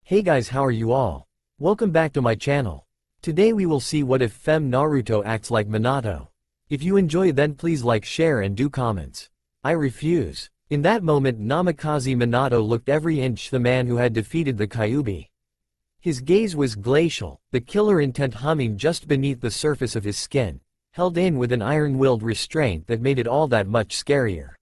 Hey guys, how are you all? Welcome back to my channel. Today we will see what if Fem Naruto acts like Minato. If you enjoy then please like, share and do comments. I refuse. In that moment Namikaze Minato looked every inch the man who had defeated the Kyuubi. His gaze was glacial, the killer intent humming just beneath the surface of his skin, held in with an iron-willed restraint that made it all that much scarier.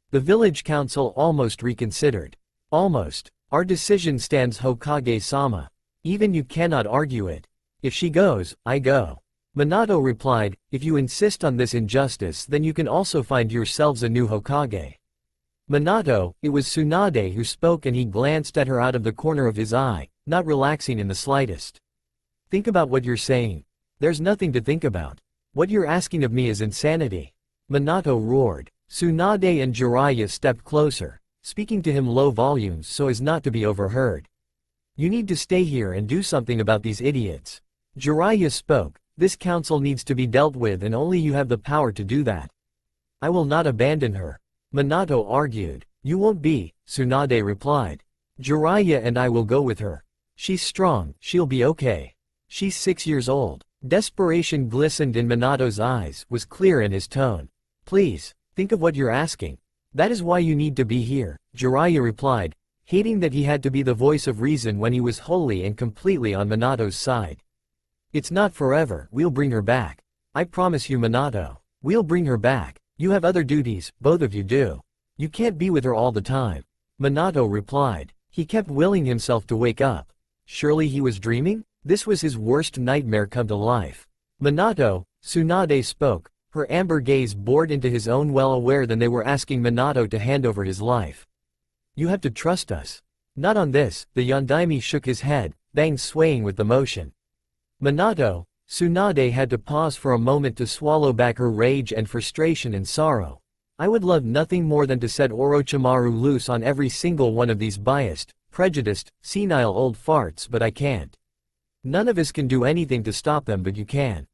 The village council almost reconsidered. Almost. Our decision stands, Hokage-sama. Even you cannot argue it. If she goes, I go. Minato replied, if you insist on this injustice then you can also find yourselves a new Hokage. Minato, it was Tsunade who spoke and he glanced at her out of the corner of his eye, not relaxing in the slightest. Think about what you're saying. There's nothing to think about. What you're asking of me is insanity. Minato roared. Tsunade and Jiraiya stepped closer, speaking to him low volumes so as not to be overheard. You need to stay here and do something about these idiots. Jiraiya spoke, this council needs to be dealt with and only you have the power to do that. I will not abandon her. Minato argued. You won't be, Tsunade replied. Jiraiya and I will go with her. She's strong, she'll be okay. She's 6 years old. Desperation glistened in Minato's eyes, was clear in his tone. Please, think of what you're asking. That is why you need to be here, Jiraiya replied, hating that he had to be the voice of reason when he was wholly and completely on Minato's side. It's not forever, we'll bring her back. I promise you Minato. We'll bring her back. You have other duties, both of you do. You can't be with her all the time. Minato replied. He kept willing himself to wake up. Surely he was dreaming? This was his worst nightmare come to life. Minato, Tsunade spoke, her amber gaze bored into his own, well aware that they were asking Minato to hand over his life. You have to trust us. Not on this, the Yondaime shook his head, bang swaying with the motion. Minato, Tsunade had to pause for a moment to swallow back her rage and frustration and sorrow. I would love nothing more than to set Orochimaru loose on every single one of these biased, prejudiced, senile old farts, but I can't. None of us can do anything to stop them, but you can.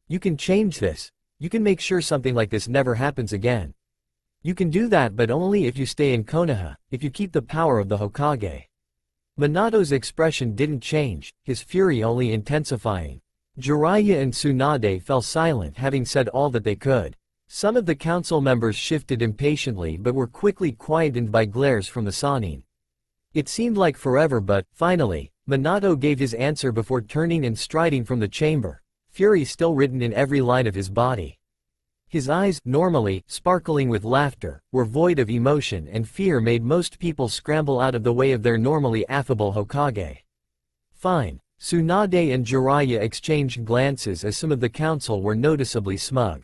You can change this. You can make sure something like this never happens again. You can do that, but only if you stay in Konoha, if you keep the power of the Hokage. Minato's expression didn't change, his fury only intensifying. Jiraiya and Tsunade fell silent, having said all that they could. Some of the council members shifted impatiently but were quickly quietened by glares from the Sannin. It seemed like forever, but, finally, Minato gave his answer before turning and striding from the chamber, fury still written in every line of his body. His eyes, normally sparkling with laughter, were void of emotion, and fear made most people scramble out of the way of their normally affable Hokage. Fine. Tsunade and Jiraiya exchanged glances as some of the council were noticeably smug.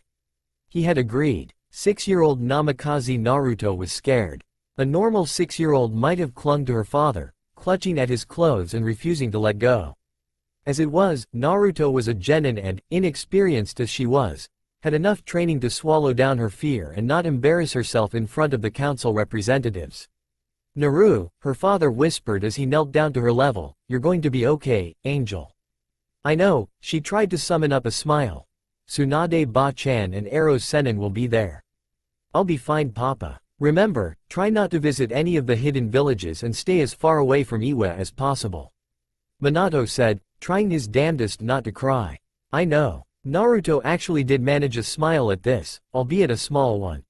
He had agreed. 6-year-old Namikaze Naruto was scared. A normal 6-year-old might have clung to her father, clutching at his clothes and refusing to let go. As it was, Naruto was a genin and, inexperienced as she was, had enough training to swallow down her fear and not embarrass herself in front of the council representatives. Naru, her father whispered as he knelt down to her level, you're going to be okay, Angel. I know, she tried to summon up a smile. Tsunade Ba-chan and Eros Sennin will be there. I'll be fine, Papa. Remember, try not to visit any of the hidden villages and stay as far away from Iwa as possible. Minato said, trying his damnedest not to cry. I know. Naruto actually did manage a smile at this, albeit a small one.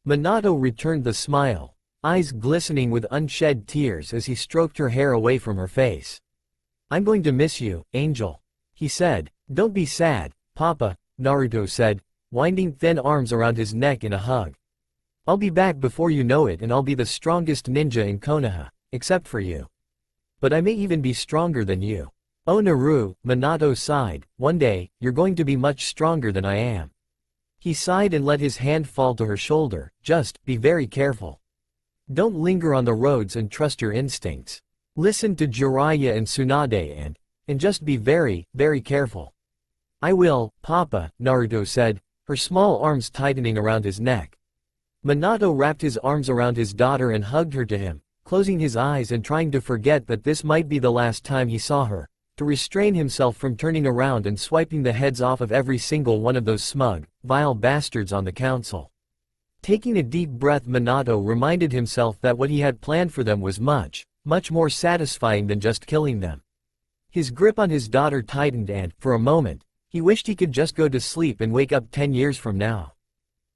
Minato returned the smile, eyes glistening with unshed tears as he stroked her hair away from her face. I'm going to miss you, Angel. He said. Don't be sad, Papa, Naruto said, winding thin arms around his neck in a hug. I'll be back before you know it and I'll be the strongest ninja in Konoha, except for you. But I may even be stronger than you. Oh Naru, Minato sighed, one day, you're going to be much stronger than I am. He sighed and let his hand fall to her shoulder, just, be very careful. Don't linger on the roads and trust your instincts. Listen to Jiraiya and Tsunade and just be very, very careful. I will, Papa, Naruto said, her small arms tightening around his neck. Minato wrapped his arms around his daughter and hugged her to him, closing his eyes and trying to forget that this might be the last time he saw her, to restrain himself from turning around and swiping the heads off of every single one of those smug, vile bastards on the council. Taking a deep breath, Minato reminded himself that what he had planned for them was much, much more satisfying than just killing them. His grip on his daughter tightened and, for a moment, he wished he could just go to sleep and wake up 10 years from now.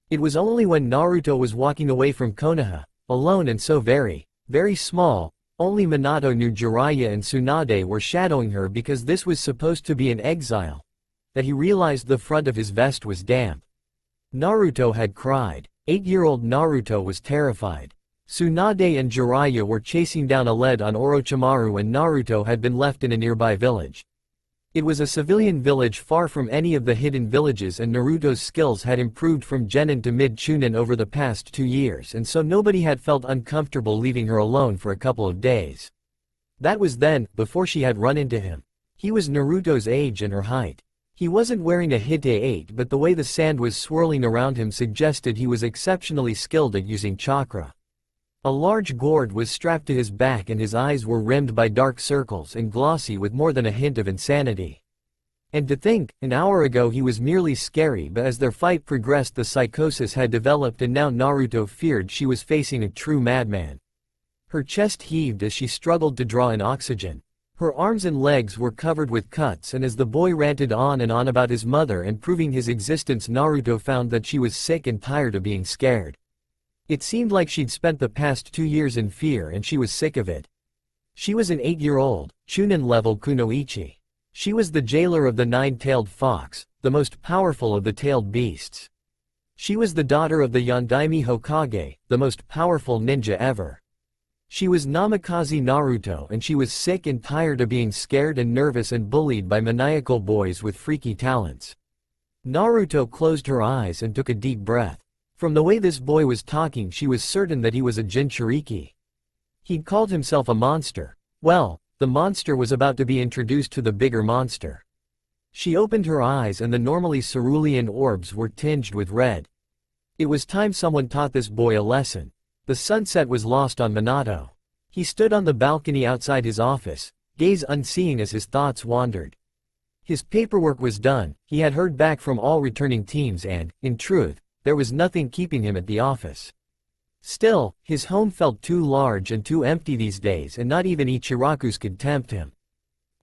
It was only when Naruto was walking away from Konoha, alone and so very, very small, only Minato knew Jiraiya and Tsunade were shadowing her because this was supposed to be an exile, that he realized the front of his vest was damp. Naruto had cried. 8-year-old Naruto was terrified. Tsunade and Jiraiya were chasing down a lead on Orochimaru and Naruto had been left in a nearby village. It was a civilian village far from any of the hidden villages and Naruto's skills had improved from Genin to mid-Chunin over the past 2 years and so nobody had felt uncomfortable leaving her alone for a couple of days. That was then, before she had run into him. He was Naruto's age and her height. He wasn't wearing a Hite 8 but the way the sand was swirling around him suggested he was exceptionally skilled at using chakra. A large gourd was strapped to his back and his eyes were rimmed by dark circles and glossy with more than a hint of insanity. And to think, an hour ago he was merely scary but as their fight progressed the psychosis had developed and now Naruto feared she was facing a true madman. Her chest heaved as she struggled to draw in oxygen. Her arms and legs were covered with cuts and as the boy ranted on and on about his mother and proving his existence Naruto found that she was sick and tired of being scared. It seemed like she'd spent the past 2 years in fear and she was sick of it. She was an 8-year-old, Chunin-level kunoichi. She was the jailer of the 9-tailed fox, the most powerful of the tailed beasts. She was the daughter of the Yondaime Hokage, the most powerful ninja ever. She was Namikaze Naruto and she was sick and tired of being scared and nervous and bullied by maniacal boys with freaky talents. Naruto closed her eyes and took a deep breath. From the way this boy was talking she was certain that he was a Jinchuriki. He'd called himself a monster. Well, the monster was about to be introduced to the bigger monster. She opened her eyes and the normally cerulean orbs were tinged with red. It was time someone taught this boy a lesson. The sunset was lost on Minato. He stood on the balcony outside his office, gaze unseeing as his thoughts wandered. His paperwork was done, he had heard back from all returning teams and, in truth, there was nothing keeping him at the office. Still, his home felt too large and too empty these days and not even Ichiraku's could tempt him.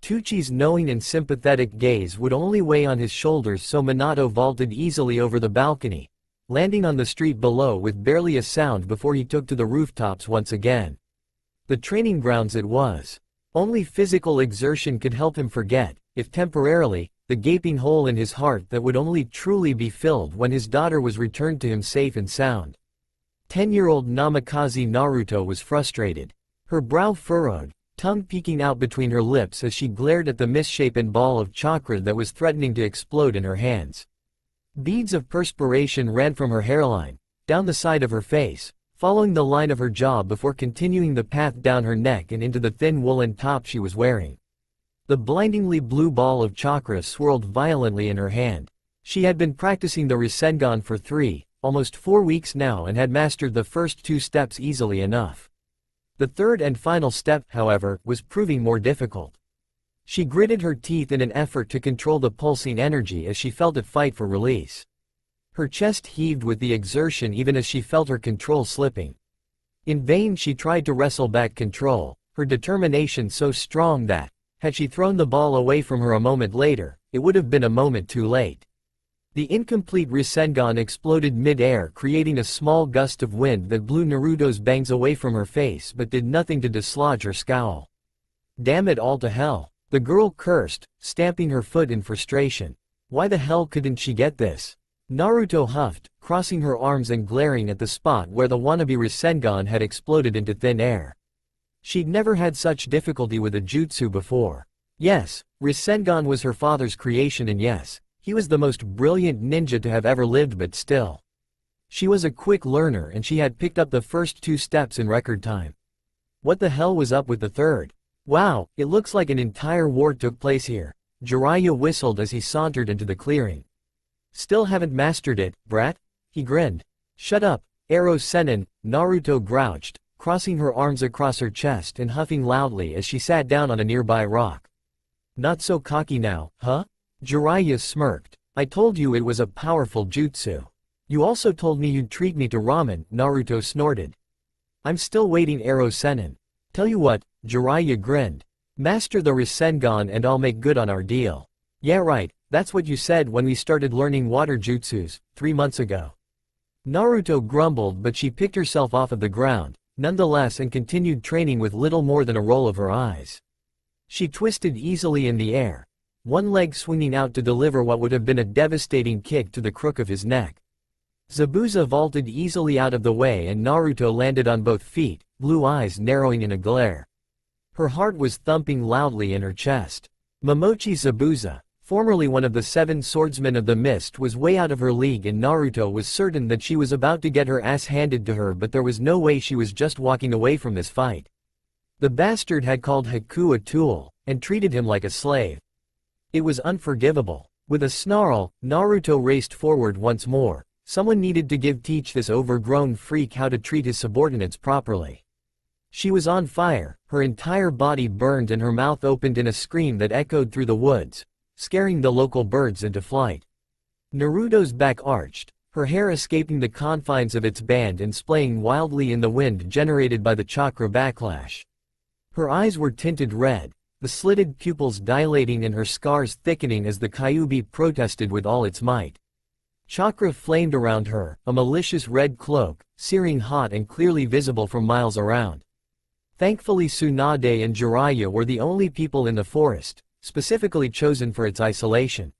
Tucci's knowing and sympathetic gaze would only weigh on his shoulders so Minato vaulted easily over the balcony, landing on the street below with barely a sound before he took to the rooftops once again. The training grounds it was. Only physical exertion could help him forget, if temporarily, the gaping hole in his heart that would only truly be filled when his daughter was returned to him safe and sound. 10-year-old Namikaze Naruto was frustrated. Her brow furrowed, tongue peeking out between her lips as she glared at the misshapen ball of chakra that was threatening to explode in her hands. Beads of perspiration ran from her hairline, down the side of her face, following the line of her jaw before continuing the path down her neck and into the thin woolen top she was wearing. The blindingly blue ball of chakra swirled violently in her hand. She had been practicing the Rasengan for almost 4 weeks now and had mastered the first 2 steps easily enough. The third and final step, however, was proving more difficult. She gritted her teeth in an effort to control the pulsing energy as she felt it fight for release. Her chest heaved with the exertion even as she felt her control slipping. In vain she tried to wrestle back control, her determination so strong that, had she thrown the ball away from her a moment later, it would have been a moment too late. The incomplete Rasengan exploded mid-air creating a small gust of wind that blew Naruto's bangs away from her face but did nothing to dislodge her scowl. Damn it all to hell. The girl cursed, stamping her foot in frustration. Why the hell couldn't she get this? Naruto huffed, crossing her arms and glaring at the spot where the wannabe Rasengan had exploded into thin air. She'd never had such difficulty with a jutsu before. Yes, Rasengan was her father's creation and yes, he was the most brilliant ninja to have ever lived but still. She was a quick learner and she had picked up the first 2 steps in record time. What the hell was up with the third? Wow, it looks like an entire war took place here. Jiraiya whistled as he sauntered into the clearing. Still haven't mastered it, brat? He grinned. Shut up, Ero Sennin, Naruto grouched, crossing her arms across her chest and huffing loudly as she sat down on a nearby rock. Not so cocky now, huh? Jiraiya smirked. I told you it was a powerful jutsu. You also told me you'd treat me to ramen, Naruto snorted. I'm still waiting, Ero Sennin. Tell you what, Jiraiya grinned. Master the Rasengan and I'll make good on our deal. Yeah right, that's what you said when we started learning water jutsus, 3 months ago. Naruto grumbled, but she picked herself off of the ground, nonetheless, and continued training with little more than a roll of her eyes. She twisted easily in the air, one leg swinging out to deliver what would have been a devastating kick to the crook of his neck. Zabuza vaulted easily out of the way and Naruto landed on both feet, blue eyes narrowing in a glare. Her heart was thumping loudly in her chest. Momochi Zabuza, formerly one of the 7 swordsmen of the mist, was way out of her league, and Naruto was certain that she was about to get her ass handed to her, but there was no way she was just walking away from this fight. The bastard had called Haku a tool, and treated him like a slave. It was unforgivable. With a snarl, Naruto raced forward once more. Someone needed to teach this overgrown freak how to treat his subordinates properly. She was on fire, her entire body burned and her mouth opened in a scream that echoed through the woods, scaring the local birds into flight. Naruto's back arched, her hair escaping the confines of its band and splaying wildly in the wind generated by the chakra backlash. Her eyes were tinted red, the slitted pupils dilating and her scars thickening as the Kyuubi protested with all its might. Chakra flamed around her, a malicious red cloak, searing hot and clearly visible from miles around. Thankfully Tsunade and Jiraiya were the only people in the forest, specifically chosen for its isolation.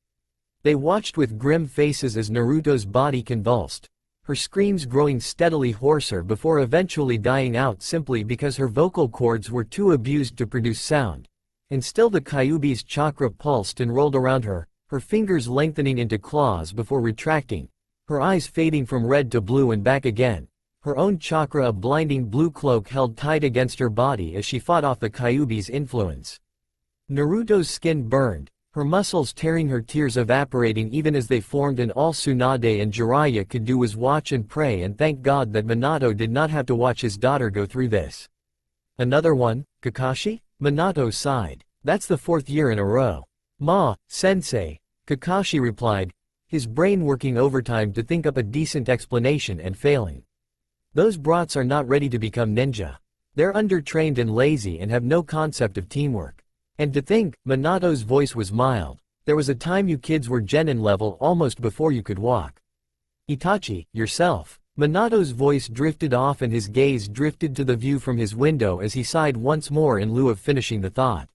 They watched with grim faces as Naruto's body convulsed, her screams growing steadily hoarser before eventually dying out simply because her vocal cords were too abused to produce sound. And still the Kyuubi's chakra pulsed and rolled around her, her fingers lengthening into claws before retracting, her eyes fading from red to blue and back again, her own chakra a blinding blue cloak held tight against her body as she fought off the Kyuubi's influence. Naruto's skin burned, her muscles tearing, her tears evaporating even as they formed, and all Tsunade and Jiraiya could do was watch and pray and thank God that Minato did not have to watch his daughter go through this. Another one, Kakashi? Minato sighed. That's the 4th year in a row. Ma, sensei, Kakashi replied, his brain working overtime to think up a decent explanation and failing. Those brats are not ready to become ninja. They're undertrained and lazy and have no concept of teamwork. And to think, Minato's voice was mild, there was a time you kids were genin level almost before you could walk. Itachi, yourself. Minato's voice drifted off and his gaze drifted to the view from his window as he sighed once more in lieu of finishing the thought.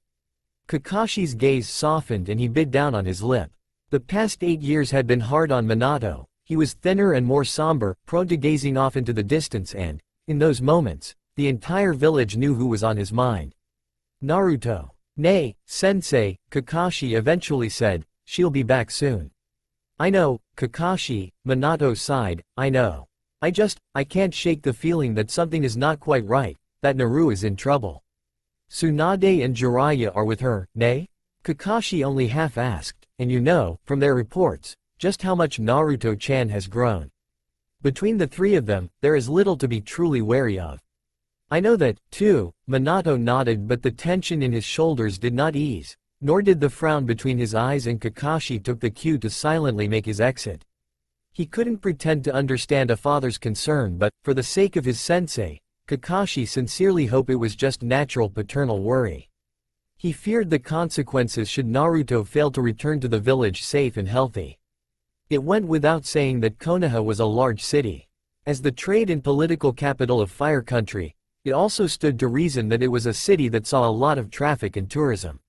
Kakashi's gaze softened and he bit down on his lip. The past 8 years had been hard on Minato. He was thinner and more somber, prone to gazing off into the distance, and, in those moments, the entire village knew who was on his mind. Naruto. Nay, sensei, Kakashi eventually said, she'll be back soon. I know, Kakashi, Minato sighed, I know. I can't shake the feeling that something is not quite right, that Naru is in trouble. Tsunade and Jiraiya are with her, nay? Kakashi only half asked, and you know, from their reports, just how much Naruto-chan has grown. Between the 3 of them, there is little to be truly wary of. I know that, too, Minato nodded, but the tension in his shoulders did not ease, nor did the frown between his eyes, and Kakashi took the cue to silently make his exit. He couldn't pretend to understand a father's concern, but, for the sake of his sensei, Kakashi sincerely hoped it was just natural paternal worry. He feared the consequences should Naruto fail to return to the village safe and healthy. It went without saying that Konoha was a large city. As the trade and political capital of Fire Country, it also stood to reason that it was a city that saw a lot of traffic and tourism.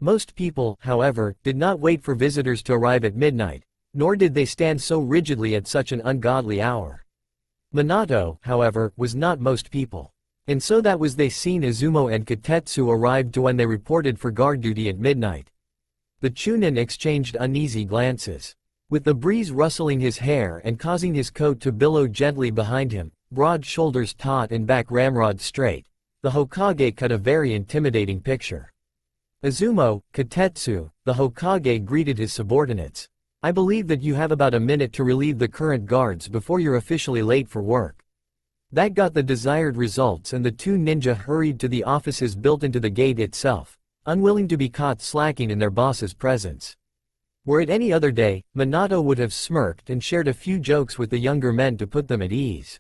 Most people, however, did not wait for visitors to arrive at midnight, nor did they stand so rigidly at such an ungodly hour. Minato, however, was not most people. And so that was they seen Izumo and Katetsu arrived to when they reported for guard duty at midnight. The Chunin exchanged uneasy glances. With the breeze rustling his hair and causing his coat to billow gently behind him, broad shoulders taut and back ramrod straight, the Hokage cut a very intimidating picture. Izumo, Katetsu, the Hokage greeted his subordinates. I believe that you have about a minute to relieve the current guards before you're officially late for work. That got the desired results, and the 2 ninja hurried to the offices built into the gate itself, unwilling to be caught slacking in their boss's presence. Were it any other day, Minato would have smirked and shared a few jokes with the younger men to put them at ease.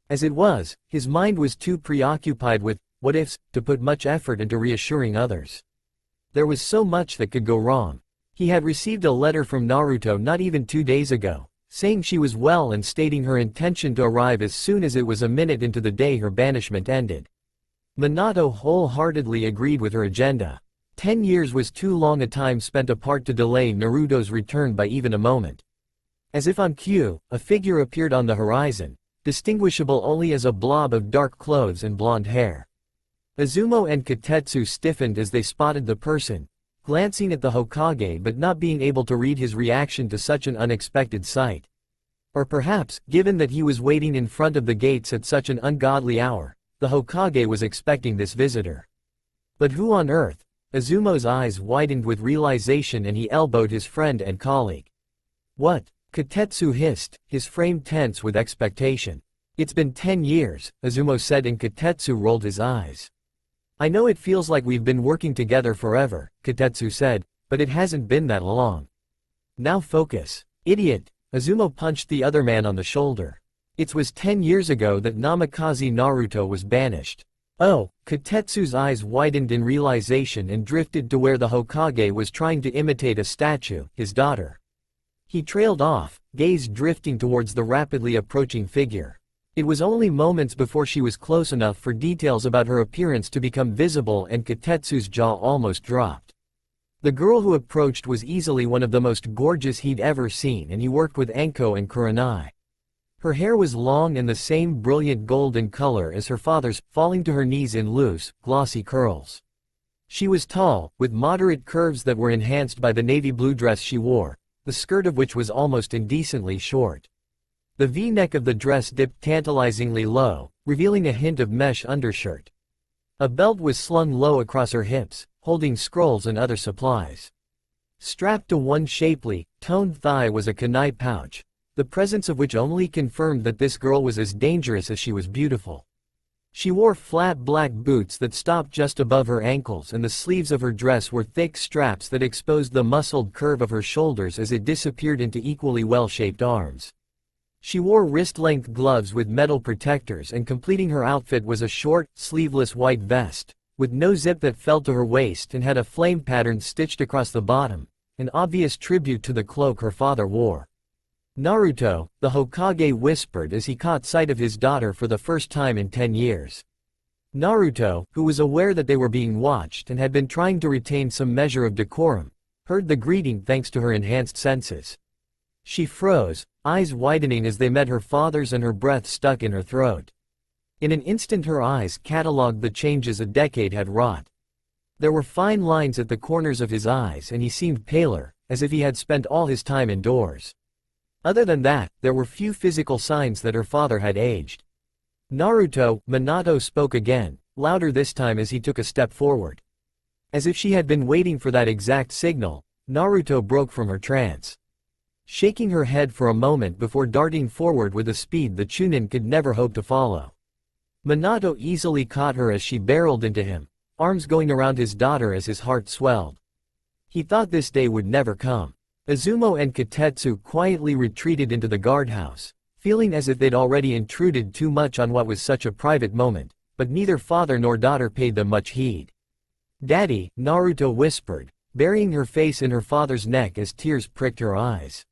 As it was, his mind was too preoccupied with what-ifs, to put much effort into reassuring others. There was so much that could go wrong. He had received a letter from Naruto not even 2 days ago, saying she was well and stating her intention to arrive as soon as it was a minute into the day her banishment ended. Minato wholeheartedly agreed with her agenda. 10 years was too long a time spent apart to delay Naruto's return by even a moment. As if on cue, a figure appeared on the horizon, distinguishable only as a blob of dark clothes and blonde hair. Izumo and Kotetsu stiffened as they spotted the person, glancing at the Hokage but not being able to read his reaction to such an unexpected sight. Or perhaps, given that he was waiting in front of the gates at such an ungodly hour, the Hokage was expecting this visitor. But who on earth? Izumo's eyes widened with realization and he elbowed his friend and colleague. What? Kotetsu hissed, his frame tense with expectation. It's been 10 years, Izumo said, and Kotetsu rolled his eyes. I know it feels like we've been working together forever, Kotetsu said, but it hasn't been that long. Now focus. Idiot! Izumo punched the other man on the shoulder. It was 10 years ago that Namikaze Naruto was banished. Oh, Kotetsu's eyes widened in realization and drifted to where the Hokage was trying to imitate a statue, his daughter. He trailed off, gaze drifting towards the rapidly approaching figure. It was only moments before she was close enough for details about her appearance to become visible and Kotetsu's jaw almost dropped. The girl who approached was easily one of the most gorgeous he'd ever seen, and he worked with Anko and Kurenai. Her hair was long and the same brilliant golden color as her father's, falling to her knees in loose, glossy curls. She was tall, with moderate curves that were enhanced by the navy blue dress she wore, the skirt of which was almost indecently short. The V-neck of the dress dipped tantalizingly low, revealing a hint of mesh undershirt. A belt was slung low across her hips, holding scrolls and other supplies. Strapped to one shapely, toned thigh was a kunai pouch, the presence of which only confirmed that this girl was as dangerous as she was beautiful. She wore flat black boots that stopped just above her ankles, and the sleeves of her dress were thick straps that exposed the muscled curve of her shoulders as it disappeared into equally well-shaped arms. She wore wrist-length gloves with metal protectors, and completing her outfit was a short, sleeveless white vest, with no zip that fell to her waist and had a flame pattern stitched across the bottom, an obvious tribute to the cloak her father wore. Naruto, the Hokage whispered as he caught sight of his daughter for the first time in 10 years. Naruto, who was aware that they were being watched and had been trying to retain some measure of decorum, heard the greeting thanks to her enhanced senses. She froze, eyes widening as they met her father's, and her breath stuck in her throat. In an instant her eyes catalogued the changes a decade had wrought. There were fine lines at the corners of his eyes and he seemed paler, as if he had spent all his time indoors. Other than that, there were few physical signs that her father had aged. Naruto, Minato spoke again, louder this time as he took a step forward. As if she had been waiting for that exact signal, Naruto broke from her trance. Shaking her head for a moment before darting forward with a speed the Chunin could never hope to follow. Minato easily caught her as she barreled into him, arms going around his daughter as his heart swelled. He thought this day would never come. Izumo and Kotetsu quietly retreated into the guardhouse, feeling as if they'd already intruded too much on what was such a private moment, but neither father nor daughter paid them much heed. "Daddy," Naruto whispered, burying her face in her father's neck as tears pricked her eyes.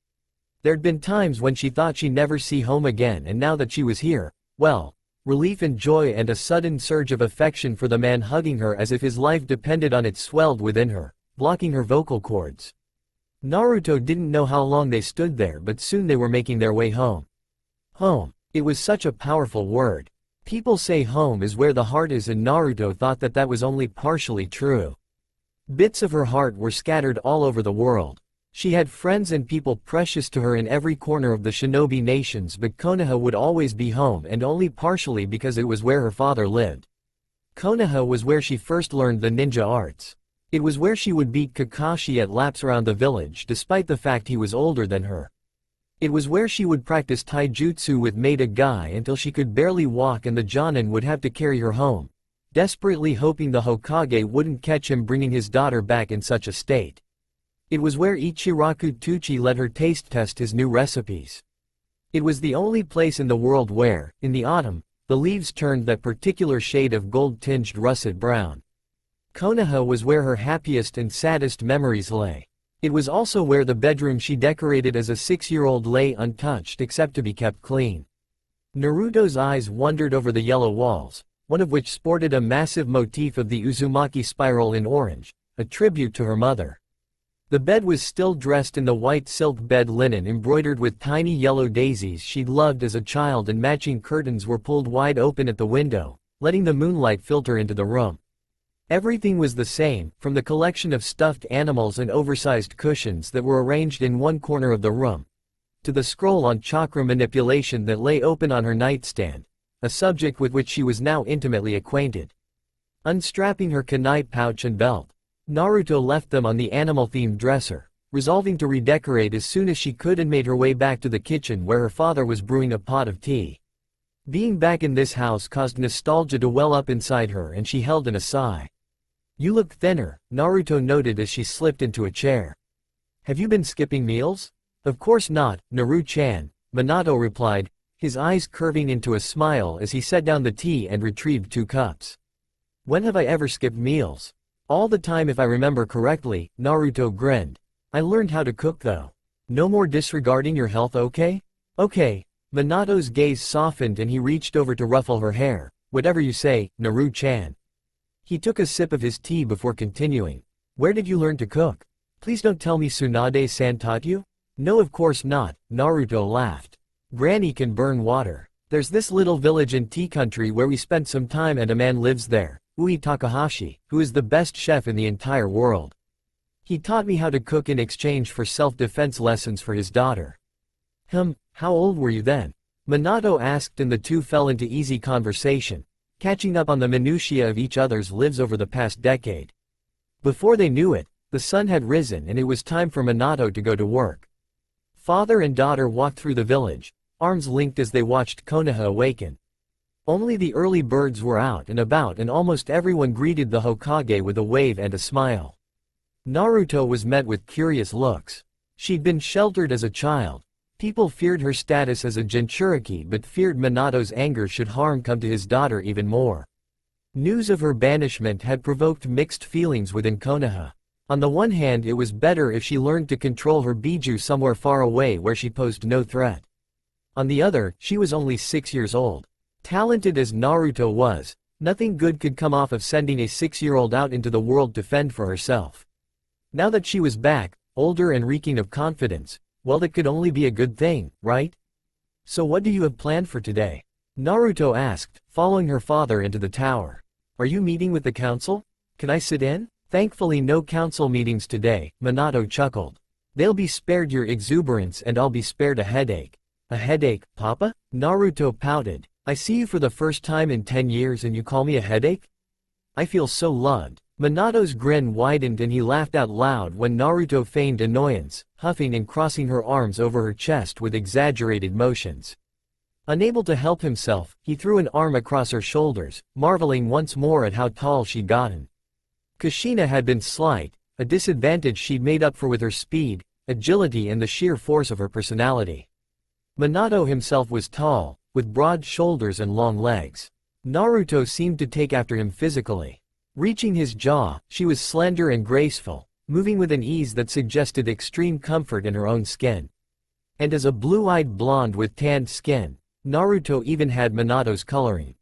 There'd been times when she thought she'd never see home again, and now that she was here, well, relief and joy and a sudden surge of affection for the man hugging her as if his life depended on it swelled within her, blocking her vocal cords. Naruto didn't know how long they stood there, but soon they were making their way home. Home. It was such a powerful word. People say home is where the heart is, and Naruto thought that that was only partially true. Bits of her heart were scattered all over the world. She had friends and people precious to her in every corner of the shinobi nations, but Konoha would always be home, and only partially because it was where her father lived. Konoha was where she first learned the ninja arts. It was where she would beat Kakashi at laps around the village despite the fact he was older than her. It was where she would practice taijutsu with Maida Guy until she could barely walk and the Jonin would have to carry her home, desperately hoping the Hokage wouldn't catch him bringing his daughter back in such a state. It was where Ichiraku Tuchi let her taste test his new recipes. It was the only place in the world where, in the autumn, the leaves turned that particular shade of gold-tinged russet brown. Konoha was where her happiest and saddest memories lay. It was also where the bedroom she decorated as a 6-year-old lay untouched except to be kept clean. Naruto's eyes wandered over the yellow walls, one of which sported a massive motif of the Uzumaki spiral in orange, a tribute to her mother. The bed was still dressed in the white silk bed linen embroidered with tiny yellow daisies she'd loved as a child, and matching curtains were pulled wide open at the window, letting the moonlight filter into the room. Everything was the same, from the collection of stuffed animals and oversized cushions that were arranged in one corner of the room, to the scroll on chakra manipulation that lay open on her nightstand, a subject with which she was now intimately acquainted. Unstrapping her kunai pouch and belt, Naruto left them on the animal-themed dresser, resolving to redecorate as soon as she could, and made her way back to the kitchen where her father was brewing a pot of tea. Being back in this house caused nostalgia to well up inside her, and she held in a sigh. "You look thinner," Naruto noted as she slipped into a chair. "Have you been skipping meals?" "Of course not, Naru-chan," Minato replied, his eyes curving into a smile as he set down the tea and retrieved 2 cups. "When have I ever skipped meals?" "All the time if I remember correctly," Naruto grinned. "I learned how to cook though. No more disregarding your health, okay?" "Okay." Minato's gaze softened and he reached over to ruffle her hair. "Whatever you say, Naru-chan." He took a sip of his tea before continuing. "Where did you learn to cook? Please don't tell me Tsunade-san taught you?" "No, of course not," Naruto laughed. "Granny can burn water. There's this little village in tea country where we spent some time, and a man lives there, Ui Takahashi, who is the best chef in the entire world. He taught me how to cook in exchange for self-defense lessons for his daughter." How old were you then?" Minato asked, and the two fell into easy conversation, catching up on the minutiae of each other's lives over the past decade. Before they knew it, the sun had risen and it was time for Minato to go to work. Father and daughter walked through the village, arms linked as they watched Konoha awaken. Only the early birds were out and about, and almost everyone greeted the Hokage with a wave and a smile. Naruto was met with curious looks. She'd been sheltered as a child. People feared her status as a Jinchuriki but feared Minato's anger should harm come to his daughter even more. News of her banishment had provoked mixed feelings within Konoha. On the one hand, it was better if she learned to control her Biju somewhere far away where she posed no threat. On the other, she was only 6 years old. Talented as Naruto was, nothing good could come off of sending a 6-year-old out into the world to fend for herself. Now that she was back, older and reeking of confidence, well, that could only be a good thing, right? "So what do you have planned for today?" Naruto asked, following her father into the tower. "Are you meeting with the council? Can I sit in?" "Thankfully no council meetings today," Minato chuckled. "They'll be spared your exuberance and I'll be spared a headache." "A headache, Papa?" Naruto pouted. "I see you for the first time in 10 years and you call me a headache? I feel so loved." Minato's grin widened and he laughed out loud when Naruto feigned annoyance, huffing and crossing her arms over her chest with exaggerated motions. Unable to help himself, he threw an arm across her shoulders, marveling once more at how tall she'd gotten. Kushina had been slight, a disadvantage she'd made up for with her speed, agility and the sheer force of her personality. Minato himself was tall, with broad shoulders and long legs. Naruto seemed to take after him physically. Reaching his jaw, she was slender and graceful, moving with an ease that suggested extreme comfort in her own skin. And as a blue-eyed blonde with tanned skin, Naruto even had Minato's coloring.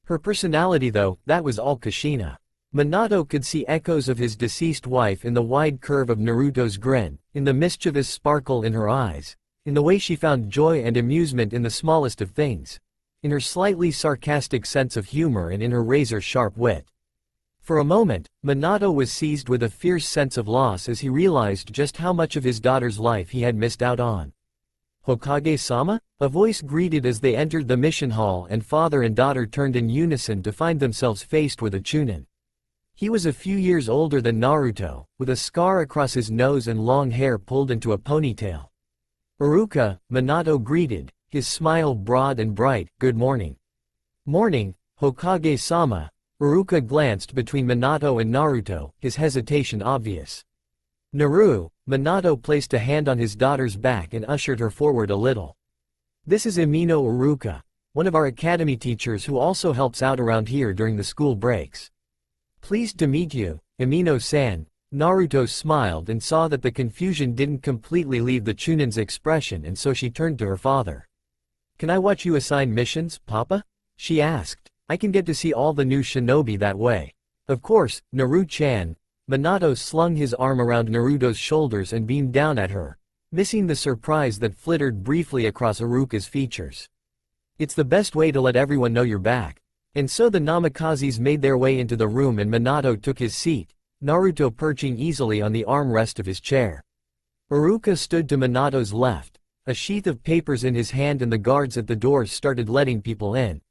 Her personality though, that was all Kushina. Minato could see echoes of his deceased wife in the wide curve of Naruto's grin, in the mischievous sparkle in her eyes, in the way she found joy and amusement in the smallest of things, in her slightly sarcastic sense of humor and in her razor-sharp wit. For a moment, Minato was seized with a fierce sense of loss as he realized just how much of his daughter's life he had missed out on. "Hokage-sama?" A voice greeted as they entered the mission hall, and father and daughter turned in unison to find themselves faced with a Chunin. He was a few years older than Naruto, with a scar across his nose and long hair pulled into a ponytail. "Uruka," Minato greeted, his smile broad and bright. "Good morning." "Morning, Hokage-sama." Uruka glanced between Minato and Naruto, his hesitation obvious. "Naru," Minato placed a hand on his daughter's back and ushered her forward a little. "This is Amino Uruka. one of our academy teachers who also helps out around here during the school breaks. Pleased to meet you, Amino-san. Naruto smiled and saw that the confusion didn't completely leave the Chunin's expression, and so she turned to her father. Can I watch you assign missions, Papa? She asked. I can get to see all the new shinobi that way. Of course, Naru-chan. Minato slung his arm around Naruto's shoulders and beamed down at her, missing the surprise that flittered briefly across Iruka's features. It's the best way to let everyone know you're back. And so the Namikazes made their way into the room and Minato took his seat, Naruto perching easily on the armrest of his chair. Iruka stood to Minato's left, a sheath of papers in his hand, and the guards at the doors started letting people in.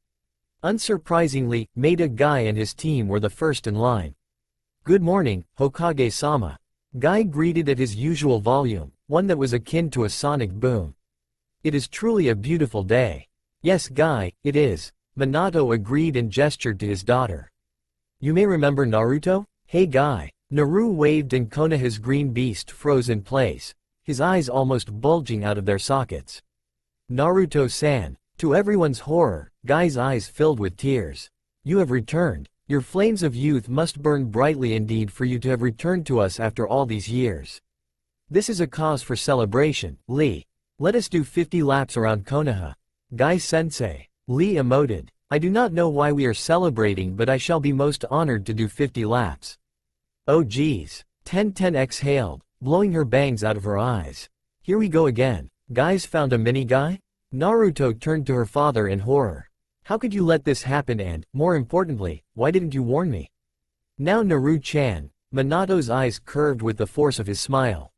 Unsurprisingly, Maida Guy and his team were the first in line. Good morning, Hokage-sama. Guy greeted at his usual volume, one that was akin to a sonic boom. It is truly a beautiful day. Yes, Guy, it is. Minato agreed and gestured to his daughter. You may remember Naruto? Hey Guy. Naru waved and Konoha's green beast froze in place, his eyes almost bulging out of their sockets. Naruto-san. To everyone's horror, Guy's eyes filled with tears. You have returned. Your flames of youth must burn brightly indeed for you to have returned to us after all these years. This is a cause for celebration, Lee. Let us do 50 laps around Konoha. Guy-sensei. Lee emoted. I do not know why we are celebrating, but I shall be most honored to do 50 laps. Oh geez. Ten exhaled, blowing her bangs out of her eyes. Here we go again. Guys found a mini Guy? Naruto turned to her father in horror. How could you let this happen, and, more importantly, why didn't you warn me? Now Naru-chan. Minato's eyes curved with the force of his smile.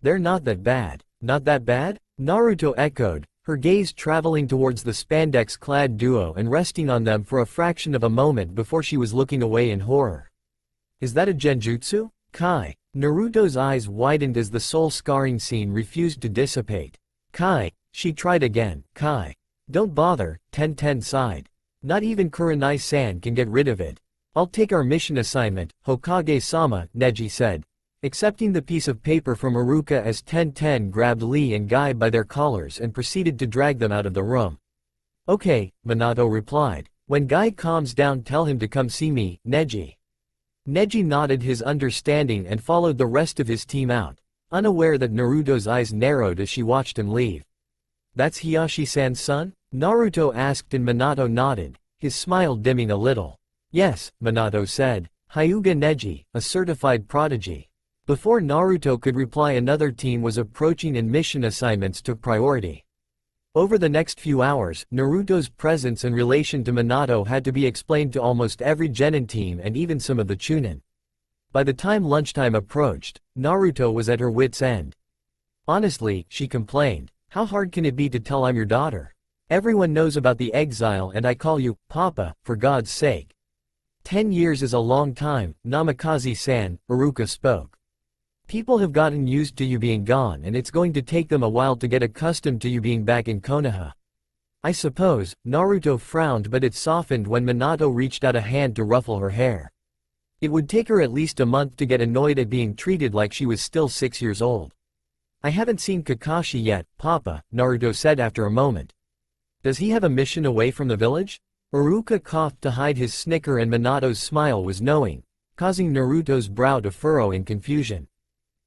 They're not that bad. Not that bad? Naruto echoed, her gaze traveling towards the spandex-clad duo and resting on them for a fraction of a moment before she was looking away in horror. Is that a genjutsu? Kai. Naruto's eyes widened as the soul-scarring scene refused to dissipate. Kai. She tried again. Kai. Don't bother, Ten sighed. Not even Kurenai-san can get rid of it. I'll take our mission assignment, Hokage-sama, Neji said, accepting the piece of paper from Iruka as Ten grabbed Lee and Guy by their collars and proceeded to drag them out of the room. Okay, Minato replied. When Guy calms down, tell him to come see me, Neji. Neji nodded his understanding and followed the rest of his team out, unaware that Naruto's eyes narrowed as she watched him leave. That's Hiyashi-san's son? Naruto asked and Minato nodded, his smile dimming a little. Yes, Minato said. Hyuga Neji, a certified prodigy. Before Naruto could reply, another team was approaching and mission assignments took priority. Over the next few hours, Naruto's presence and relation to Minato had to be explained to almost every Genin team and even some of the Chunin. By the time lunchtime approached, Naruto was at her wit's end. Honestly, she complained, how hard can it be to tell I'm your daughter? Everyone knows about the exile and I call you, Papa, for God's sake. 10 years is a long time, Namikaze-san, Iruka spoke. People have gotten used to you being gone and it's going to take them a while to get accustomed to you being back in Konoha. I suppose. Naruto frowned, but it softened when Minato reached out a hand to ruffle her hair. It would take her at least a month to get annoyed at being treated like she was still 6 years old. I haven't seen Kakashi yet, Papa, Naruto said after a moment. Does he have a mission away from the village? Iruka coughed to hide his snicker and Minato's smile was knowing, causing Naruto's brow to furrow in confusion.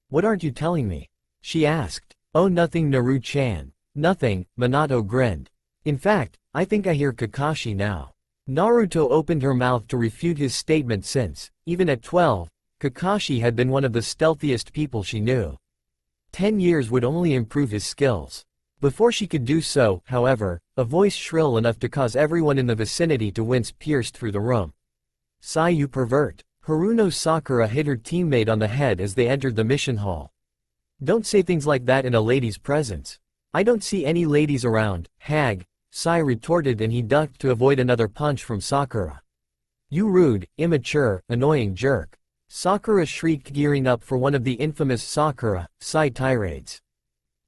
What aren't you telling me? She asked. Oh, nothing, Naru-chan. Nothing, Minato grinned. In fact, I think I hear Kakashi now. Naruto opened her mouth to refute his statement since, even at 12, Kakashi had been one of the stealthiest people she knew. 10 years would only improve his skills. Before she could do so, however, a voice shrill enough to cause everyone in the vicinity to wince pierced through the room. Sigh, you pervert. Haruno Sakura hit her teammate on the head as they entered the mission hall. Don't say things like that in a lady's presence. I don't see any ladies around, hag, Sai retorted and he ducked to avoid another punch from Sakura. You rude, immature, annoying jerk. Sakura shrieked, gearing up for one of the infamous Sakura, Sai tirades.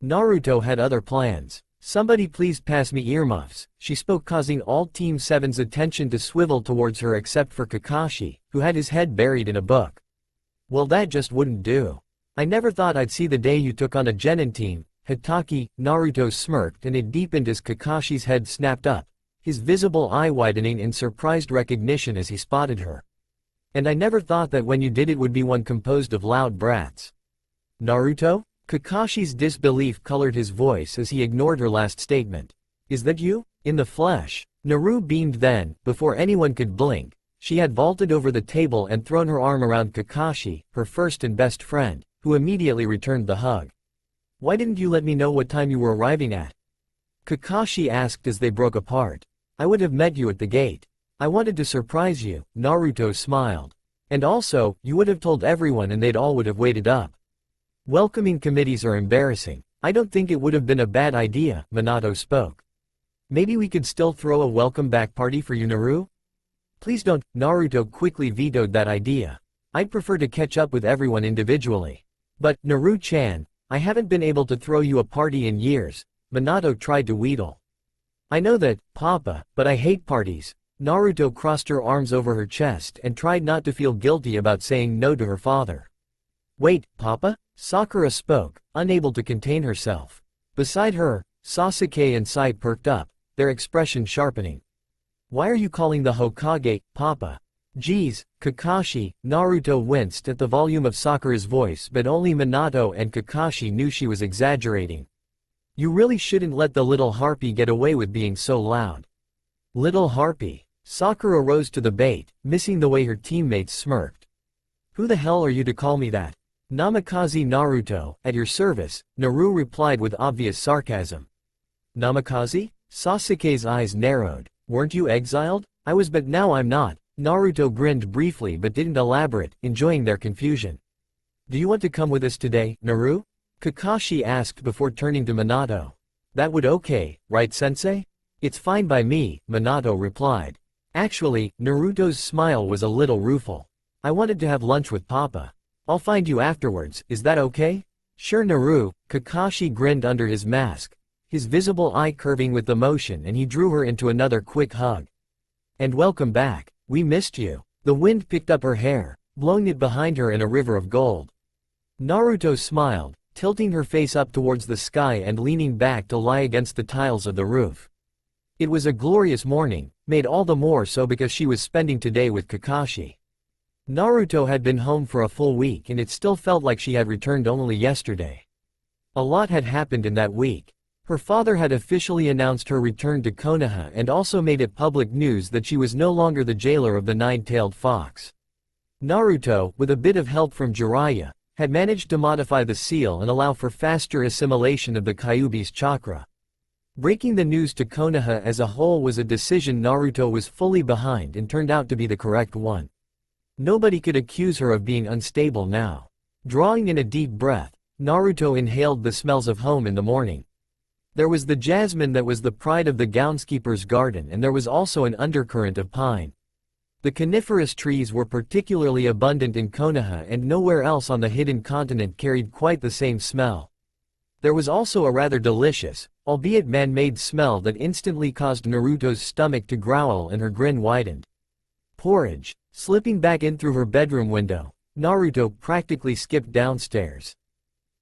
Naruto had other plans. Somebody please pass me earmuffs, she spoke, causing all Team 7's attention to swivel towards her except for Kakashi, who had his head buried in a book. Well, that just wouldn't do. I never thought I'd see the day you took on a Genin team, Hitaki. Naruto smirked and it deepened as Kakashi's head snapped up, his visible eye widening in surprised recognition as he spotted her. And I never thought that when you did it would be one composed of loud brats. Naruto? Kakashi's disbelief colored his voice as he ignored her last statement. Is that you? In the flesh? Naru beamed then, before anyone could blink. She had vaulted over the table and thrown her arm around Kakashi, her first and best friend, who immediately returned the hug. Why didn't you let me know what time you were arriving at? Kakashi asked as they broke apart. I would have met you at the gate. I wanted to surprise you, Naruto smiled. And also, you would have told everyone and they'd all would have waited up. Welcoming committees are embarrassing. I don't think it would have been a bad idea, Minato spoke. Maybe we could still throw a welcome back party for you, Naru? Please don't, Naruto quickly vetoed that idea. I'd prefer to catch up with everyone individually. But, Naru-chan, I haven't been able to throw you a party in years, Minato tried to wheedle. I know that, Papa, but I hate parties. Naruto crossed her arms over her chest and tried not to feel guilty about saying no to her father. Wait, Papa? Sakura spoke, unable to contain herself. Beside her, Sasuke and Sai perked up, their expression sharpening. Why are you calling the Hokage, Papa? Geez, Kakashi, Naruto winced at the volume of Sakura's voice, but only Minato and Kakashi knew she was exaggerating. You really shouldn't let the little harpy get away with being so loud. Little harpy. Sakura rose to the bait, missing the way her teammates smirked. Who the hell are you to call me that? Namikaze Naruto, at your service, Naru replied with obvious sarcasm. Namikaze? Sasuke's eyes narrowed. Weren't you exiled? I was, but now I'm not. Naruto grinned briefly but didn't elaborate, enjoying their confusion. Do you want to come with us today, Naru? Kakashi asked before turning to Minato. That would okay, right sensei? It's fine by me, Minato replied. Actually, Naruto's smile was a little rueful. I wanted to have lunch with Papa. I'll find you afterwards, is that okay? Sure Naru, Kakashi grinned under his mask, his visible eye curving with emotion, and he drew her into another quick hug. And welcome back, we missed you. The wind picked up her hair, blowing it behind her in a river of gold. Naruto smiled, tilting her face up towards the sky and leaning back to lie against the tiles of the roof. It was a glorious morning, made all the more so because she was spending today with Kakashi. Naruto had been home for a full week and it still felt like she had returned only yesterday. A lot had happened in that week. Her father had officially announced her return to Konoha and also made it public news that she was no longer the jailer of the nine-tailed fox. Naruto, with a bit of help from Jiraiya, had managed to modify the seal and allow for faster assimilation of the Kyuubi's chakra. Breaking the news to Konoha as a whole was a decision Naruto was fully behind and turned out to be the correct one. Nobody could accuse her of being unstable now. Drawing in a deep breath, Naruto inhaled the smells of home in the morning. There was the jasmine that was the pride of the groundskeeper's garden, and there was also an undercurrent of pine. The coniferous trees were particularly abundant in Konoha, and nowhere else on the hidden continent carried quite the same smell. There was also a rather delicious, albeit man-made smell that instantly caused Naruto's stomach to growl and her grin widened. Porridge. Slipping back in through her bedroom window, Naruto practically skipped downstairs.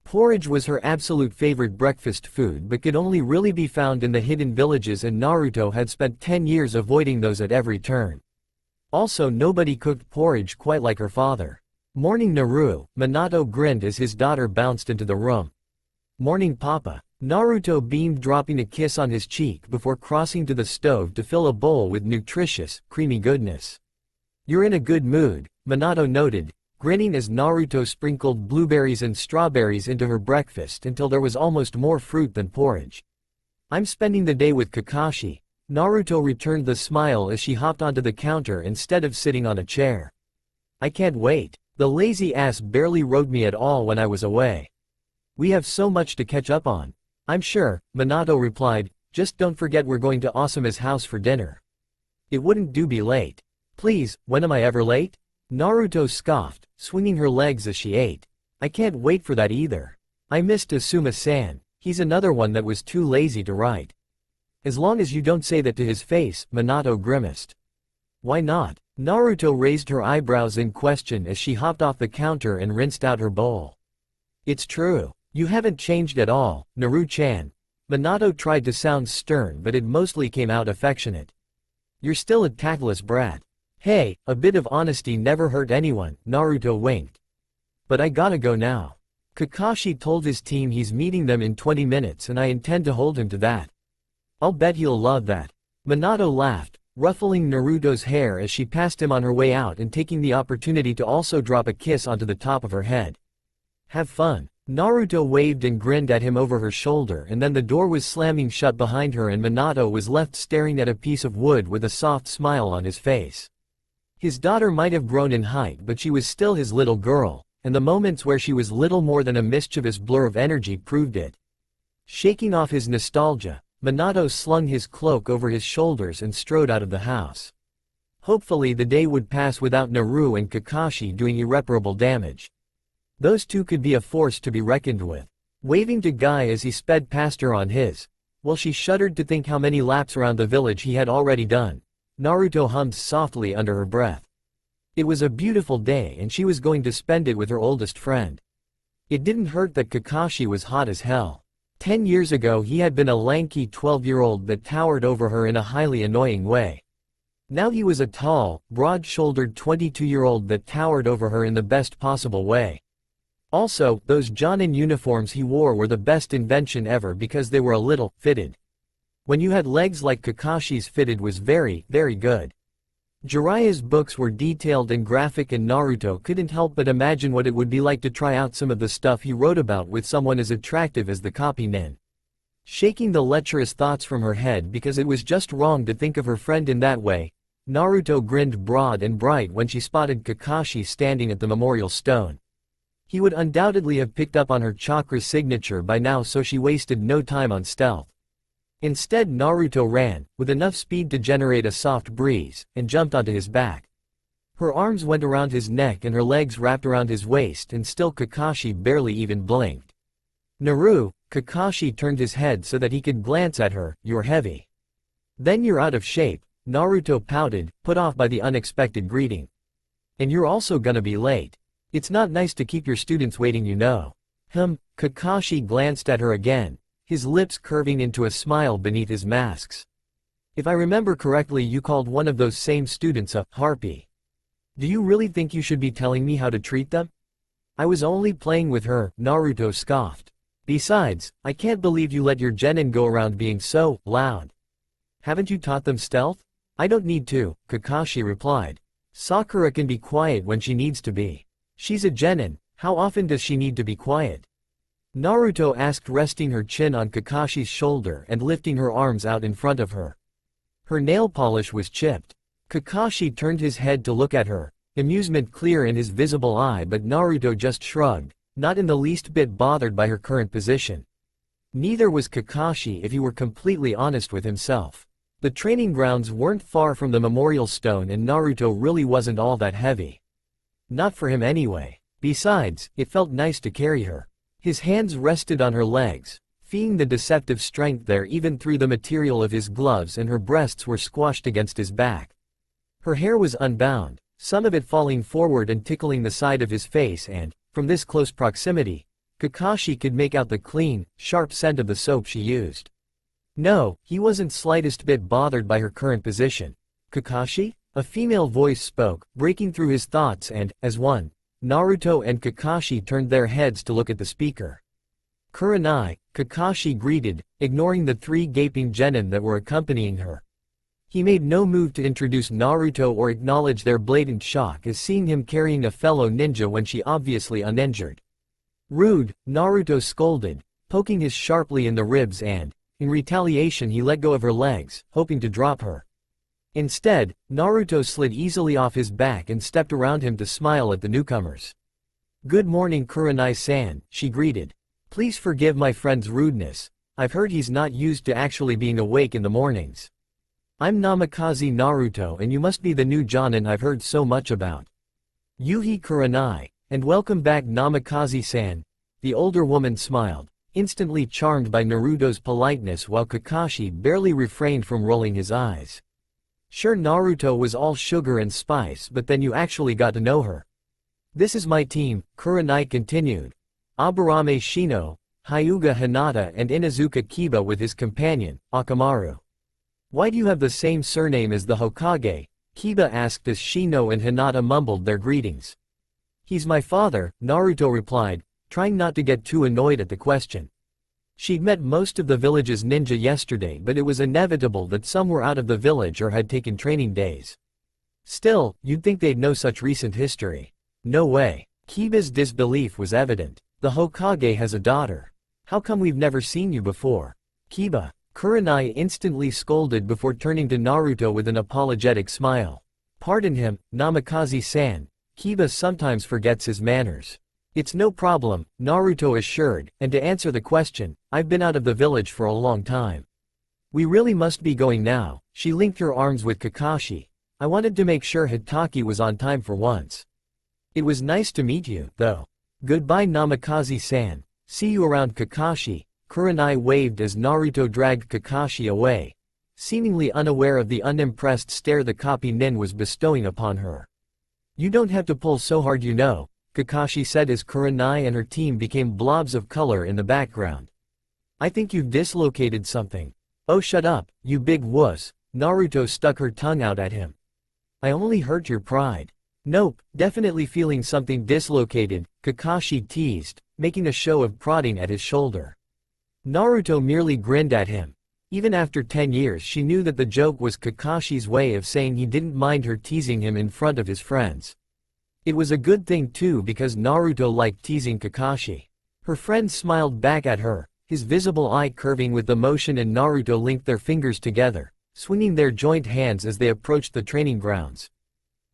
Porridge was her absolute favorite breakfast food but could only really be found in the hidden villages, and Naruto had spent 10 years avoiding those at every turn. Also, nobody cooked porridge quite like her father. Morning Naru, Minato grinned as his daughter bounced into the room. Morning Papa. Naruto beamed, dropping a kiss on his cheek before crossing to the stove to fill a bowl with nutritious, creamy goodness. You're in a good mood, Minato noted, grinning as Naruto sprinkled blueberries and strawberries into her breakfast until there was almost more fruit than porridge. I'm spending the day with Kakashi. Naruto returned the smile as she hopped onto the counter instead of sitting on a chair. I can't wait. The lazy ass barely rode me at all when I was away. We have so much to catch up on. I'm sure, Minato replied, just don't forget we're going to Asuma's house for dinner. It wouldn't do be late. Please, when am I ever late? Naruto scoffed, swinging her legs as she ate. I can't wait for that either. I missed Asuma-san, he's another one that was too lazy to write. As long as you don't say that to his face, Minato grimaced. Why not? Naruto raised her eyebrows in question as she hopped off the counter and rinsed out her bowl. It's true. You haven't changed at all, Naru-chan. Minato tried to sound stern but it mostly came out affectionate. You're still a tactless brat. Hey, a bit of honesty never hurt anyone, Naruto winked. But I gotta go now. Kakashi told his team he's meeting them in 20 minutes and I intend to hold him to that. I'll bet he'll love that. Minato laughed, ruffling Naruto's hair as she passed him on her way out and taking the opportunity to also drop a kiss onto the top of her head. Have fun. Naruto waved and grinned at him over her shoulder, and then the door was slamming shut behind her and Minato was left staring at a piece of wood with a soft smile on his face. His daughter might have grown in height, but she was still his little girl, and the moments where she was little more than a mischievous blur of energy proved it. Shaking off his nostalgia, Minato slung his cloak over his shoulders and strode out of the house. Hopefully the day would pass without Naru and Kakashi doing irreparable damage. Those two could be a force to be reckoned with. Waving to Guy as he sped past her on his, while she shuddered to think how many laps around the village he had already done, Naruto hummed softly under her breath. It was a beautiful day and she was going to spend it with her oldest friend. It didn't hurt that Kakashi was hot as hell. 10 years ago he had been a lanky 12-year-old that towered over her in a highly annoying way. Now he was a tall, broad-shouldered 22-year-old that towered over her in the best possible way. Also, those Jonin uniforms he wore were the best invention ever because they were a little fitted. When you had legs like Kakashi's, fitted was very, very good. Jiraiya's books were detailed and graphic and Naruto couldn't help but imagine what it would be like to try out some of the stuff he wrote about with someone as attractive as the copy nin. Shaking the lecherous thoughts from her head because it was just wrong to think of her friend in that way, Naruto grinned broad and bright when she spotted Kakashi standing at the memorial stone. He would undoubtedly have picked up on her chakra signature by now, so she wasted no time on stealth. Instead, Naruto ran, with enough speed to generate a soft breeze, and jumped onto his back. Her arms went around his neck and her legs wrapped around his waist, and still Kakashi barely even blinked. Naru, Kakashi turned his head so that he could glance at her. You're heavy. Then you're out of shape, Naruto pouted, put off by the unexpected greeting. And you're also gonna be late. It's not nice to keep your students waiting, you know. Kakashi glanced at her again, his lips curving into a smile beneath his masks. If I remember correctly, you called one of those same students a harpy. Do you really think you should be telling me how to treat them? I was only playing with her, Naruto scoffed. Besides, I can't believe you let your genin go around being so loud. Haven't you taught them stealth? I don't need to, Kakashi replied. Sakura can be quiet when she needs to be. She's a genin, how often does she need to be quiet? Naruto asked, resting her chin on Kakashi's shoulder and lifting her arms out in front of her. Her nail polish was chipped. Kakashi turned his head to look at her, amusement clear in his visible eye, but Naruto just shrugged, not in the least bit bothered by her current position. Neither was Kakashi, if he were completely honest with himself. The training grounds weren't far from the memorial stone and Naruto really wasn't all that heavy. Not for him anyway. Besides, it felt nice to carry her. His hands rested on her legs, feeling the deceptive strength there even through the material of his gloves, and her breasts were squashed against his back. Her hair was unbound, some of it falling forward and tickling the side of his face, and, from this close proximity, Kakashi could make out the clean, sharp scent of the soap she used. No, he wasn't slightest bit bothered by her current position. Kakashi? A female voice spoke, breaking through his thoughts, and, as one, Naruto and Kakashi turned their heads to look at the speaker. Kurenai, Kakashi greeted, ignoring the 3 gaping genin that were accompanying her. He made no move to introduce Naruto or acknowledge their blatant shock as seeing him carrying a fellow ninja when she obviously uninjured. Rude, Naruto scolded, poking his sharply in the ribs, and, in retaliation, he let go of her legs, hoping to drop her. Instead, Naruto slid easily off his back and stepped around him to smile at the newcomers. Good morning, Kurenai-san, she greeted. Please forgive my friend's rudeness. I've heard he's not used to actually being awake in the mornings. I'm Namikaze Naruto, and you must be the new Jonin I've heard so much about. Yuhi Kurenai, and welcome back, Namikaze-san. The older woman smiled, instantly charmed by Naruto's politeness, while Kakashi barely refrained from rolling his eyes. Sure, Naruto was all sugar and spice, but then you actually got to know her. This is my team, Kurenai continued. Aburame Shino, Hyuga Hinata, and Inazuka Kiba with his companion, Akamaru. Why do you have the same surname as the Hokage? Kiba asked as Shino and Hinata mumbled their greetings. He's my father, Naruto replied, trying not to get too annoyed at the question. She'd met most of the village's ninja yesterday, but it was inevitable that some were out of the village or had taken training days. Still, you'd think they'd know such recent history. No way. Kiba's disbelief was evident. The Hokage has a daughter. How come we've never seen you before? Kiba. Kurenai instantly scolded before turning to Naruto with an apologetic smile. Pardon him, Namikaze-san. Kiba sometimes forgets his manners. It's no problem, Naruto assured, and to answer the question, I've been out of the village for a long time. We really must be going now. She linked her arms with Kakashi. I wanted to make sure Hitaki was on time for once. It was nice to meet you, though. Goodbye Namikaze-san. See you around Kakashi. Kurenai waved as Naruto dragged Kakashi away, seemingly unaware of the unimpressed stare the copy nin was bestowing upon her. You don't have to pull so hard, you know, Kakashi said as Kurenai and her team became blobs of color in the background. I think you've dislocated something. Oh, shut up, you big wuss. Naruto stuck her tongue out at him. I only hurt your pride. Nope, definitely feeling something dislocated, Kakashi teased, making a show of prodding at his shoulder. Naruto merely grinned at him. Even after 10 years she knew that the joke was Kakashi's way of saying he didn't mind her teasing him in front of his friends. It was a good thing too because Naruto liked teasing Kakashi. Her friend smiled back at her, his visible eye curving with emotion, and Naruto linked their fingers together, swinging their joint hands as they approached the training grounds.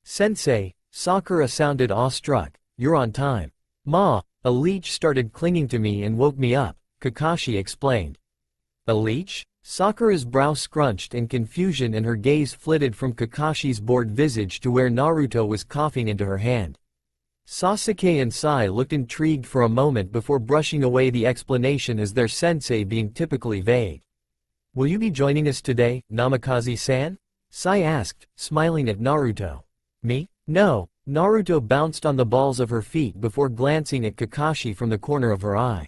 Sensei, Sakura sounded awestruck, you're on time. Ma, a leech started clinging to me and woke me up, Kakashi explained. A leech? Sakura's brow scrunched in confusion and her gaze flitted from Kakashi's bored visage to where Naruto was coughing into her hand. Sasuke and Sai looked intrigued for a moment before brushing away the explanation as their sensei being typically vague. Will you be joining us today, Namikaze-san? Sai asked, smiling at Naruto. Me? No. Naruto bounced on the balls of her feet before glancing at Kakashi from the corner of her eye.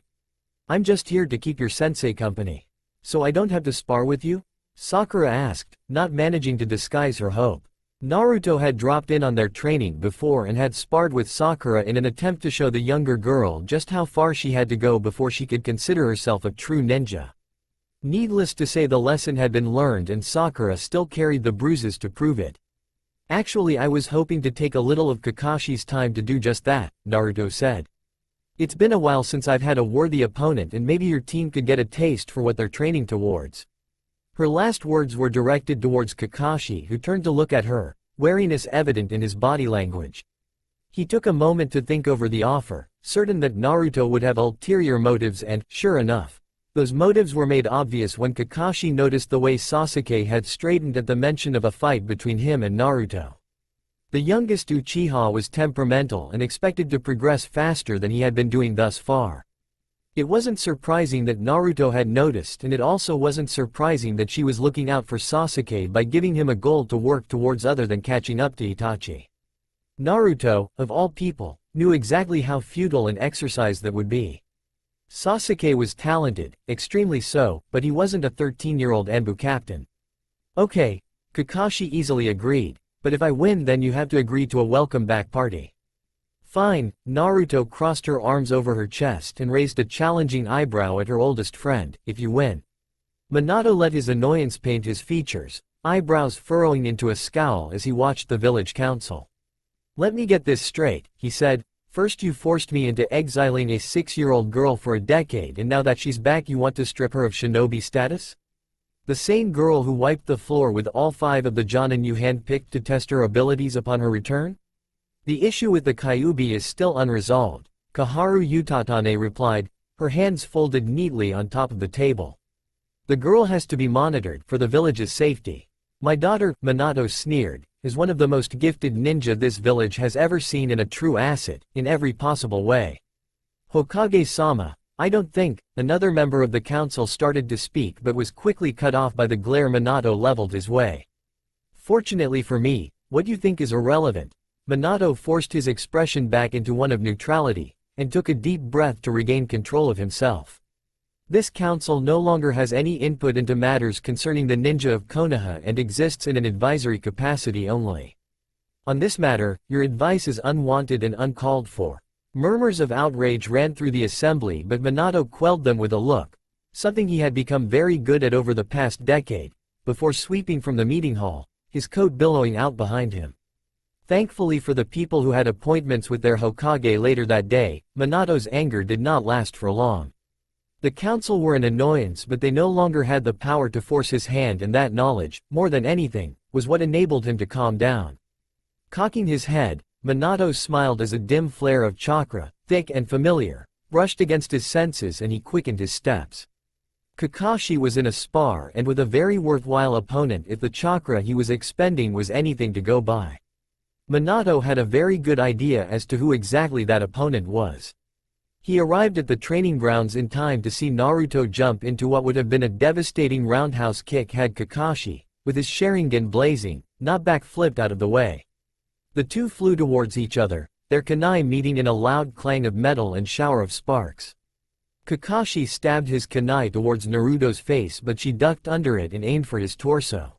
I'm just here to keep your sensei company. So I don't have to spar with you? Sakura asked, not managing to disguise her hope. Naruto had dropped in on their training before and had sparred with Sakura in an attempt to show the younger girl just how far she had to go before she could consider herself a true ninja. Needless to say, the lesson had been learned and Sakura still carried the bruises to prove it. Actually, I was hoping to take a little of Kakashi's time to do just that, Naruto said. It's been a while since I've had a worthy opponent, and maybe your team could get a taste for what they're training towards. Her last words were directed towards Kakashi, who turned to look at her, wariness evident in his body language. He took a moment to think over the offer, certain that Naruto would have ulterior motives, and, sure enough, those motives were made obvious when Kakashi noticed the way Sasuke had straightened at the mention of a fight between him and Naruto. The youngest Uchiha was temperamental and expected to progress faster than he had been doing thus far. It wasn't surprising that Naruto had noticed, and it also wasn't surprising that she was looking out for Sasuke by giving him a goal to work towards other than catching up to Itachi. Naruto, of all people, knew exactly how futile an exercise that would be. Sasuke was talented, extremely so, but he wasn't a 13-year-old Enbu captain. Okay, Kakashi easily agreed. But if I win, then you have to agree to a welcome back party. Fine, Naruto crossed her arms over her chest and raised a challenging eyebrow at her oldest friend, if you win. Minato let his annoyance paint his features, eyebrows furrowing into a scowl as he watched the village council. Let me get this straight, he said, first you forced me into exiling a 6-year-old girl for a decade, and now that she's back you want to strip her of shinobi status? The same girl who wiped the floor with all 5 of the Jonin you handpicked to test her abilities upon her return? The issue with the Kyuubi is still unresolved, Kaharu Utatane replied, her hands folded neatly on top of the table. The girl has to be monitored for the village's safety. My daughter, Minato sneered, is one of the most gifted ninja this village has ever seen and a true asset, in every possible way. Hokage-sama, I don't think. Another member of the council started to speak but was quickly cut off by the glare Minato leveled his way. Fortunately for me, what you think is irrelevant. Minato forced his expression back into one of neutrality, and took a deep breath to regain control of himself. This council no longer has any input into matters concerning the ninja of Konoha and exists in an advisory capacity only. On this matter, your advice is unwanted and uncalled for. Murmurs of outrage ran through the assembly, but Minato quelled them with a look, something he had become very good at over the past decade, before sweeping from the meeting hall, his coat billowing out behind him. Thankfully for the people who had appointments with their Hokage later that day, Minato's anger did not last for long. The council were an annoyance, but they no longer had the power to force his hand, and that knowledge, more than anything, was what enabled him to calm down. Cocking his head, Minato smiled as a dim flare of chakra, thick and familiar, brushed against his senses, and he quickened his steps. Kakashi was in a spar and with a very worthwhile opponent if the chakra he was expending was anything to go by. Minato had a very good idea as to who exactly that opponent was. He arrived at the training grounds in time to see Naruto jump into what would have been a devastating roundhouse kick had Kakashi, with his Sharingan blazing, not backflipped out of the way. The two flew towards each other, their kunai meeting in a loud clang of metal and shower of sparks. Kakashi stabbed his kunai towards Naruto's face, but she ducked under it and aimed for his torso.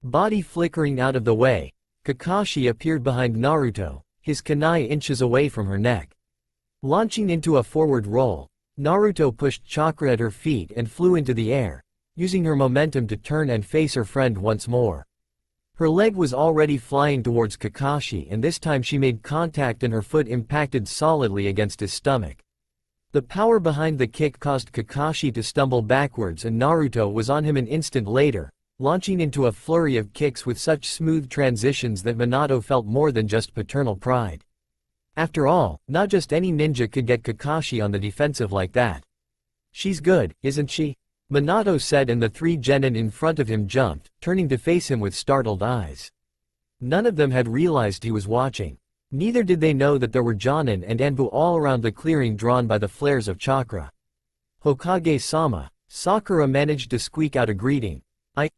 Body flickering out of the way, Kakashi appeared behind Naruto, his kunai inches away from her neck. Launching into a forward roll, Naruto pushed chakra at her feet and flew into the air, using her momentum to turn and face her friend once more. Her leg was already flying towards Kakashi, and this time she made contact and her foot impacted solidly against his stomach. The power behind the kick caused Kakashi to stumble backwards, and Naruto was on him an instant later, launching into a flurry of kicks with such smooth transitions that Minato felt more than just paternal pride. After all, not just any ninja could get Kakashi on the defensive like that. "She's good, isn't she?" Minato said, and the three genin in front of him jumped, turning to face him with startled eyes. None of them had realized he was watching. Neither did they know that there were Jonin and Anbu all around the clearing drawn by the flares of chakra. "Hokage-sama," Sakura managed to squeak out a greeting.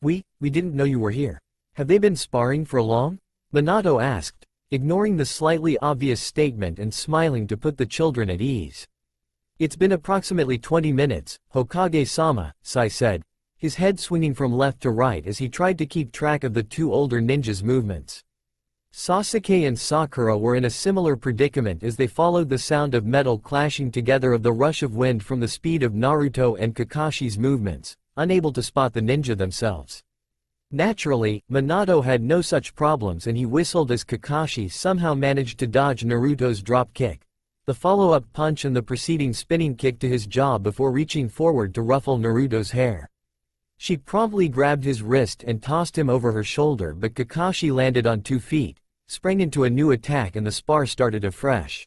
We didn't know you were here. Have they been sparring for long?" Minato asked, ignoring the slightly obvious statement and smiling to put the children at ease. "It's been approximately 20 minutes, Hokage-sama," Sai said, his head swinging from left to right as he tried to keep track of the two older ninjas' movements. Sasuke and Sakura were in a similar predicament as they followed the sound of metal clashing together of the rush of wind from the speed of Naruto and Kakashi's movements, unable to spot the ninja themselves. Naturally, Minato had no such problems, and he whistled as Kakashi somehow managed to dodge Naruto's drop kick, the follow-up punch and the preceding spinning kick to his jaw before reaching forward to ruffle Naruto's hair. She promptly grabbed his wrist and tossed him over her shoulder, but Kakashi landed on 2 feet, sprang into a new attack, and the spar started afresh.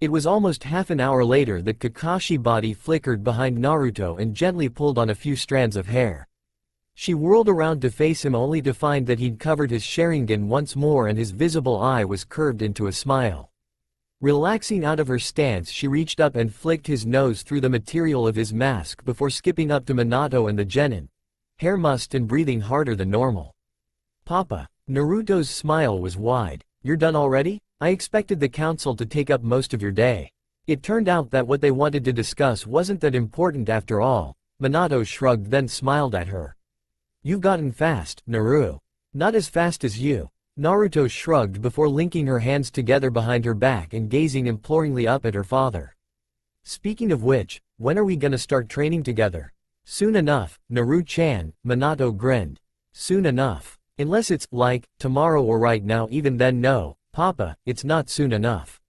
It was almost half an hour later that Kakashi's body flickered behind Naruto and gently pulled on a few strands of hair. She whirled around to face him, only to find that he'd covered his Sharingan once more and his visible eye was curved into a smile. Relaxing out of her stance, she reached up and flicked his nose through the material of his mask before skipping up to Minato and the genin, hair mussed and breathing harder than normal. "Papa." Naruto's smile was wide. "You're done already? I expected the council to take up most of your day." It turned out that what they wanted to discuss wasn't that important after all. Minato shrugged, then smiled at her. "You've gotten fast, Naru." "Not as fast as you." Naruto shrugged before linking her hands together behind her back and gazing imploringly up at her father. "Speaking of which, when are we gonna start training together?" "Soon enough, Naru-chan," Minato grinned. "Soon enough. Unless it's, like, tomorrow or right now. Even then, no, Papa, it's not soon enough."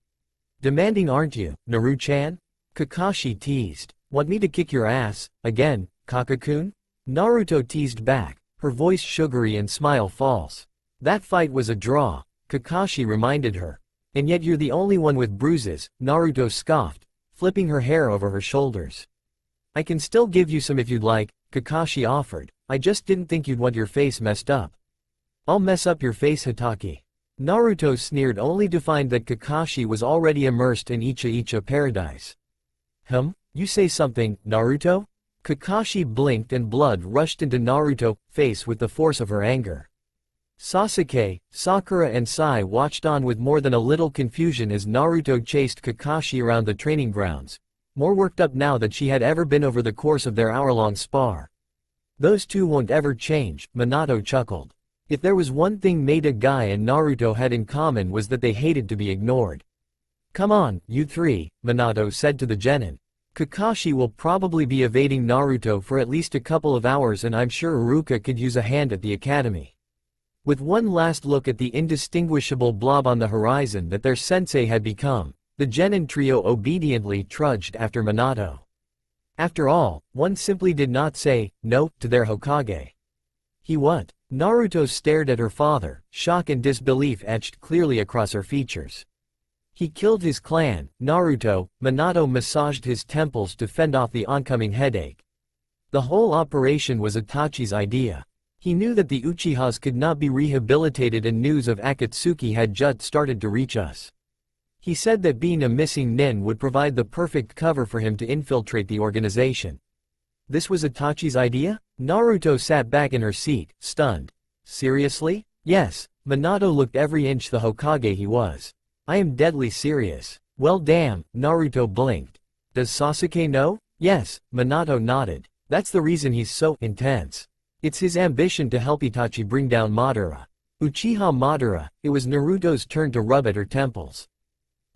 "Demanding, aren't you, Naru-chan?" Kakashi teased. "Want me to kick your ass, again, Kaka-kun?" Naruto teased back, her voice sugary and smile false. "That fight was a draw," Kakashi reminded her. "And yet you're the only one with bruises," Naruto scoffed, flipping her hair over her shoulders. "I can still give you some if you'd like," Kakashi offered. "I just didn't think you'd want your face messed up." "I'll mess up your face, Hitaki." Naruto sneered, only to find that Kakashi was already immersed in Icha-Icha paradise. You say something, Naruto?" Kakashi blinked and blood rushed into Naruto's face with the force of her anger. Sasuke, Sakura and Sai watched on with more than a little confusion as Naruto chased Kakashi around the training grounds, more worked up now than she had ever been over the course of their hour-long spar. Those two won't ever change, Minato chuckled. If there was one thing Maida Guy and Naruto had in common was that they hated to be ignored. Come on, you three, Minato said to the genin. Kakashi will probably be evading Naruto for at least a couple of hours and I'm sure Iruka could use a hand at the academy. With one last look at the indistinguishable blob on the horizon that their sensei had become, the genin trio obediently trudged after Minato. After all, one simply did not say, no, to their Hokage. He what? Naruto stared at her father, shock and disbelief etched clearly across her features. He killed his clan, Naruto. Minato massaged his temples to fend off the oncoming headache. The whole operation was Itachi's idea. He knew that the Uchihas could not be rehabilitated and news of Akatsuki had just started to reach us. He said that being a missing nin would provide the perfect cover for him to infiltrate the organization. This was Itachi's idea? Naruto sat back in her seat, stunned. Seriously? Yes, Minato looked every inch the Hokage he was. I am deadly serious. Well damn, Naruto blinked. Does Sasuke know? Yes, Minato nodded. That's the reason he's so intense. It's his ambition to help Itachi bring down Madara. Uchiha Madara. It was Naruto's turn to rub at her temples.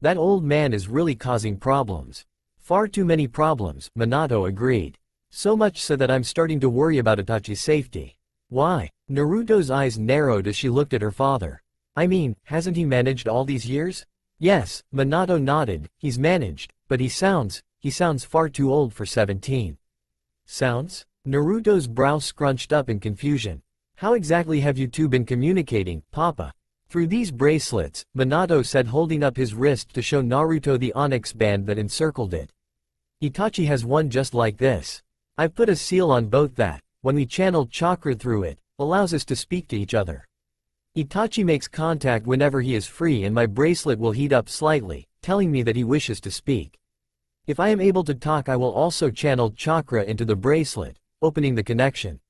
That old man is really causing problems. Far too many problems, Minato agreed. So much so that I'm starting to worry about Itachi's safety. Why? Naruto's eyes narrowed as she looked at her father. I mean, hasn't he managed all these years? Yes, Minato nodded, he's managed, but he sounds far too old for 17. Sounds? Naruto's brow scrunched up in confusion. How exactly have you two been communicating, Papa? Through these bracelets, Minato said, holding up his wrist to show Naruto the onyx band that encircled it. Itachi has one just like this. I've put a seal on both that, when we channel chakra through it, allows us to speak to each other. Itachi makes contact whenever he is free and my bracelet will heat up slightly, telling me that he wishes to speak. If I am able to talk I will also channel chakra into the bracelet, opening the connection.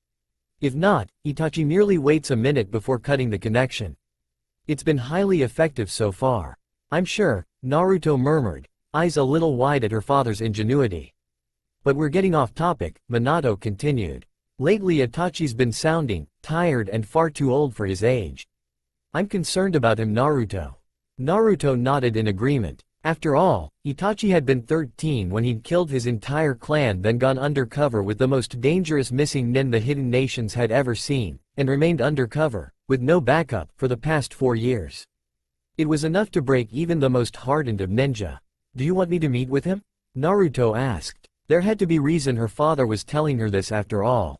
If not, Itachi merely waits a minute before cutting the connection. It's been highly effective so far. I'm sure, Naruto murmured, eyes a little wide at her father's ingenuity. But we're getting off topic, Minato continued. Lately Itachi's been sounding tired and far too old for his age. I'm concerned about him, Naruto. Naruto nodded in agreement. After all, Itachi had been 13 when he'd killed his entire clan, then gone undercover with the most dangerous missing nin the hidden nations had ever seen, and remained undercover, with no backup, for the past 4 years. It was enough to break even the most hardened of ninja. Do you want me to meet with him? Naruto asked. There had to be reason her father was telling her this after all.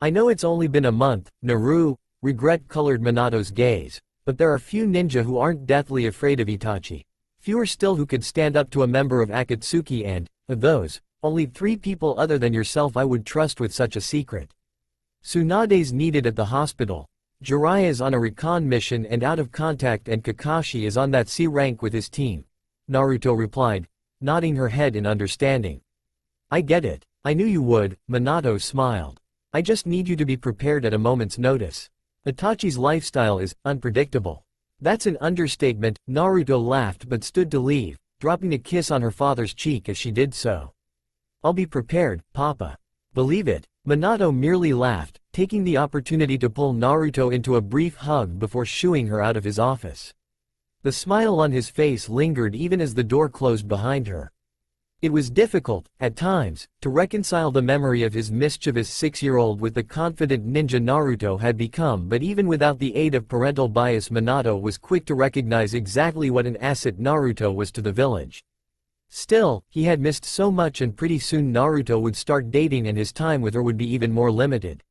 I know it's only been a month, Naru, regret colored Minato's gaze, but there are few ninja who aren't deathly afraid of Itachi. Fewer still who could stand up to a member of Akatsuki and, of those, only 3 people other than yourself I would trust with such a secret. Tsunade's needed at the hospital. Jiraiya is on a recon mission and out of contact and Kakashi is on that C rank with his team. Naruto replied, nodding her head in understanding. I get it. I knew you would, Minato smiled. I just need you to be prepared at a moment's notice. Itachi's lifestyle is unpredictable. That's an understatement, Naruto laughed but stood to leave, dropping a kiss on her father's cheek as she did so. I'll be prepared, Papa. Believe it, Minato merely laughed, taking the opportunity to pull Naruto into a brief hug before shooing her out of his office. The smile on his face lingered even as the door closed behind her. It was difficult, at times, to reconcile the memory of his mischievous 6-year-old with the confident ninja Naruto had become, but even without the aid of parental bias Minato was quick to recognize exactly what an asset Naruto was to the village. Still, he had missed so much and pretty soon Naruto would start dating and his time with her would be even more limited.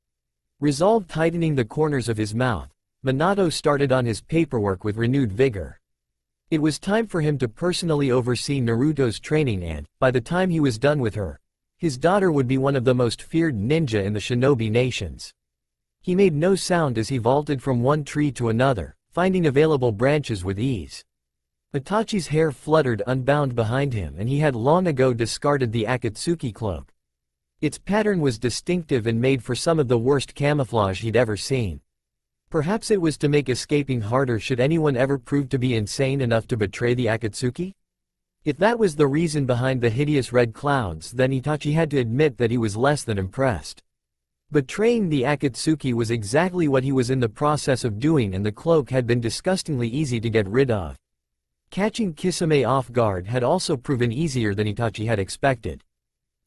Resolve tightening the corners of his mouth, Minato started on his paperwork with renewed vigor. It was time for him to personally oversee Naruto's training and, by the time he was done with her, his daughter would be one of the most feared ninja in the shinobi nations. He made no sound as he vaulted from one tree to another, finding available branches with ease. Itachi's hair fluttered unbound behind him and he had long ago discarded the Akatsuki cloak. Its pattern was distinctive and made for some of the worst camouflage he'd ever seen. Perhaps it was to make escaping harder should anyone ever prove to be insane enough to betray the Akatsuki? If that was the reason behind the hideous red clouds, then Itachi had to admit that he was less than impressed. Betraying the Akatsuki was exactly what he was in the process of doing, and the cloak had been disgustingly easy to get rid of. Catching Kisame off guard had also proven easier than Itachi had expected.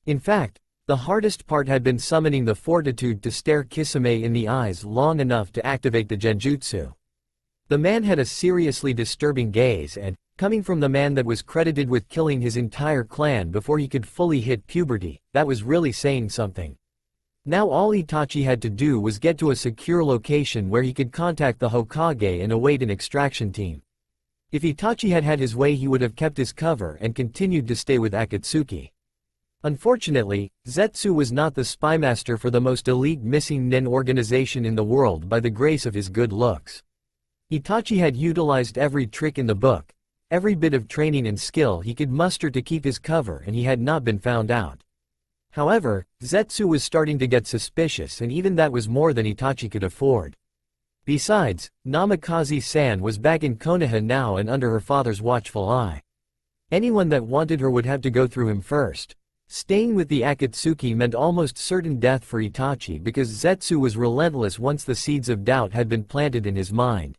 In fact, the hardest part had been summoning the fortitude to stare Kisame in the eyes long enough to activate the genjutsu. The man had a seriously disturbing gaze and, coming from the man that was credited with killing his entire clan before he could fully hit puberty, that was really saying something. Now all Itachi had to do was get to a secure location where he could contact the Hokage and await an extraction team. If Itachi had had his way, he would have kept his cover and continued to stay with Akatsuki. Unfortunately, Zetsu was not the spymaster for the most elite missing nin organization in the world by the grace of his good looks. Itachi had utilized every trick in the book, every bit of training and skill he could muster to keep his cover, and he had not been found out. However, Zetsu was starting to get suspicious, and even that was more than Itachi could afford. Besides, Namikaze-san was back in Konoha now and under her father's watchful eye. Anyone that wanted her would have to go through him first. Staying with the Akatsuki meant almost certain death for Itachi because Zetsu was relentless once the seeds of doubt had been planted in his mind.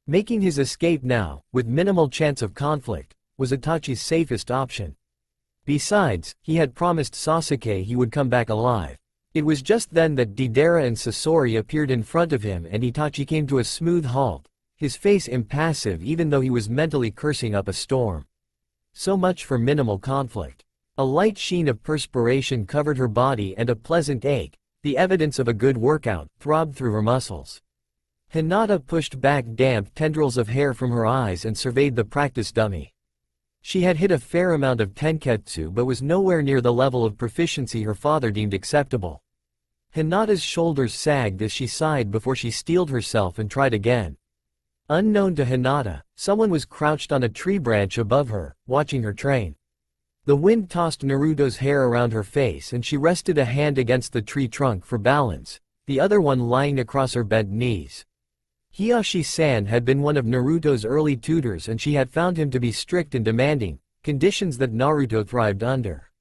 Making his escape now, with minimal chance of conflict, was Itachi's safest option. Besides, he had promised Sasuke he would come back alive. It was just then that Deidara and Sasori appeared in front of him, and Itachi came to a smooth halt, his face impassive even though he was mentally cursing up a storm. So much for minimal conflict. A light sheen of perspiration covered her body and a pleasant ache, the evidence of a good workout, throbbed through her muscles. Hinata pushed back damp tendrils of hair from her eyes and surveyed the practice dummy. She had hit a fair amount of tenketsu but was nowhere near the level of proficiency her father deemed acceptable. Hinata's shoulders sagged as she sighed before she steeled herself and tried again. Unknown to Hinata, someone was crouched on a tree branch above her, watching her train. The wind tossed Naruto's hair around her face and she rested a hand against the tree trunk for balance, the other one lying across her bent knees. Hiyashi-san had been one of Naruto's early tutors and she had found him to be strict and demanding, conditions that Naruto thrived under.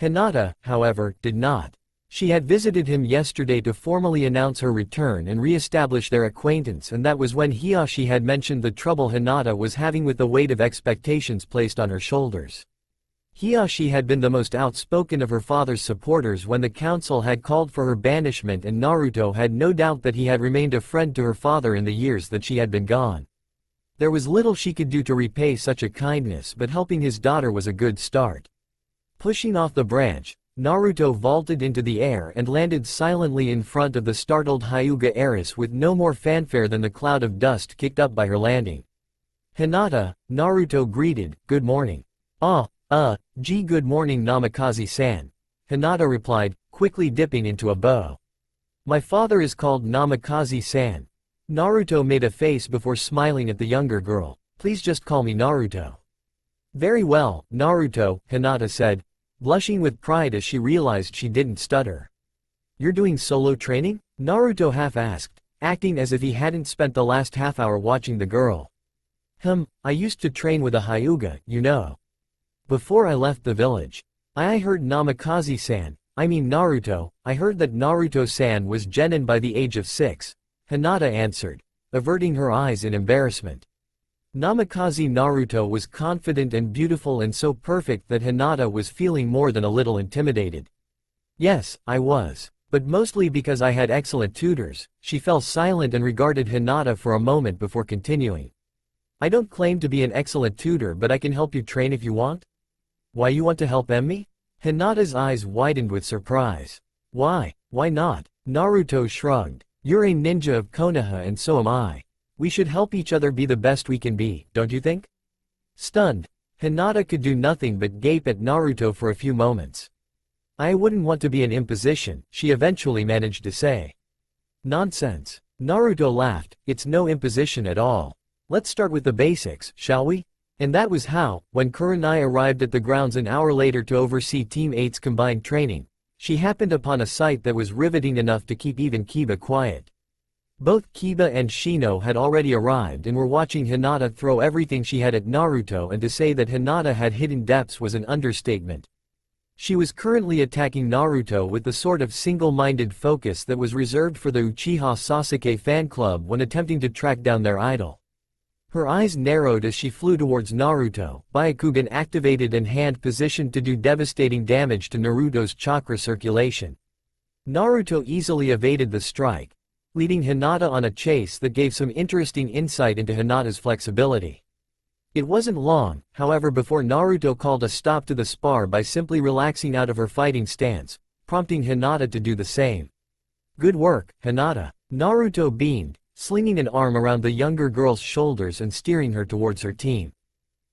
Hinata, however, did not. She had visited him yesterday to formally announce her return and re-establish their acquaintance, and that was when Hiyashi had mentioned the trouble Hinata was having with the weight of expectations placed on her shoulders. Hiyashi had been the most outspoken of her father's supporters when the council had called for her banishment, and Naruto had no doubt that he had remained a friend to her father in the years that she had been gone. There was little she could do to repay such a kindness, but helping his daughter was a good start. Pushing off the branch, Naruto vaulted into the air and landed silently in front of the startled Hyuga heiress with no more fanfare than the cloud of dust kicked up by her landing. "Hinata," Naruto greeted, "good morning." Gee, good morning Namikaze-san," Hinata replied, quickly dipping into a bow. "My father is called Namikaze-san." Naruto made a face before smiling at the younger girl. "Please just call me Naruto." "Very well, Naruto," Hinata said, blushing with pride as she realized she didn't stutter. "You're doing solo training?" Naruto half asked, acting as if he hadn't spent the last half hour watching the girl. I used to train with a Hyuga, you know. Before I left the village. I heard Namikaze-san, I mean Naruto, I heard that Naruto-san was genin by the age of 6, Hinata answered, averting her eyes in embarrassment. Namikaze Naruto was confident and beautiful and so perfect that Hinata was feeling more than a little intimidated. "Yes, I was. But mostly because I had excellent tutors." She fell silent and regarded Hinata for a moment before continuing. "I don't claim to be an excellent tutor, but I can help you train if you want." "Why, you want to help Emmy?" Hinata's eyes widened with surprise. Why not?" Naruto shrugged. "You're a ninja of Konoha and so am I. We should help each other be the best we can be, don't you think?" Stunned, Hinata could do nothing but gape at Naruto for a few moments. "I wouldn't want to be an imposition," she eventually managed to say. "Nonsense." Naruto laughed, "It's no imposition at all. Let's start with the basics, shall we?" And that was how, when Kurenai arrived at the grounds an hour later to oversee Team 8's combined training, she happened upon a sight that was riveting enough to keep even Kiba quiet. Both Kiba and Shino had already arrived and were watching Hinata throw everything she had at Naruto, and to say that Hinata had hidden depths was an understatement. She was currently attacking Naruto with the sort of single-minded focus that was reserved for the Uchiha Sasuke fan club when attempting to track down their idol. Her eyes narrowed as she flew towards Naruto, Byakugan activated and hand positioned to do devastating damage to Naruto's chakra circulation. Naruto easily evaded the strike, leading Hinata on a chase that gave some interesting insight into Hinata's flexibility. It wasn't long, however, before Naruto called a stop to the spar by simply relaxing out of her fighting stance, prompting Hinata to do the same. "Good work, Hinata." Naruto beamed, slinging an arm around the younger girl's shoulders and steering her towards her team.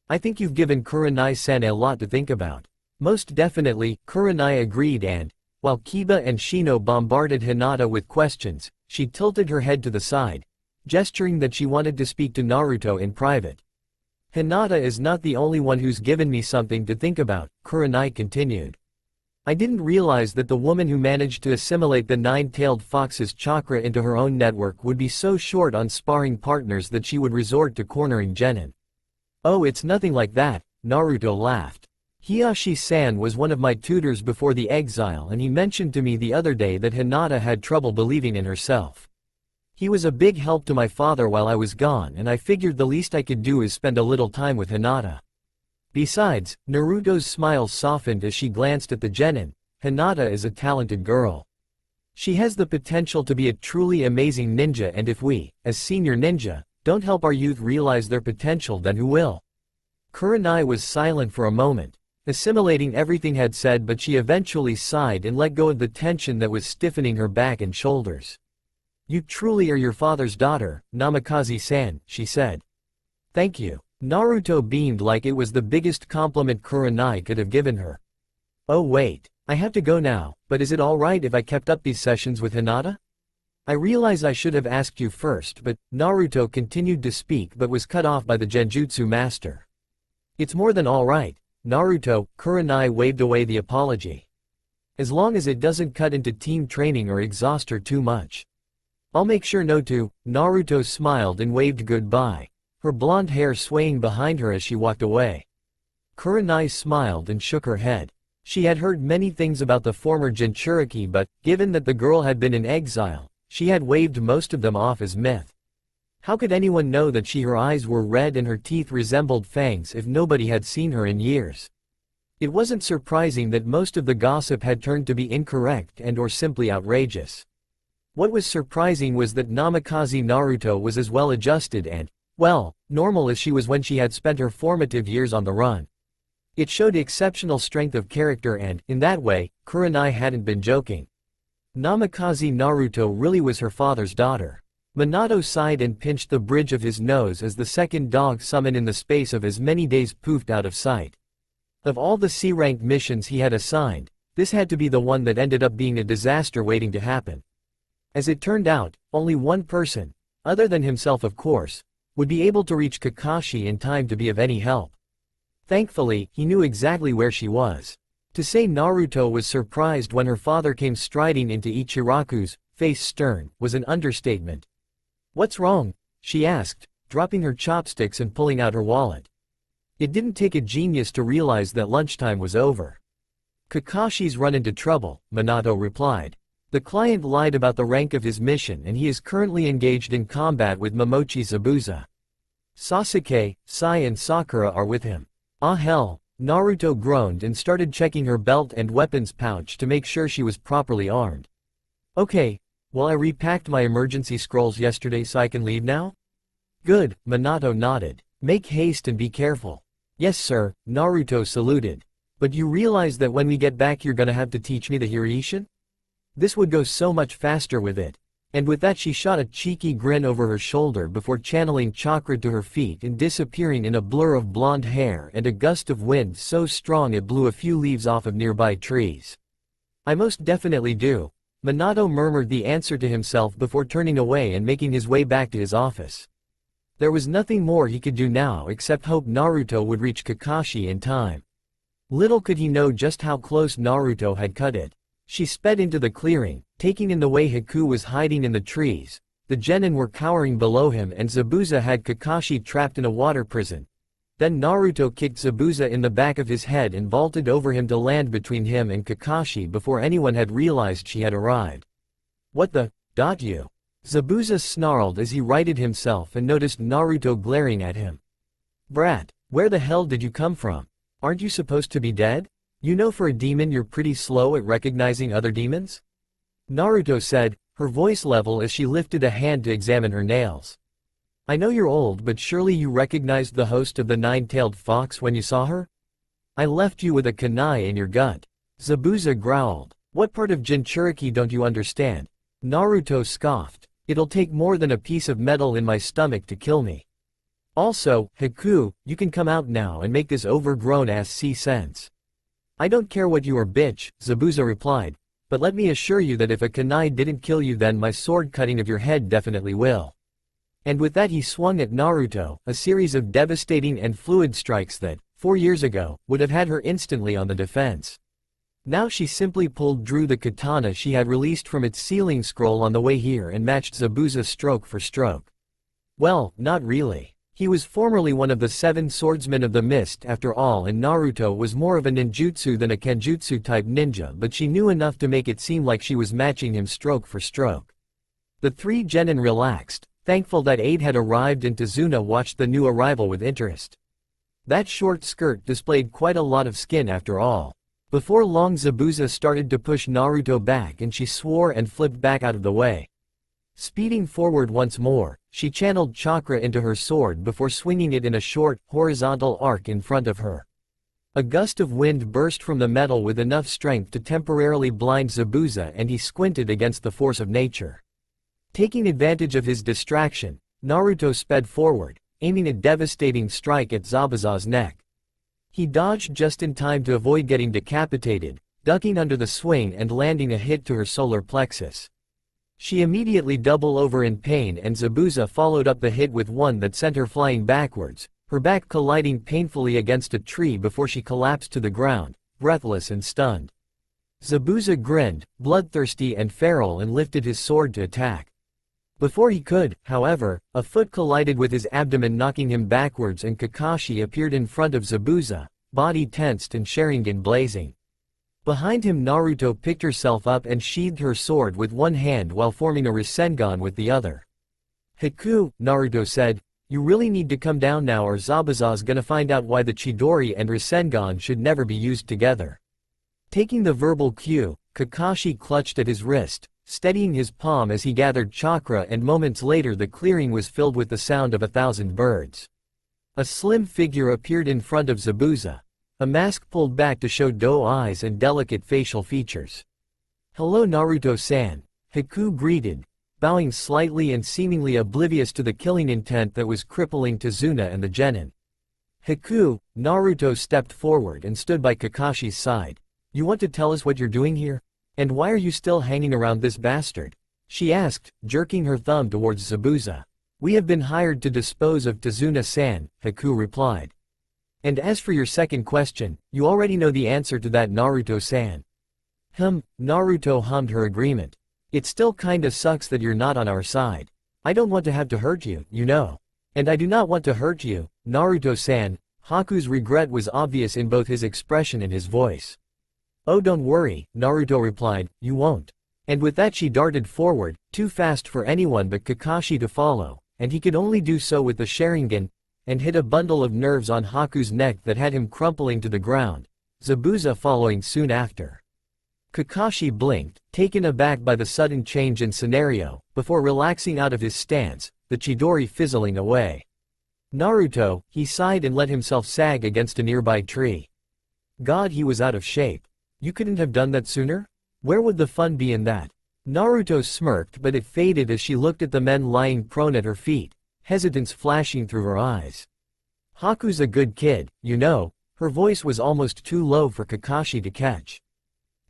"I think you've given Kurenai-san a lot to think about." "Most definitely," Kurenai agreed, and, while Kiba and Shino bombarded Hinata with questions, she tilted her head to the side, gesturing that she wanted to speak to Naruto in private. "Hinata is not the only one who's given me something to think about," Kurenai continued. "I didn't realize that the woman who managed to assimilate the nine-tailed fox's chakra into her own network would be so short on sparring partners that she would resort to cornering Genin." "Oh, it's nothing like that," Naruto laughed. "Hiyashi-san was one of my tutors before the exile, and he mentioned to me the other day that Hinata had trouble believing in herself. He was a big help to my father while I was gone, and I figured the least I could do is spend a little time with Hinata." Besides, Naruto's smile softened as she glanced at the Genin. "Hinata is a talented girl. She has the potential to be a truly amazing ninja, and if we, as senior ninja, don't help our youth realize their potential, then who will?" Kurenai was silent for a moment, assimilating everything had said, but she eventually sighed and let go of the tension that was stiffening her back and shoulders. "You truly are your father's daughter, Namikaze-san," she said. "Thank you." Naruto beamed like it was the biggest compliment Kurenai could have given her. "Oh wait, I have to go now, but is it alright if I kept up these sessions with Hinata? I realize I should have asked you first, but..." Naruto continued to speak but was cut off by the Genjutsu master. "It's more than alright, Naruto," Kurenai waved away the apology. "As long as it doesn't cut into team training or exhaust her too much. I'll make sure no to." Naruto smiled and waved goodbye, her blonde hair swaying behind her as she walked away. Kurenai smiled and shook her head. She had heard many things about the former Jinchuriki, but, given that the girl had been in exile, she had waved most of them off as myth. How could anyone know that her eyes were red and her teeth resembled fangs if nobody had seen her in years? It wasn't surprising that most of the gossip had turned to be incorrect and or simply outrageous. What was surprising was that Namikaze Naruto was as well adjusted and, well, normal as she was when she had spent her formative years on the run. It showed exceptional strength of character and, in that way, Kurenai hadn't been joking. Namikaze Naruto really was her father's daughter. Minato sighed and pinched the bridge of his nose as the second dog summon in the space of as many days poofed out of sight. Of all the C-rank missions he had assigned, this had to be the one that ended up being a disaster waiting to happen. As it turned out, only one person, other than himself of course, would be able to reach Kakashi in time to be of any help. Thankfully, he knew exactly where she was. To say Naruto was surprised when her father came striding into Ichiraku's, face stern, was an understatement. "What's wrong?" she asked, dropping her chopsticks and pulling out her wallet. It didn't take a genius to realize that lunchtime was over. "Kakashi's run into trouble," Minato replied. "The client lied about the rank of his mission and he is currently engaged in combat with Momochi Zabuza. Sasuke, Sai and Sakura are with him." "Ah hell," Naruto groaned and started checking her belt and weapons pouch to make sure she was properly armed. "Okay, well, I repacked my emergency scrolls yesterday so I can leave now?" "Good," Minato nodded. "Make haste and be careful." "Yes sir," Naruto saluted. "But you realize that when we get back you're gonna have to teach me the Hirishin? This would go so much faster with it." And with that she shot a cheeky grin over her shoulder before channeling chakra to her feet and disappearing in a blur of blonde hair and a gust of wind so strong it blew a few leaves off of nearby trees. "I most definitely do." Minato murmured the answer to himself before turning away and making his way back to his office. There was nothing more he could do now except hope Naruto would reach Kakashi in time. Little could he know just how close Naruto had cut it. She sped into the clearing, taking in the way Haku was hiding in the trees, The genin were cowering below him and Zabuza had Kakashi trapped in a water prison. Then Naruto kicked Zabuza in the back of his head and vaulted over him to land between him and Kakashi before anyone had realized she had arrived. "What the, you?" Zabuza snarled as he righted himself and noticed Naruto glaring at him. "Brat, where the hell did you come from? Aren't you supposed to be dead? You know for a demon you're pretty slow at recognizing other demons?" Naruto said, her voice level as she lifted a hand to examine her nails. "I know you're old, but surely you recognized the host of the nine-tailed fox when you saw her? I left you with a kunai in your gut." Zabuza growled. "What part of Jinchuriki don't you understand?" Naruto scoffed. "It'll take more than a piece of metal in my stomach to kill me. Also, Haku, you can come out now and make this overgrown-ass see sense." "I don't care what you are, bitch," Zabuza replied, "but let me assure you that if a kunai didn't kill you then my sword cutting of your head definitely will." And with that he swung at Naruto, a series of devastating and fluid strikes that, 4 years ago, would have had her instantly on the defense. Now she simply drew the katana she had released from its sealing scroll on the way here and matched Zabuza stroke for stroke. Well, not really. He was formerly one of the 7 swordsmen of the mist after all, and Naruto was more of a ninjutsu than a kenjutsu type ninja, but she knew enough to make it seem like she was matching him stroke for stroke. The 3 genin relaxed, thankful that aid had arrived, and Tazuna watched the new arrival with interest. That short skirt displayed quite a lot of skin after all. Before long Zabuza started to push Naruto back and she swore and flipped back out of the way. Speeding forward once more, she channeled chakra into her sword before swinging it in a short, horizontal arc in front of her. A gust of wind burst from the metal with enough strength to temporarily blind Zabuza, and he squinted against the force of nature. Taking advantage of his distraction, Naruto sped forward, aiming a devastating strike at Zabuza's neck. He dodged just in time to avoid getting decapitated, ducking under the swing and landing a hit to her solar plexus. She immediately doubled over in pain, and Zabuza followed up the hit with one that sent her flying backwards, her back colliding painfully against a tree before she collapsed to the ground, breathless and stunned. Zabuza grinned, bloodthirsty and feral, and lifted his sword to attack. Before he could, however, a foot collided with his abdomen, knocking him backwards, and Kakashi appeared in front of Zabuza, body tensed and Sharingan blazing. Behind him Naruto picked herself up and sheathed her sword with one hand while forming a Rasengan with the other. "Haku," Naruto said, "you really need to come down now, or Zabuza's gonna find out why the Chidori and Rasengan should never be used together." Taking the verbal cue, Kakashi clutched at his wrist, steadying his palm as he gathered chakra, and moments later the clearing was filled with the sound of 1,000 birds. A slim figure appeared in front of Zabuza, a mask pulled back to show doe eyes and delicate facial features. "Hello Naruto-san," Haku greeted, bowing slightly and seemingly oblivious to the killing intent that was crippling Tazuna and the genin. "Haku," Naruto stepped forward and stood by Kakashi's side. "You want to tell us what you're doing here? And why are you still hanging around this bastard?" she asked, jerking her thumb towards Zabuza. "We have been hired to dispose of Tazuna-san," Haku replied. "And as for your second question, you already know the answer to that, Naruto-san." Naruto hummed her agreement. "It still kinda sucks that you're not on our side. I don't want to have to hurt you, you know. And I do not want to hurt you, Naruto-san." Haku's regret was obvious in both his expression and his voice. "Oh, don't worry," Naruto replied, "you won't." And with that she darted forward, too fast for anyone but Kakashi to follow, and he could only do so with the Sharingan, and hit a bundle of nerves on Haku's neck that had him crumpling to the ground, Zabuza following soon after. Kakashi blinked, taken aback by the sudden change in scenario, before relaxing out of his stance, the Chidori fizzling away. "Naruto," he sighed and let himself sag against a nearby tree. God, he was out of shape. "You couldn't have done that sooner? Where would the fun be in that?" Naruto smirked, but it faded as she looked at the men lying prone at her feet, hesitance flashing through her eyes. "Haku's a good kid, you know." Her voice was almost too low for Kakashi to catch.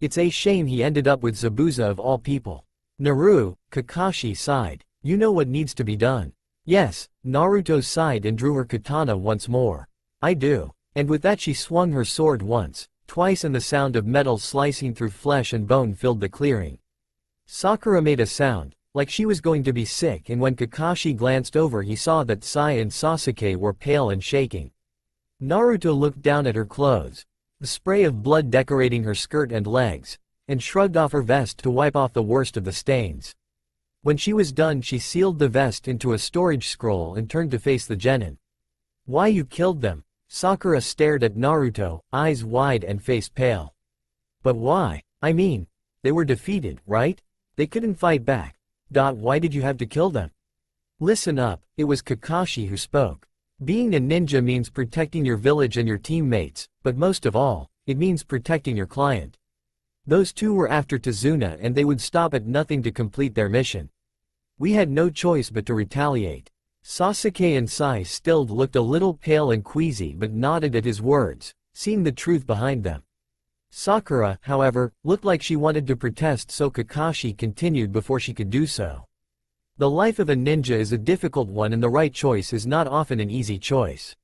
"It's a shame he ended up with Zabuza of all people." "Naru," Kakashi sighed, "you know what needs to be done." "Yes," Naruto sighed and drew her katana once more. "I do." And with that she swung her sword once, twice, and the sound of metal slicing through flesh and bone filled the clearing. Sakura made a sound, like she was going to be sick, and when Kakashi glanced over he saw that Sai and Sasuke were pale and shaking. Naruto looked down at her clothes, the spray of blood decorating her skirt and legs, and shrugged off her vest to wipe off the worst of the stains. When she was done she sealed the vest into a storage scroll and turned to face the genin. "Why you killed them?" Sakura stared at Naruto, eyes wide and face pale. "But why? I mean, they were defeated, right? They couldn't fight back. Why did you have to kill them?" "Listen up," it was Kakashi who spoke. "Being a ninja means protecting your village and your teammates, but most of all, it means protecting your client. Those two were after Tazuna and they would stop at nothing to complete their mission. We had no choice but to retaliate." Sasuke and Sai still looked a little pale and queasy but nodded at his words, seeing the truth behind them. Sakura, however, looked like she wanted to protest, so Kakashi continued before she could do so. "The life of a ninja is a difficult one and the right choice is not often an easy choice.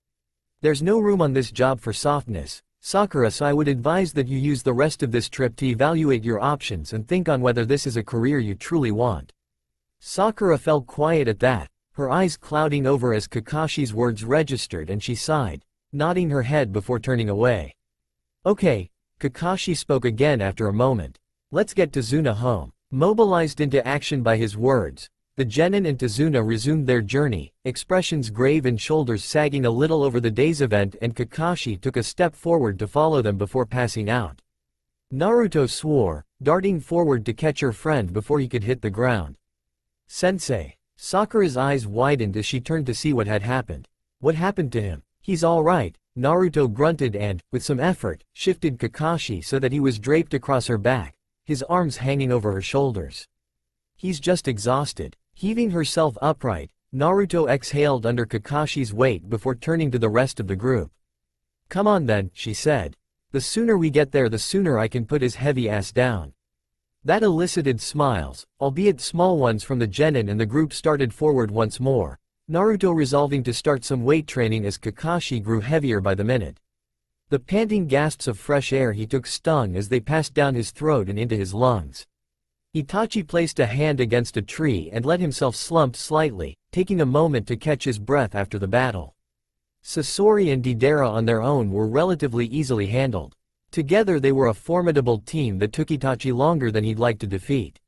There's no room on this job for softness, Sakura, so I would advise that you use the rest of this trip to evaluate your options and think on whether this is a career you truly want." Sakura fell quiet at that, her eyes clouding over as Kakashi's words registered, and she sighed, nodding her head before turning away. "Okay," Kakashi spoke again after a moment. "Let's get Tazuna home." Mobilized into action by his words, the genin and Tazuna resumed their journey, expressions grave and shoulders sagging a little over the day's event, and Kakashi took a step forward to follow them before passing out. Naruto swore, darting forward to catch her friend before he could hit the ground. "Sensei." Sakura's eyes widened as she turned to see what had happened. "What happened to him?" "He's all right," Naruto grunted and, with some effort, shifted Kakashi so that he was draped across her back, his arms hanging over her shoulders. "He's just exhausted." Heaving herself upright, Naruto exhaled under Kakashi's weight before turning to the rest of the group. "Come on then," she said. "The sooner we get there the sooner I can put his heavy ass down." That elicited smiles, albeit small ones, from the genin, and the group started forward once more, Naruto resolving to start some weight training as Kakashi grew heavier by the minute. The panting gasps of fresh air he took stung as they passed down his throat and into his lungs. Itachi placed a hand against a tree and let himself slump slightly, taking a moment to catch his breath after the battle. Sasori and Deidara on their own were relatively easily handled. Together they were a formidable team that took Itachi longer than he'd like to defeat.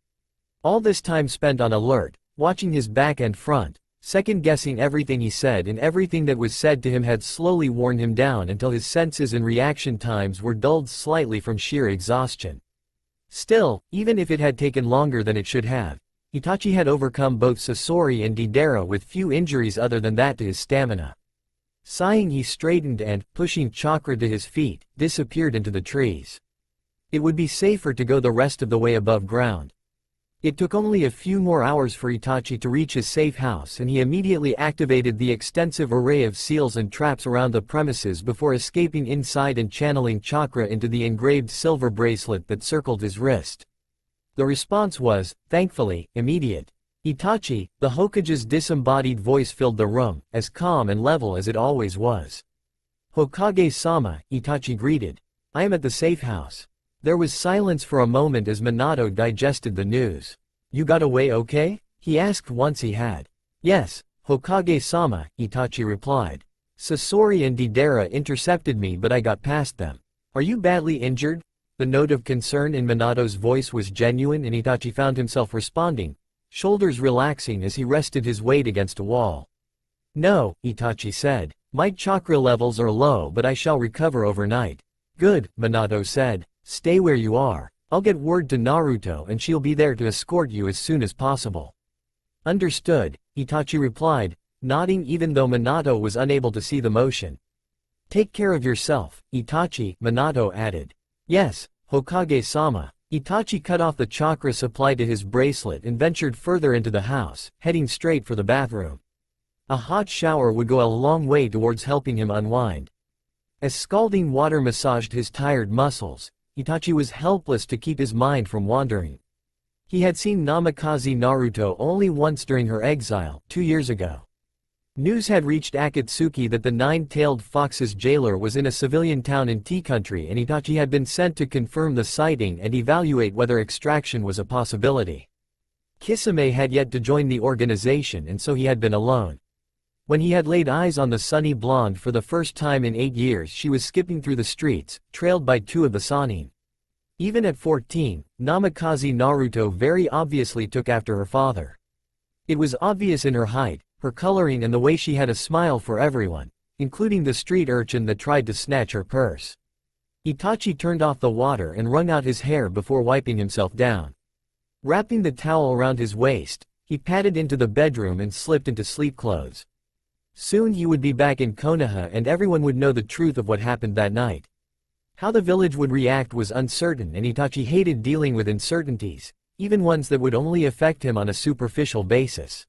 All this time spent on alert, watching his back and front, second-guessing everything he said, and everything that was said to him had slowly worn him down until his senses and reaction times were dulled slightly from sheer exhaustion. Still, even if it had taken longer than it should have, Itachi had overcome both Sasori and Deidara with few injuries other than that to his stamina. Sighing, he straightened and, pushing Chakra to his feet, disappeared into the trees. It would be safer to go the rest of the way above ground. It took only a few more hours for Itachi to reach his safe house, and he immediately activated the extensive array of seals and traps around the premises before escaping inside and channeling chakra into the engraved silver bracelet that circled his wrist. The response was, thankfully, immediate. "Itachi," the Hokage's disembodied voice filled the room, as calm and level as it always was. "Hokage-sama," Itachi greeted. "I am at the safe house." There was silence for a moment as Minato digested the news. "You got away okay?" he asked once he had. "Yes, Hokage-sama," Itachi replied. "Sasori and Deidara intercepted me, but I got past them." "Are you badly injured?" The note of concern in Minato's voice was genuine, and Itachi found himself responding, shoulders relaxing as he rested his weight against a wall. "No," Itachi said. "My chakra levels are low, but I shall recover overnight." "Good," Minato said. "Stay where you are. I'll get word to Naruto and she'll be there to escort you as soon as possible." "Understood," Itachi replied, nodding even though Minato was unable to see the motion. "Take care of yourself, Itachi," Minato added. "Yes, Hokage-sama." Itachi cut off the chakra supply to his bracelet and ventured further into the house, heading straight for the bathroom. A hot shower would go a long way towards helping him unwind. As scalding water massaged his tired muscles, Itachi was helpless to keep his mind from wandering. He had seen Namikaze Naruto only once during her exile, 2 years ago. News had reached Akatsuki that the Nine-Tailed Fox's jailer was in a civilian town in T-Country, and Itachi had been sent to confirm the sighting and evaluate whether extraction was a possibility. Kisame had yet to join the organization and so he had been alone. When he had laid eyes on the sunny blonde for the first time in 8 years, she was skipping through the streets, trailed by 2 of the Sannin. Even at 14, Namikaze Naruto very obviously took after her father. It was obvious in her height, her coloring and the way she had a smile for everyone, including the street urchin that tried to snatch her purse. Itachi turned off the water and wrung out his hair before wiping himself down. Wrapping the towel around his waist, he padded into the bedroom and slipped into sleep clothes. Soon he would be back in Konoha and everyone would know the truth of what happened that night. How the village would react was uncertain and Itachi hated dealing with uncertainties, even ones that would only affect him on a superficial basis.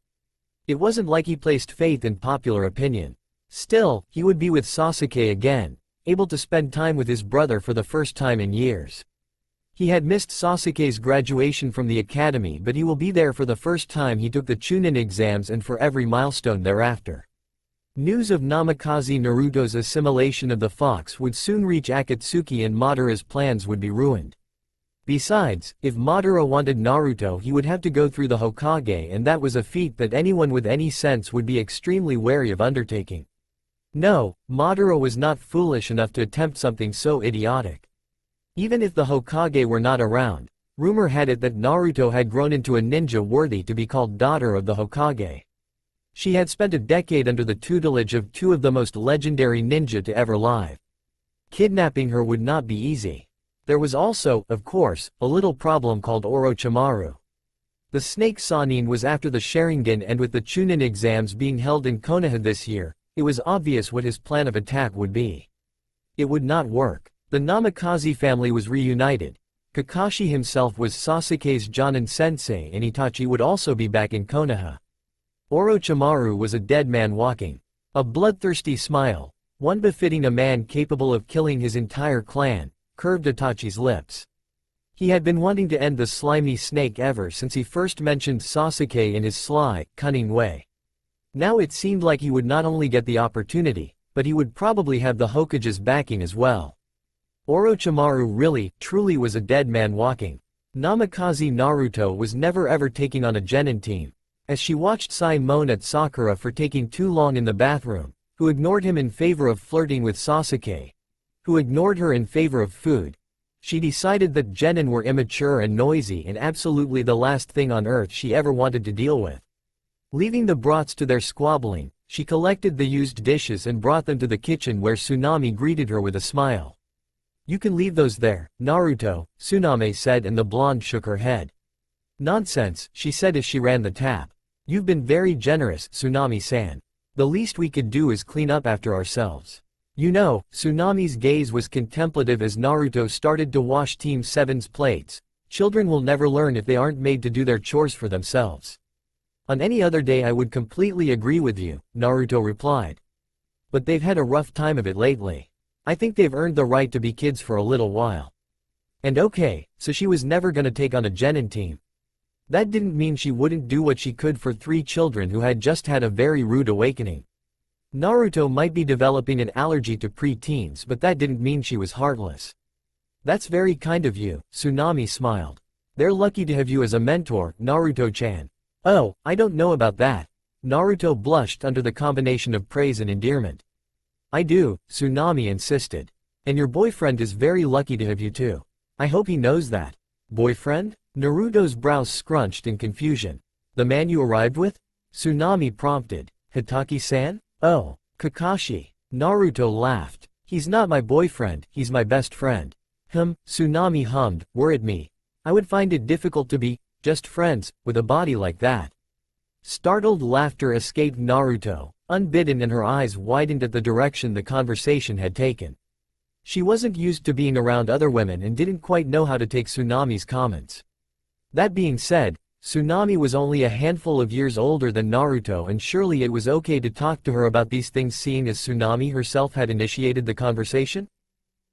It wasn't like he placed faith in popular opinion. Still, he would be with Sasuke again, able to spend time with his brother for the first time in years. He had missed Sasuke's graduation from the academy, but he will be there for the first time he took the Chunin exams and for every milestone thereafter. News of Namikaze Naruto's assimilation of the fox would soon reach Akatsuki and Madara's plans would be ruined. Besides, if Madara wanted Naruto, he would have to go through the Hokage, and that was a feat that anyone with any sense would be extremely wary of undertaking. No, Madara was not foolish enough to attempt something so idiotic. Even if the Hokage were not around, rumor had it that Naruto had grown into a ninja worthy to be called daughter of the Hokage. She had spent a decade under the tutelage of 2 of the most legendary ninja to ever live. Kidnapping her would not be easy. There was also, of course, a little problem called Orochimaru. The Snake Sannin was after the Sharingan, and with the Chunin exams being held in Konoha this year, it was obvious what his plan of attack would be. It would not work. The Namikaze family was reunited. Kakashi himself was Sasuke's Jonin sensei and Itachi would also be back in Konoha. Orochimaru was a dead man walking. A bloodthirsty smile, one befitting a man capable of killing his entire clan, curved Itachi's lips. He had been wanting to end the slimy snake ever since he first mentioned Sasuke in his sly, cunning way. Now it seemed like he would not only get the opportunity, but he would probably have the Hokage's backing as well. Orochimaru really, truly was a dead man walking. Namikaze Naruto was never ever taking on a genin team. As she watched Sai moan at Sakura for taking too long in the bathroom, who ignored him in favor of flirting with Sasuke, who ignored her in favor of food, she decided that genin were immature and noisy and absolutely the last thing on earth she ever wanted to deal with. Leaving the brats to their squabbling, she collected the used dishes and brought them to the kitchen where Tsunami greeted her with a smile. "You can leave those there, Naruto," Tsunami said, and the blonde shook her head. "Nonsense," she said as she ran the tap. "You've been very generous, Tsunami-san. The least we could do is clean up after ourselves." "You know," Tsunami's gaze was contemplative as Naruto started to wash Team 7's plates, "children will never learn if they aren't made to do their chores for themselves." "On any other day I would completely agree with you," Naruto replied. "But they've had a rough time of it lately. I think they've earned the right to be kids for a little while." And okay, so she was never gonna take on a genin team. That didn't mean she wouldn't do what she could for 3 children who had just had a very rude awakening. Naruto might be developing an allergy to pre-teens, but that didn't mean she was heartless. "That's very kind of you," Tsunami smiled. "They're lucky to have you as a mentor, Naruto-chan." "Oh, I don't know about that." Naruto blushed under the combination of praise and endearment. "I do," Tsunami insisted. "And your boyfriend is very lucky to have you too. I hope he knows that." "Boyfriend?" Naruto's brows scrunched in confusion. "The man you arrived with?" Tsunami prompted. "Hitaki-san? Oh, Kakashi." Naruto laughed. "He's not my boyfriend, he's my best friend." Tsunami hummed, "Were it me, I would find it difficult to be, just friends, with a body like that." Startled laughter escaped Naruto, unbidden, and her eyes widened at the direction the conversation had taken. She wasn't used to being around other women and didn't quite know how to take Tsunami's comments. That being said, Tsunami was only a handful of years older than Naruto, and surely it was okay to talk to her about these things, seeing as Tsunami herself had initiated the conversation?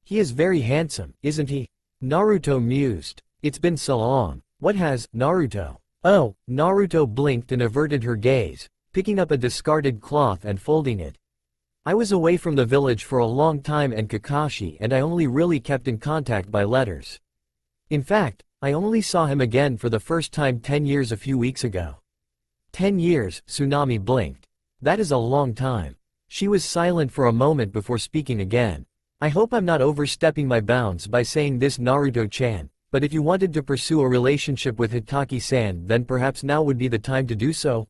"He is very handsome, isn't he?" Naruto mused. "It's been so long. What has, Naruto?" "Oh," Naruto blinked and averted her gaze, picking up a discarded cloth and folding it. "I was away from the village for a long time and Kakashi and I only really kept in contact by letters. In fact, I only saw him again for the first time 10 years a few weeks ago. 10 years, Tsunami blinked. That is a long time. She was silent for a moment before speaking again. I hope I'm not overstepping my bounds by saying this, Naruto-chan, but if you wanted to pursue a relationship with Hitaki-san, then perhaps now would be the time to do so.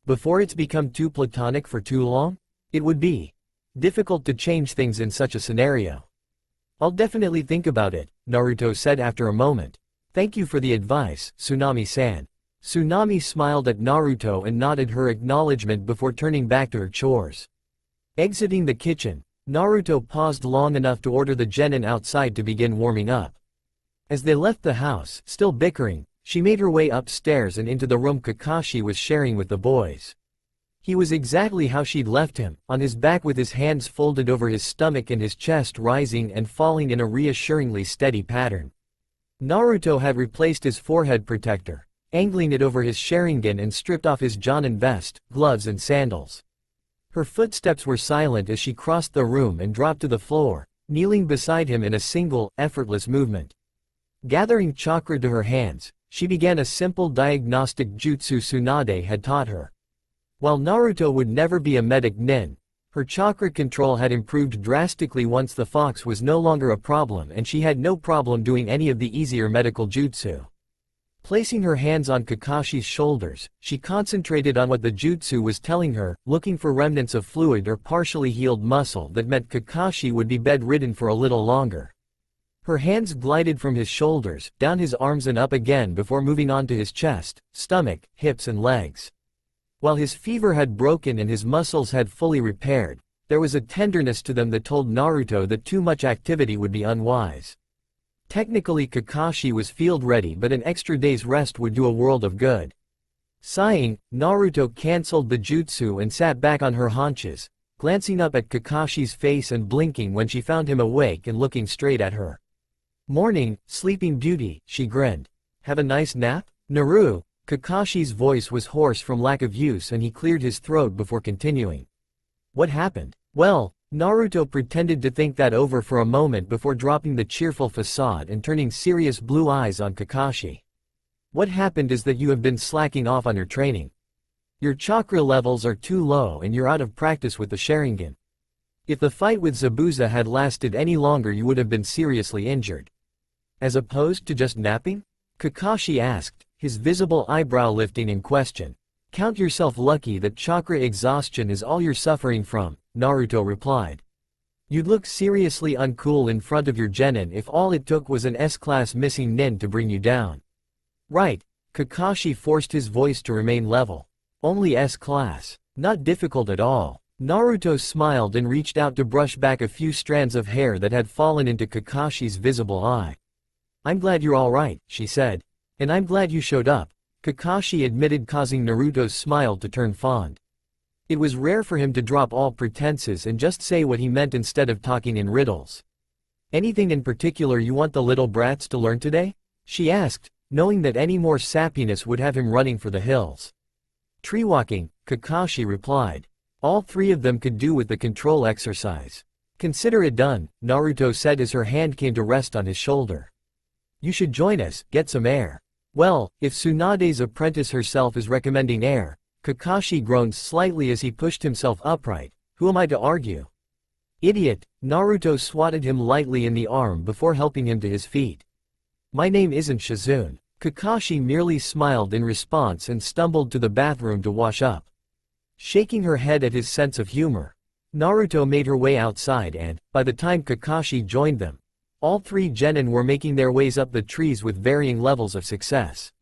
Before it's become too platonic for too long? It would be difficult to change things in such a scenario. I'll definitely think about it, Naruto said after a moment. Thank you for the advice, Tsunami-san. Tsunami smiled at Naruto and nodded her acknowledgement before turning back to her chores. Exiting the kitchen, Naruto paused long enough to order the genin outside to begin warming up. As they left the house, still bickering, she made her way upstairs and into the room Kakashi was sharing with the boys. He was exactly how she'd left him, on his back with his hands folded over his stomach and his chest rising and falling in a reassuringly steady pattern. Naruto had replaced his forehead protector, angling it over his Sharingan, and stripped off his Jonin vest, gloves and sandals. Her footsteps were silent as she crossed the room and dropped to the floor, kneeling beside him in a single, effortless movement. Gathering chakra to her hands, she began a simple diagnostic jutsu Tsunade had taught her. While Naruto would never be a medic nin, her chakra control had improved drastically once the fox was no longer a problem and she had no problem doing any of the easier medical jutsu. Placing her hands on Kakashi's shoulders, she concentrated on what the jutsu was telling her, looking for remnants of fluid or partially healed muscle that meant Kakashi would be bedridden for a little longer. Her hands glided from his shoulders, down his arms and up again before moving on to his chest, stomach, hips and legs. While his fever had broken and his muscles had fully repaired, there was a tenderness to them that told Naruto that too much activity would be unwise. Technically Kakashi was field ready, but an extra day's rest would do a world of good. Sighing, Naruto cancelled the jutsu and sat back on her haunches, glancing up at Kakashi's face and blinking when she found him awake and looking straight at her. Morning, sleeping beauty, she grinned. Have a nice nap? Naru? Kakashi's voice was hoarse from lack of use and he cleared his throat before continuing. What happened? Well, Naruto pretended to think that over for a moment before dropping the cheerful facade and turning serious blue eyes on Kakashi. What happened is that you have been slacking off on your training. Your chakra levels are too low and you're out of practice with the Sharingan. If the fight with Zabuza had lasted any longer you would have been seriously injured. As opposed to just napping? Kakashi asked, his visible eyebrow lifting in question. Count yourself lucky that chakra exhaustion is all you're suffering from, Naruto replied. You'd look seriously uncool in front of your genin if all it took was an S-class missing nin to bring you down. Right, Kakashi forced his voice to remain level. Only S-class. Not difficult at all. Naruto smiled and reached out to brush back a few strands of hair that had fallen into Kakashi's visible eye. I'm glad you're alright, she said. And I'm glad you showed up, Kakashi admitted, causing Naruto's smile to turn fond. It was rare for him to drop all pretenses and just say what he meant instead of talking in riddles. Anything in particular you want the little brats to learn today? She asked, knowing that any more sappiness would have him running for the hills. Tree walking, Kakashi replied. All three of them could do with the control exercise. Consider it done, Naruto said as her hand came to rest on his shoulder. You should join us, get some air. Well, if Tsunade's apprentice herself is recommending air, Kakashi groaned slightly as he pushed himself upright. Who am I to argue? Idiot, Naruto swatted him lightly in the arm before helping him to his feet. My name isn't Shizune. Kakashi merely smiled in response and stumbled to the bathroom to wash up. Shaking her head at his sense of humor, Naruto made her way outside and, by the time Kakashi joined them, all three genin were making their ways up the trees with varying levels of success.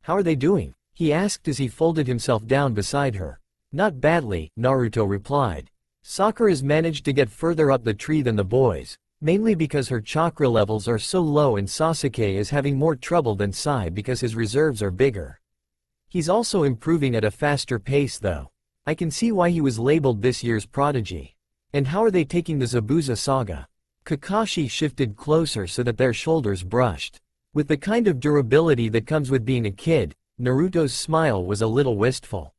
How are they doing? He asked as he folded himself down beside her. Not badly, Naruto replied. Sakura's managed to get further up the tree than the boys, mainly because her chakra levels are so low, and Sasuke is having more trouble than Sai because his reserves are bigger. He's also improving at a faster pace though. I can see why he was labeled this year's prodigy. And how are they taking the Zabuza saga? Kakashi shifted closer so that their shoulders brushed. With the kind of durability that comes with being a kid, Naruto's smile was a little wistful.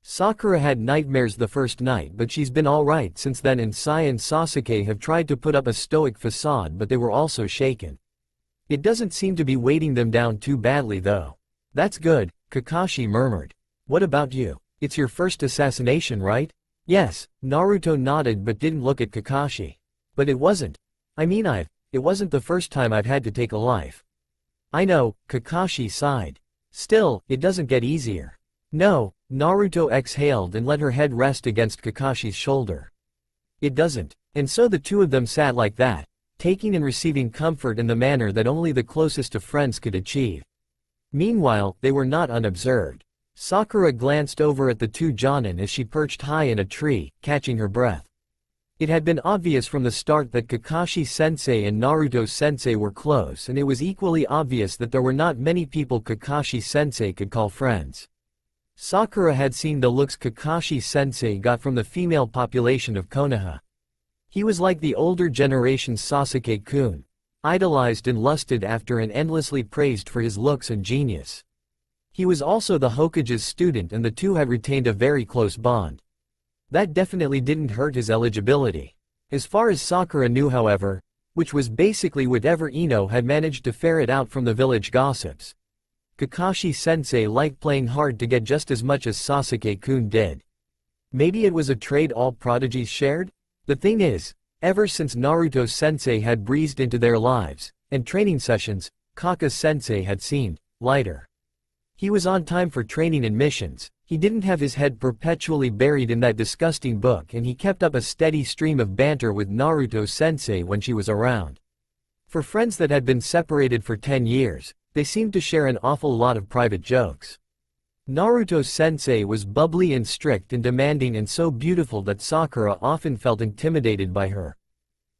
Sakura had nightmares the first night, but she's been alright since then, and Sai and Sasuke have tried to put up a stoic facade, but they were also shaken. It doesn't seem to be weighting them down too badly though. That's good, Kakashi murmured. What about you? It's your first assassination, right? Yes, Naruto nodded but didn't look at Kakashi. But it wasn't. It wasn't the first time I've had to take a life. I know, Kakashi sighed. Still, it doesn't get easier. No, Naruto exhaled and let her head rest against Kakashi's shoulder. It doesn't. And so the two of them sat like that, taking and receiving comfort in the manner that only the closest of friends could achieve. Meanwhile, they were not unobserved. Sakura glanced over at the two Jonin as she perched high in a tree, catching her breath. It had been obvious from the start that Kakashi-sensei and Naruto-sensei were close, and it was equally obvious that there were not many people Kakashi-sensei could call friends. Sakura had seen the looks Kakashi-sensei got from the female population of Konoha. He was like the older generation's Sasuke-kun, idolized and lusted after and endlessly praised for his looks and genius. He was also the Hokage's student and the two had retained a very close bond. That definitely didn't hurt his eligibility. As far as Sakura knew however, which was basically whatever Ino had managed to ferret out from the village gossips, Kakashi-sensei liked playing hard to get just as much as Sasuke-kun did. Maybe it was a trade all prodigies shared? The thing is, ever since Naruto-sensei had breezed into their lives, and training sessions, Kaka-sensei had seemed lighter. He was on time for training and missions, he didn't have his head perpetually buried in that disgusting book and he kept up a steady stream of banter with Naruto-sensei when she was around. For friends that had been separated for 10 years, they seemed to share an awful lot of private jokes. Naruto-sensei was bubbly and strict and demanding and so beautiful that Sakura often felt intimidated by her.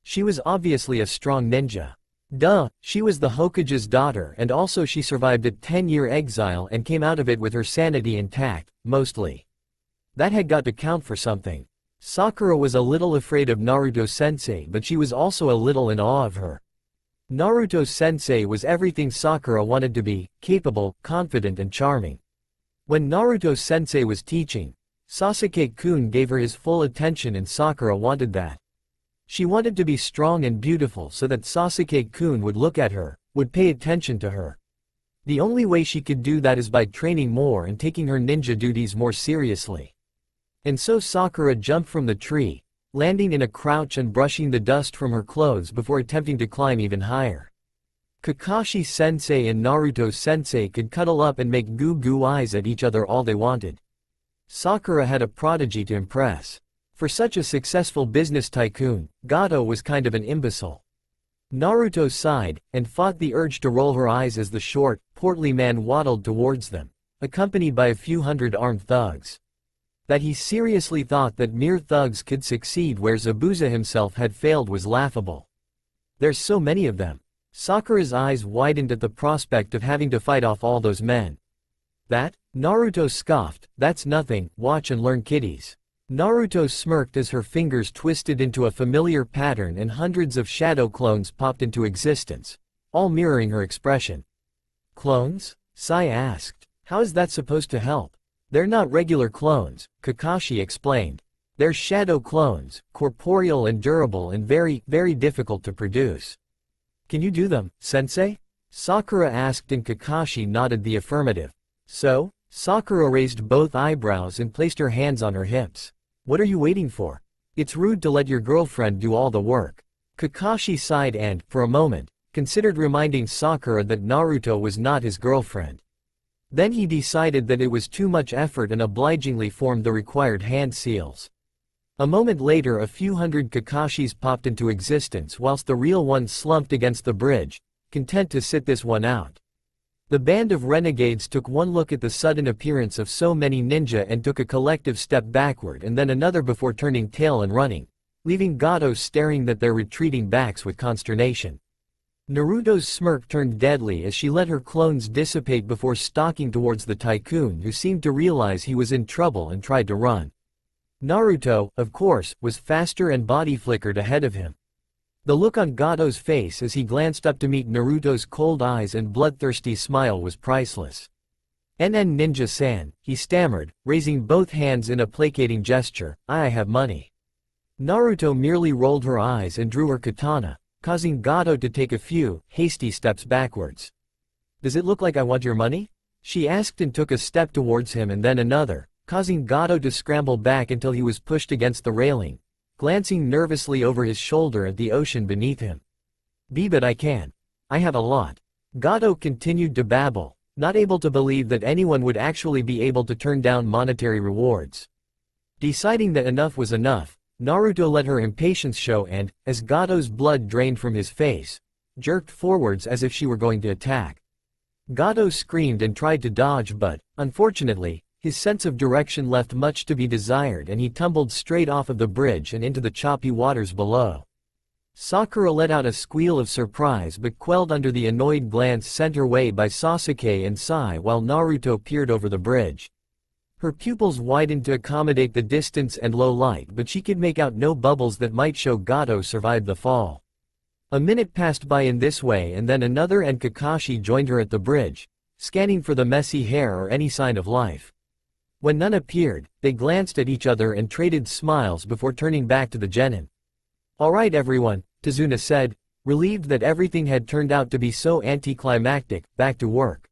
She was obviously a strong ninja. Duh, she was the Hokage's daughter and also she survived a 10-year exile and came out of it with her sanity intact, mostly. That had got to count for something. Sakura was a little afraid of Naruto-sensei but she was also a little in awe of her. Naruto-sensei was everything Sakura wanted to be, capable, confident and charming. When Naruto-sensei was teaching, Sasuke-kun gave her his full attention and Sakura wanted that. She wanted to be strong and beautiful so that Sasuke-kun would look at her, would pay attention to her. The only way she could do that is by training more and taking her ninja duties more seriously. And so Sakura jumped from the tree, landing in a crouch and brushing the dust from her clothes before attempting to climb even higher. Kakashi-sensei and Naruto-sensei could cuddle up and make goo-goo eyes at each other all they wanted. Sakura had a prodigy to impress. For such a successful business tycoon, Gato was kind of an imbecile. Naruto sighed, and fought the urge to roll her eyes as the short, portly man waddled towards them, accompanied by a few hundred armed thugs. That he seriously thought that mere thugs could succeed where Zabuza himself had failed was laughable. There's so many of them. Sakura's eyes widened at the prospect of having to fight off all those men. That? Naruto scoffed, that's nothing, watch and learn kiddies. Naruto smirked as her fingers twisted into a familiar pattern and hundreds of shadow clones popped into existence, all mirroring her expression. Clones? Sai asked. How is that supposed to help? They're not regular clones, Kakashi explained. They're shadow clones, corporeal and durable and very, very difficult to produce. Can you do them, sensei? Sakura asked and Kakashi nodded the affirmative. So? Sakura raised both eyebrows and placed her hands on her hips. What are you waiting for? It's rude to let your girlfriend do all the work. Kakashi sighed and, for a moment, considered reminding Sakura that Naruto was not his girlfriend. Then he decided that it was too much effort and obligingly formed the required hand seals. A moment later a few hundred Kakashis popped into existence whilst the real one slumped against the bridge, content to sit this one out. The band of renegades took one look at the sudden appearance of so many ninja and took a collective step backward and then another before turning tail and running, leaving Gato staring at their retreating backs with consternation. Naruto's smirk turned deadly as she let her clones dissipate before stalking towards the tycoon who seemed to realize he was in trouble and tried to run. Naruto, of course, was faster and body flickered ahead of him. The look on Gato's face as he glanced up to meet Naruto's cold eyes and bloodthirsty smile was priceless. "NN Ninja-san," he stammered, raising both hands in a placating gesture, "I have money." Naruto merely rolled her eyes and drew her katana, causing Gato to take a few hasty steps backwards. "Does it look like I want your money?" she asked and took a step towards him and then another, causing Gato to scramble back until he was pushed against the railing, glancing nervously over his shoulder at the ocean beneath him. "But I can. I have a lot." Gato continued to babble, not able to believe that anyone would actually be able to turn down monetary rewards. Deciding that enough was enough, Naruto let her impatience show and, as Gato's blood drained from his face, jerked forwards as if she were going to attack. Gato screamed and tried to dodge but, unfortunately, his sense of direction left much to be desired and he tumbled straight off of the bridge and into the choppy waters below. Sakura let out a squeal of surprise but quelled under the annoyed glance sent her way by Sasuke and Sai while Naruto peered over the bridge. Her pupils widened to accommodate the distance and low light but she could make out no bubbles that might show Gato survived the fall. A minute passed by in this way and then another and Kakashi joined her at the bridge, scanning for the messy hair or any sign of life. When none appeared, they glanced at each other and traded smiles before turning back to the genin. "Alright everyone," Tazuna said, relieved that everything had turned out to be so anticlimactic, back to work.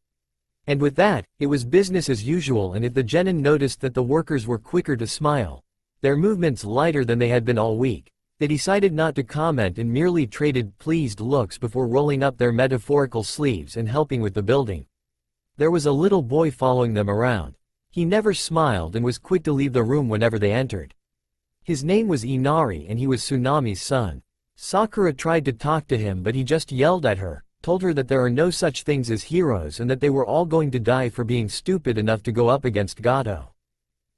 And with that, it was business as usual and if the genin noticed that the workers were quicker to smile, their movements lighter than they had been all week, they decided not to comment and merely traded pleased looks before rolling up their metaphorical sleeves and helping with the building. There was a little boy following them around. He never smiled and was quick to leave the room whenever they entered. His name was Inari and he was Tsunami's son. Sakura tried to talk to him but he just yelled at her, told her that there are no such things as heroes and that they were all going to die for being stupid enough to go up against Gato.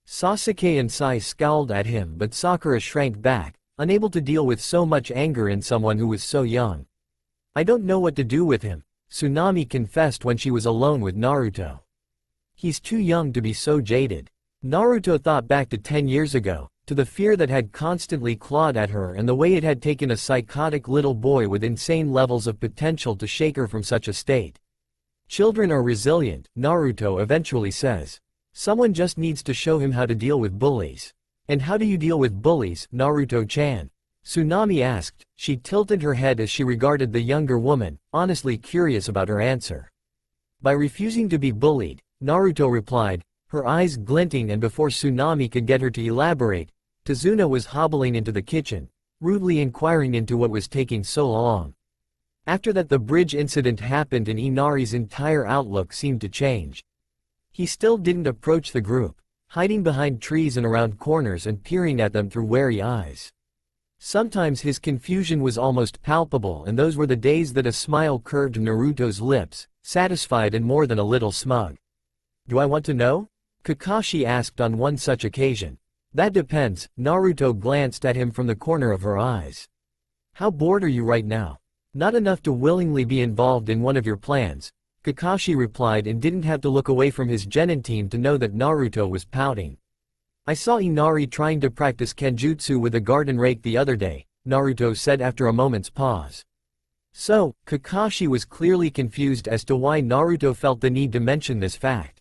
Sasuke and Sai scowled at him but Sakura shrank back, unable to deal with so much anger in someone who was so young. "I don't know what to do with him," Tsunami confessed when she was alone with Naruto. "He's too young to be so jaded." Naruto thought back to 10 years ago, to the fear that had constantly clawed at her and the way it had taken a psychotic little boy with insane levels of potential to shake her from such a state. "Children are resilient," Naruto eventually says. "Someone just needs to show him how to deal with bullies." "And how do you deal with bullies, Naruto-chan?" Tsunami asked. She tilted her head as she regarded the younger woman, honestly curious about her answer. "By refusing to be bullied," Naruto replied, her eyes glinting, and before Tsunami could get her to elaborate, Tazuna was hobbling into the kitchen, rudely inquiring into what was taking so long. After that the bridge incident happened and Inari's entire outlook seemed to change. He still didn't approach the group, hiding behind trees and around corners and peering at them through wary eyes. Sometimes his confusion was almost palpable and those were the days that a smile curved Naruto's lips, satisfied and more than a little smug. "Do I want to know?" Kakashi asked on one such occasion. "That depends," Naruto glanced at him from the corner of her eyes. "How bored are you right now?" "Not enough to willingly be involved in one of your plans," Kakashi replied and didn't have to look away from his genin team to know that Naruto was pouting. "I saw Inari trying to practice kenjutsu with a garden rake the other day," Naruto said after a moment's pause. So, Kakashi was clearly confused as to why Naruto felt the need to mention this fact.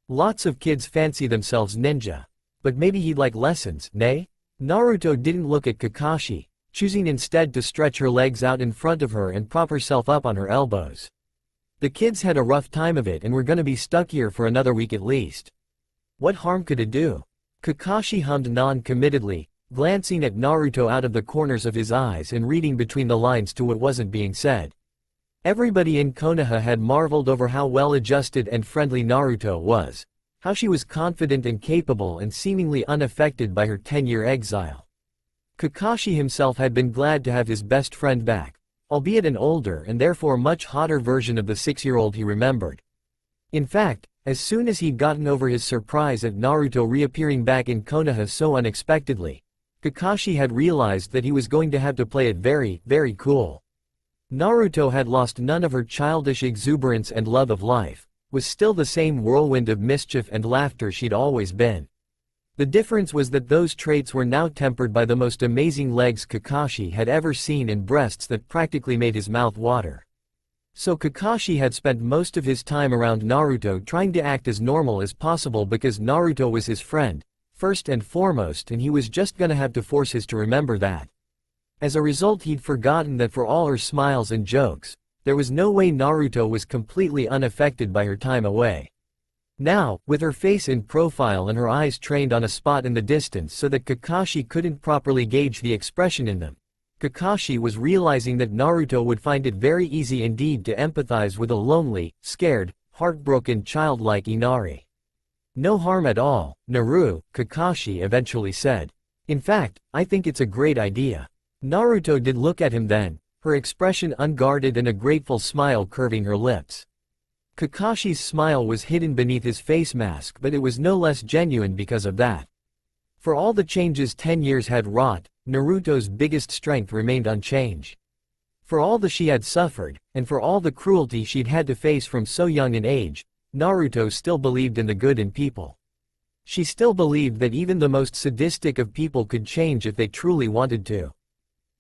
Lots of kids fancy themselves ninja. But maybe he'd like lessons, nay? Naruto didn't look at Kakashi, choosing instead to stretch her legs out in front of her and prop herself up on her elbows. The kids had a rough time of it and were gonna be stuck here for another week at least. What harm could it do? Kakashi hummed non-committedly, glancing at Naruto out of the corners of his eyes and reading between the lines to what wasn't being said. Everybody in Konoha had marveled over how well-adjusted and friendly Naruto was, how she was confident and capable and seemingly unaffected by her 10-year exile. Kakashi himself had been glad to have his best friend back, albeit an older and therefore much hotter version of the 6-year-old he remembered. In fact, as soon as he'd gotten over his surprise at Naruto reappearing back in Konoha so unexpectedly, Kakashi had realized that he was going to have to play it very, very cool. Naruto had lost none of her childish exuberance and love of life, was still the same whirlwind of mischief and laughter she'd always been. The difference was that those traits were now tempered by the most amazing legs Kakashi had ever seen and breasts that practically made his mouth water. So Kakashi had spent most of his time around Naruto trying to act as normal as possible because Naruto was his friend, first and foremost, and he was just gonna have to force his to remember that. As a result, he'd forgotten that for all her smiles and jokes, there was no way Naruto was completely unaffected by her time away. Now, with her face in profile and her eyes trained on a spot in the distance so that Kakashi couldn't properly gauge the expression in them, Kakashi was realizing that Naruto would find it very easy indeed to empathize with a lonely, scared, heartbroken child like Inari. No harm at all, Naru, Kakashi eventually said. In fact, I think it's a great idea. Naruto did look at him then, her expression unguarded and a grateful smile curving her lips. Kakashi's smile was hidden beneath his face mask, but it was no less genuine because of that. For all the changes 10 years had wrought, Naruto's biggest strength remained unchanged. For all that she had suffered, and for all the cruelty she'd had to face from so young an age, Naruto still believed in the good in people. She still believed that even the most sadistic of people could change if they truly wanted to.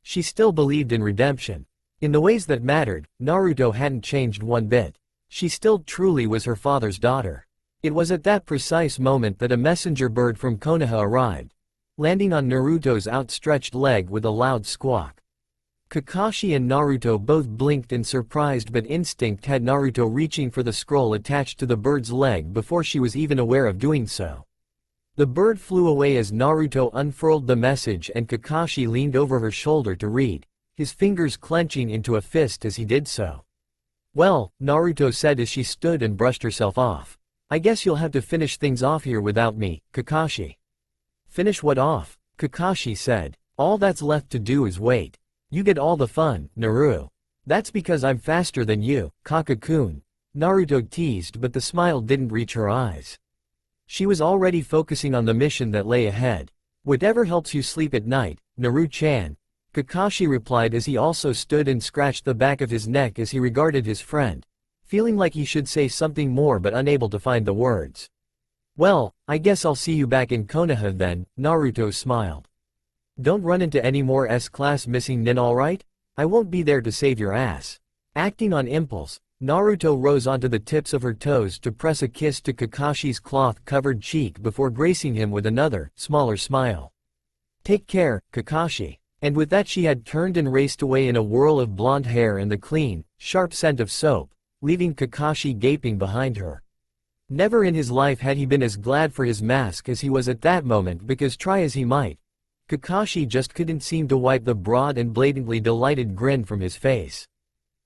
She still believed in redemption. In the ways that mattered, Naruto hadn't changed one bit. She still truly was her father's daughter. It was at that precise moment that a messenger bird from Konoha arrived, landing on Naruto's outstretched leg with a loud squawk. Kakashi and Naruto both blinked in surprise, but instinct had Naruto reaching for the scroll attached to the bird's leg before she was even aware of doing so. The bird flew away as Naruto unfurled the message and Kakashi leaned over her shoulder to read, his fingers clenching into a fist as he did so. "Well," Naruto said as she stood and brushed herself off. "I guess you'll have to finish things off here without me, Kakashi." "Finish what off?" Kakashi said. "All that's left to do is wait. You get all the fun, Naru." "That's because I'm faster than you, Kaka-kun," Naruto teased, but the smile didn't reach her eyes. She was already focusing on the mission that lay ahead. "Whatever helps you sleep at night, Naru-chan," Kakashi replied as he also stood and scratched the back of his neck as he regarded his friend, feeling like he should say something more but unable to find the words. "Well, I guess I'll see you back in Konoha then," Naruto smiled. "Don't run into any more S-class missing nin, alright? I won't be there to save your ass." Acting on impulse, Naruto rose onto the tips of her toes to press a kiss to Kakashi's cloth-covered cheek before gracing him with another, smaller smile. "Take care, Kakashi." And with that she had turned and raced away in a whirl of blonde hair and the clean, sharp scent of soap, leaving Kakashi gaping behind her. Never in his life had he been as glad for his mask as he was at that moment, because try as he might, Kakashi just couldn't seem to wipe the broad and blatantly delighted grin from his face.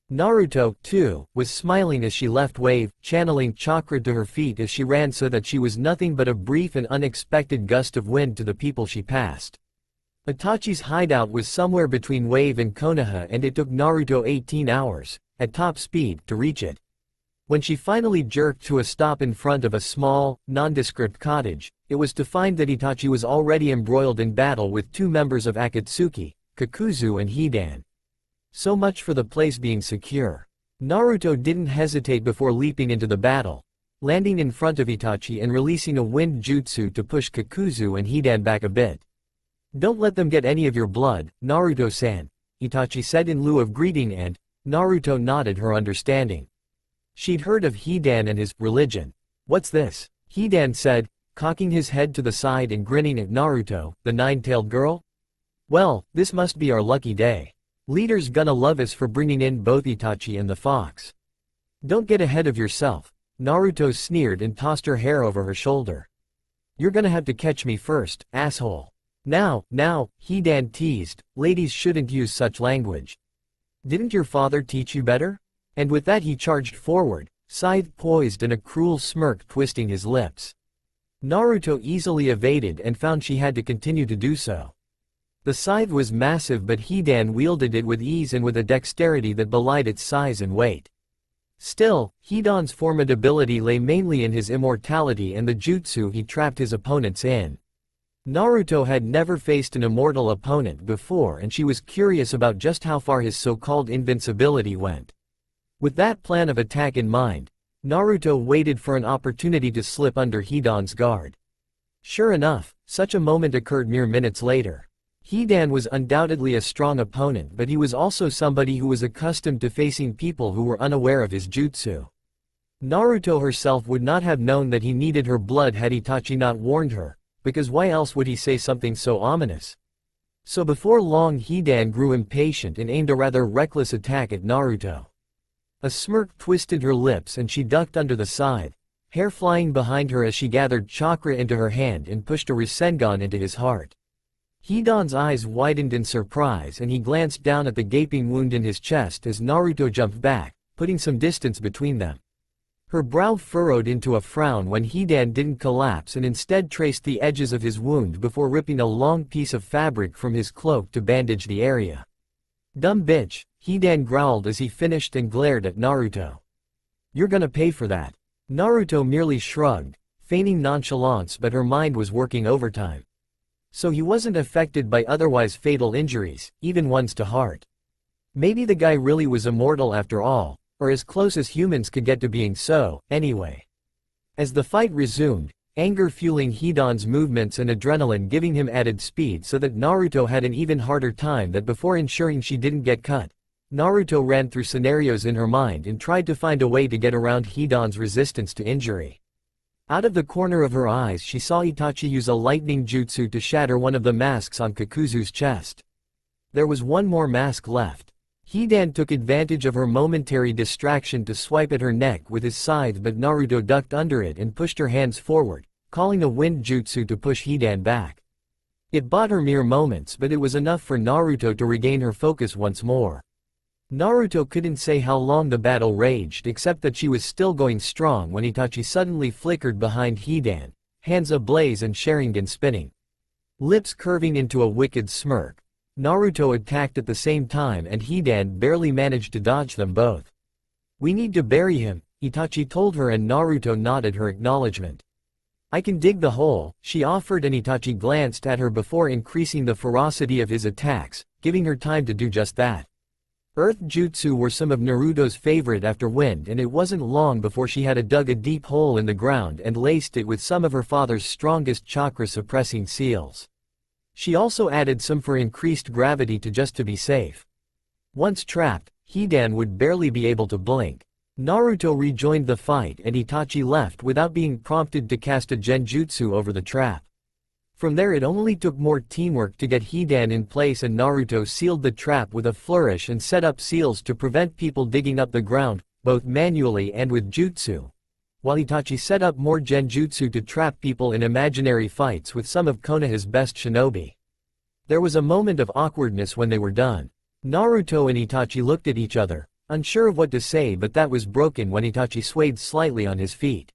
Naruto, too, was smiling as she left Wave, channeling chakra to her feet as she ran so that she was nothing but a brief and unexpected gust of wind to the people she passed. Itachi's hideout was somewhere between Wave and Konoha, and it took Naruto 18 hours, at top speed, to reach it. When she finally jerked to a stop in front of a small, nondescript cottage, it was to find that Itachi was already embroiled in battle with two members of Akatsuki, Kakuzu and Hidan. So much for the place being secure. Naruto didn't hesitate before leaping into the battle, landing in front of Itachi and releasing a wind jutsu to push Kakuzu and Hidan back a bit. "Don't let them get any of your blood, Naruto-san," Itachi said in lieu of greeting, and Naruto nodded her understanding. She'd heard of Hidan and his religion. "What's this?" Hidan said, cocking his head to the side and grinning at Naruto, the nine-tailed girl. "Well, this must be our lucky day. Leader's gonna love us for bringing in both Itachi and the fox." "Don't get ahead of yourself," Naruto sneered and tossed her hair over her shoulder. "You're gonna have to catch me first, asshole." Now, Hidan teased, "Ladies shouldn't use such language. Didn't your father teach you better?" And with that he charged forward, scythe poised and a cruel smirk twisting his lips. Naruto easily evaded and found she had to continue to do so. The scythe was massive, but Hidan wielded it with ease and with a dexterity that belied its size and weight. Still, Hidan's formidability lay mainly in his immortality and the jutsu he trapped his opponents in. Naruto had never faced an immortal opponent before, and she was curious about just how far his so-called invincibility went. With that plan of attack in mind, Naruto waited for an opportunity to slip under Hidan's guard. Sure enough, such a moment occurred mere minutes later. Hidan was undoubtedly a strong opponent, but he was also somebody who was accustomed to facing people who were unaware of his jutsu. Naruto herself would not have known that he needed her blood had Itachi not warned her, because why else would he say something so ominous? So before long Hidan grew impatient and aimed a rather reckless attack at Naruto. A smirk twisted her lips and she ducked under the scythe, hair flying behind her as she gathered chakra into her hand and pushed a Rasengan into his heart. Hidan's eyes widened in surprise and he glanced down at the gaping wound in his chest as Naruto jumped back, putting some distance between them. Her brow furrowed into a frown when Hidan didn't collapse and instead traced the edges of his wound before ripping a long piece of fabric from his cloak to bandage the area. "Dumb bitch," Hidan growled as he finished and glared at Naruto. "You're gonna pay for that." Naruto merely shrugged, feigning nonchalance, but her mind was working overtime. So he wasn't affected by otherwise fatal injuries, even ones to heart. Maybe the guy really was immortal after all, or as close as humans could get to being so, anyway. As the fight resumed, anger fueling Hidan's movements and adrenaline giving him added speed so that Naruto had an even harder time that before ensuring she didn't get cut. Naruto ran through scenarios in her mind and tried to find a way to get around Hidan's resistance to injury. Out of the corner of her eyes she saw Itachi use a lightning jutsu to shatter one of the masks on Kakuzu's chest. There was one more mask left. Hidan took advantage of her momentary distraction to swipe at her neck with his scythe, but Naruto ducked under it and pushed her hands forward, calling a wind jutsu to push Hidan back. It bought her mere moments, but it was enough for Naruto to regain her focus once more. Naruto couldn't say how long the battle raged except that she was still going strong when Itachi suddenly flickered behind Hidan, hands ablaze and Sharingan spinning. Lips curving into a wicked smirk. Naruto attacked at the same time and Hidan barely managed to dodge them both. "We need to bury him," Itachi told her and Naruto nodded her acknowledgement. "I can dig the hole," she offered and Itachi glanced at her before increasing the ferocity of his attacks, giving her time to do just that. Earth jutsu were some of Naruto's favorite after wind, and it wasn't long before she had dug a deep hole in the ground and laced it with some of her father's strongest chakra-suppressing seals. She also added some for increased gravity just to be safe. Once trapped, Hidan would barely be able to blink. Naruto rejoined the fight and Itachi left without being prompted to cast a genjutsu over the trap. From there it only took more teamwork to get Hidan in place and Naruto sealed the trap with a flourish and set up seals to prevent people digging up the ground, both manually and with jutsu. While Itachi set up more genjutsu to trap people in imaginary fights with some of Konoha's best shinobi. There was a moment of awkwardness when they were done. Naruto and Itachi looked at each other, unsure of what to say, but that was broken when Itachi swayed slightly on his feet.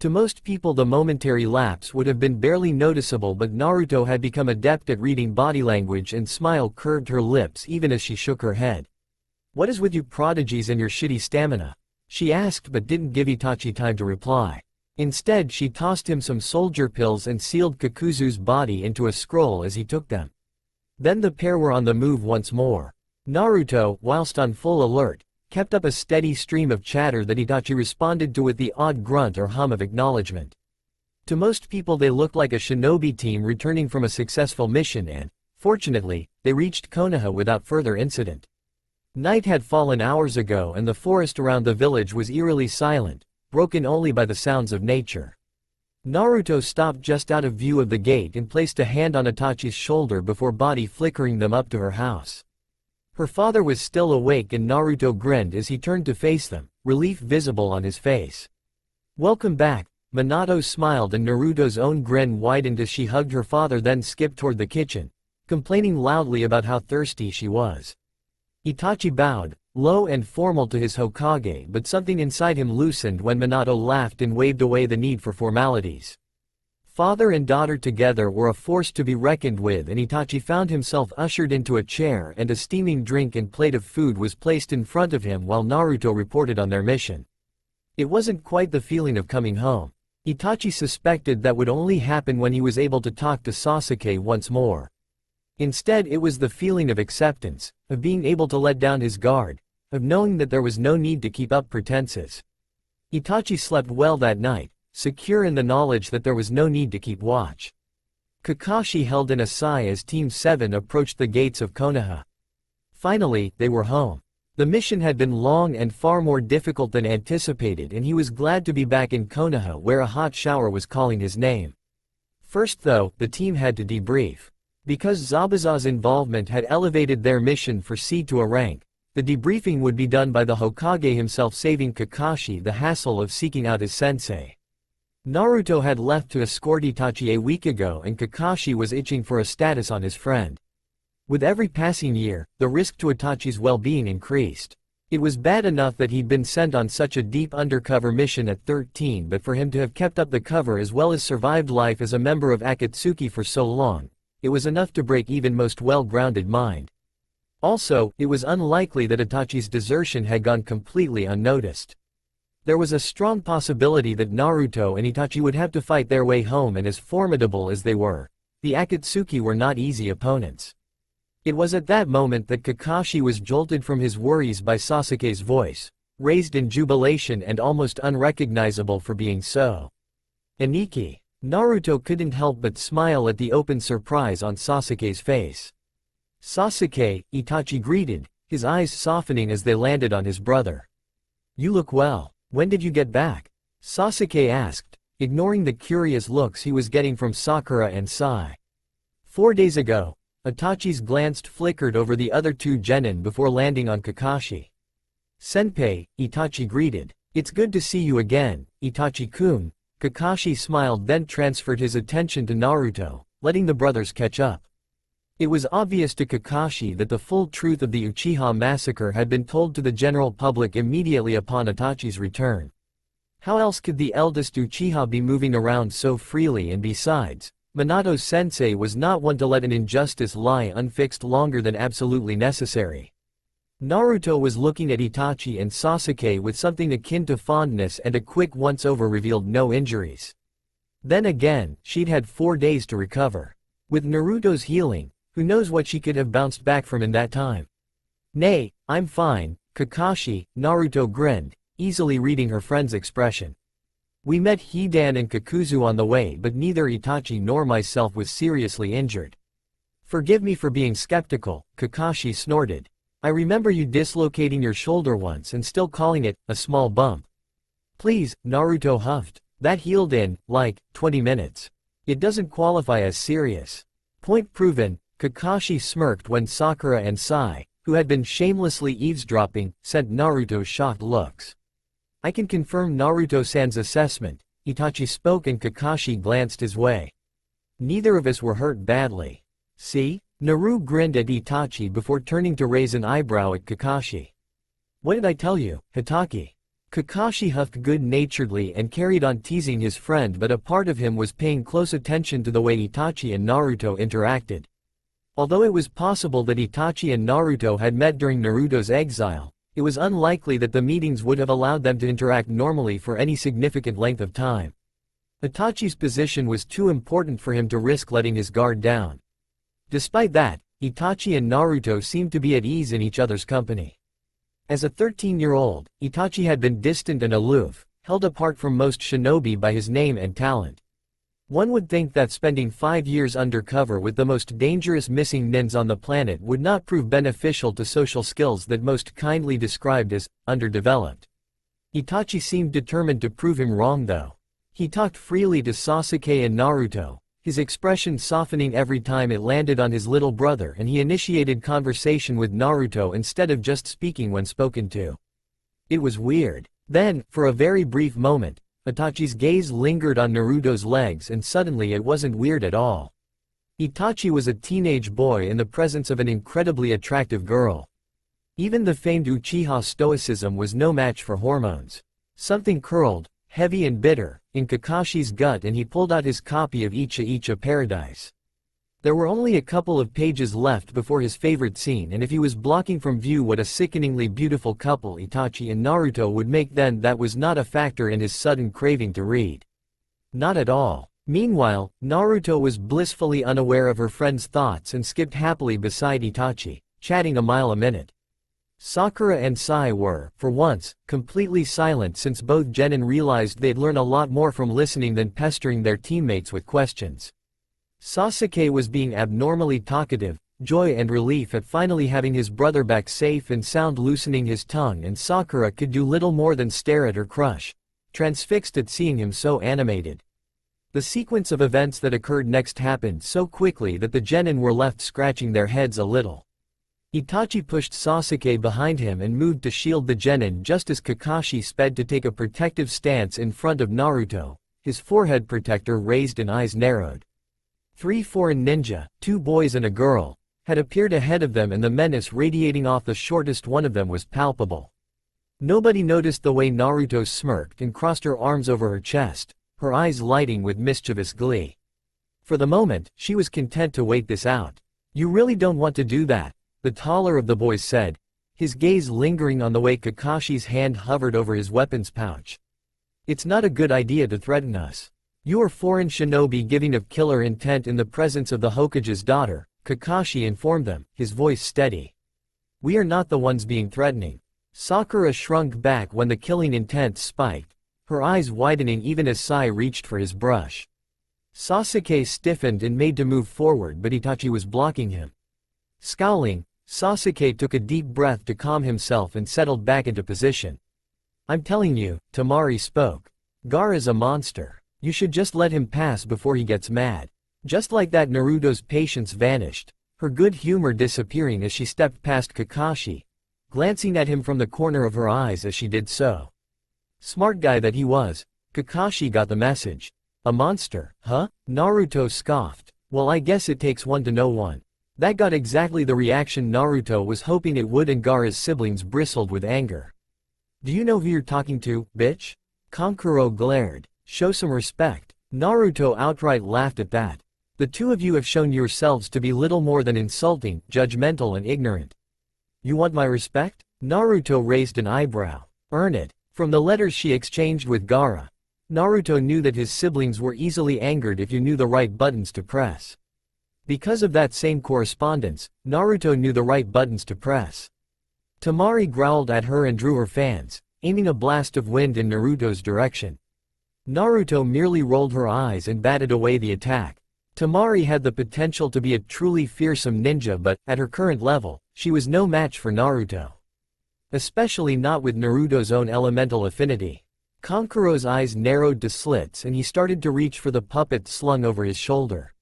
To most people the momentary lapse would have been barely noticeable, but Naruto had become adept at reading body language and smile curved her lips even as she shook her head. "What is with you prodigies and your shitty stamina?" she asked but didn't give Itachi time to reply. Instead she tossed him some soldier pills and sealed Kakuzu's body into a scroll as he took them. Then the pair were on the move once more. Naruto, whilst on full alert, kept up a steady stream of chatter that Itachi responded to with the odd grunt or hum of acknowledgement. To most people they looked like a shinobi team returning from a successful mission and, fortunately, they reached Konoha without further incident. Night had fallen hours ago and the forest around the village was eerily silent, broken only by the sounds of nature. Naruto stopped just out of view of the gate and placed a hand on Itachi's shoulder before body flickering them up to her house. Her father was still awake and Naruto grinned as he turned to face them, relief visible on his face. "Welcome back," Minato smiled and Naruto's own grin widened as she hugged her father, then skipped toward the kitchen, complaining loudly about how thirsty she was. Itachi bowed, low and formal to his Hokage, but something inside him loosened when Minato laughed and waved away the need for formalities. Father and daughter together were a force to be reckoned with and Itachi found himself ushered into a chair and a steaming drink and plate of food was placed in front of him while Naruto reported on their mission. It wasn't quite the feeling of coming home. Itachi suspected that would only happen when he was able to talk to Sasuke once more. Instead it was the feeling of acceptance, of being able to let down his guard, of knowing that there was no need to keep up pretenses. Itachi slept well that night, secure in the knowledge that there was no need to keep watch. Kakashi held in a sigh as Team 7 approached the gates of Konoha. Finally, they were home. The mission had been long and far more difficult than anticipated and he was glad to be back in Konoha where a hot shower was calling his name. First though, the team had to debrief. Because Zabuza's involvement had elevated their mission for C to a rank, the debriefing would be done by the Hokage himself, saving Kakashi the hassle of seeking out his sensei. Naruto had left to escort Itachi a week ago, and Kakashi was itching for a status on his friend. With every passing year, the risk to Itachi's well-being increased. It was bad enough that he'd been sent on such a deep undercover mission at 13, but for him to have kept up the cover as well as survived life as a member of Akatsuki for so long, it was enough to break even most well-grounded mind. Also, it was unlikely that Itachi's desertion had gone completely unnoticed. There was a strong possibility that Naruto and Itachi would have to fight their way home, and as formidable as they were, the Akatsuki were not easy opponents. It was at that moment that Kakashi was jolted from his worries by Sasuke's voice, raised in jubilation and almost unrecognizable for being so. "Aniki." Naruto couldn't help but smile at the open surprise on Sasuke's face. "Sasuke," Itachi greeted, his eyes softening as they landed on his brother. "You look well. When did you get back?" Sasuke asked, ignoring the curious looks he was getting from Sakura and Sai. "4 days ago." Itachi's glance flickered over the other two genin before landing on Kakashi. "Senpai," Itachi greeted. "It's good to see you again, Itachi-kun." Kakashi smiled, then transferred his attention to Naruto, letting the brothers catch up. It was obvious to Kakashi that the full truth of the Uchiha massacre had been told to the general public immediately upon Itachi's return. How else could the eldest Uchiha be moving around so freely, and besides, Minato sensei was not one to let an injustice lie unfixed longer than absolutely necessary. Naruto was looking at Itachi and Sasuke with something akin to fondness, and a quick once-over revealed no injuries. Then again, she'd had 4 days to recover. With Naruto's healing, who knows what she could have bounced back from in that time. "Nay, I'm fine, Kakashi," Naruto grinned, easily reading her friend's expression. "We met Hidan and Kakuzu on the way, but neither Itachi nor myself was seriously injured." "Forgive me for being skeptical," Kakashi snorted. "I remember you dislocating your shoulder once and still calling it a small bump." "Please," Naruto huffed. "That healed in, like, 20 minutes. It doesn't qualify as serious." "Point proven," Kakashi smirked when Sakura and Sai, who had been shamelessly eavesdropping, sent Naruto shocked looks. "I can confirm Naruto-san's assessment," Itachi spoke, and Kakashi glanced his way. "Neither of us were hurt badly. See?" Naru grinned at Itachi before turning to raise an eyebrow at Kakashi. "What did I tell you, Hitaki?" Kakashi huffed good-naturedly and carried on teasing his friend, but a part of him was paying close attention to the way Itachi and Naruto interacted. Although it was possible that Itachi and Naruto had met during Naruto's exile, it was unlikely that the meetings would have allowed them to interact normally for any significant length of time. Itachi's position was too important for him to risk letting his guard down. Despite that, Itachi and Naruto seemed to be at ease in each other's company. As a 13-year-old, Itachi had been distant and aloof, held apart from most shinobi by his name and talent. One would think that spending 5 years undercover with the most dangerous missing nins on the planet would not prove beneficial to social skills that most kindly described as underdeveloped. Itachi seemed determined to prove him wrong though. He talked freely to Sasuke and Naruto, his expression softening every time it landed on his little brother, and he initiated conversation with Naruto instead of just speaking when spoken to. It was weird. Then, for a very brief moment, Itachi's gaze lingered on Naruto's legs, and suddenly it wasn't weird at all. Itachi was a teenage boy in the presence of an incredibly attractive girl. Even the famed Uchiha stoicism was no match for hormones. Something curled, heavy and bitter, in Kakashi's gut, and he pulled out his copy of Icha Paradise. There were only a couple of pages left before his favorite scene, and if he was blocking from view what a sickeningly beautiful couple Itachi and Naruto would make, then that was not a factor in his sudden craving to read. Not at all. Meanwhile, Naruto was blissfully unaware of her friend's thoughts and skipped happily beside Itachi, chatting a mile a minute. Sakura and Sai were, for once, completely silent, since both genin realized they'd learn a lot more from listening than pestering their teammates with questions. Sasuke was being abnormally talkative, joy and relief at finally having his brother back safe and sound loosening his tongue, and Sakura could do little more than stare at her crush, transfixed at seeing him so animated. The sequence of events that occurred next happened so quickly that the genin were left scratching their heads a little. Itachi pushed Sasuke behind him and moved to shield the genin just as Kakashi sped to take a protective stance in front of Naruto, his forehead protector raised and eyes narrowed. 3 foreign ninja, 2 boys and a girl, had appeared ahead of them, and the menace radiating off the shortest one of them was palpable. Nobody noticed the way Naruto smirked and crossed her arms over her chest, her eyes lighting with mischievous glee. For the moment, she was content to wait this out. "You really don't want to do that," the taller of the boys said, his gaze lingering on the way Kakashi's hand hovered over his weapons pouch. "It's not a good idea to threaten us. You are foreign shinobi giving of killer intent in the presence of the Hokage's daughter," Kakashi informed them, his voice steady. "We are not the ones being threatening." Sakura shrunk back when the killing intent spiked, her eyes widening even as Sai reached for his brush. Sasuke stiffened and made to move forward, but Itachi was blocking him. Scowling, Sasuke took a deep breath to calm himself and settled back into position. "I'm telling you," Temari spoke. "Gaara's a monster. You should just let him pass before he gets mad." Just like that, Naruto's patience vanished, her good humor disappearing as she stepped past Kakashi, glancing at him from the corner of her eyes as she did so. Smart guy that he was, Kakashi got the message. "A monster, huh?" Naruto scoffed. "Well, I guess it takes one to know one." That got exactly the reaction Naruto was hoping it would, and Gaara's siblings bristled with anger. "Do you know who you're talking to, bitch?" Kankuro glared. "Show some respect." Naruto outright laughed at that. "The two of you have shown yourselves to be little more than insulting, judgmental and ignorant." "You want my respect?" Naruto raised an eyebrow. "Earn it." From the letters she exchanged with Gaara, Naruto knew that his siblings were easily angered if you knew the right buttons to press. Because of that same correspondence, Naruto knew the right buttons to press. Temari growled at her and drew her fans, aiming a blast of wind in Naruto's direction. Naruto merely rolled her eyes and batted away the attack. Temari had the potential to be a truly fearsome ninja, but, at her current level, she was no match for Naruto. Especially not with Naruto's own elemental affinity. Kankuro's eyes narrowed to slits and he started to reach for the puppet slung over his shoulder.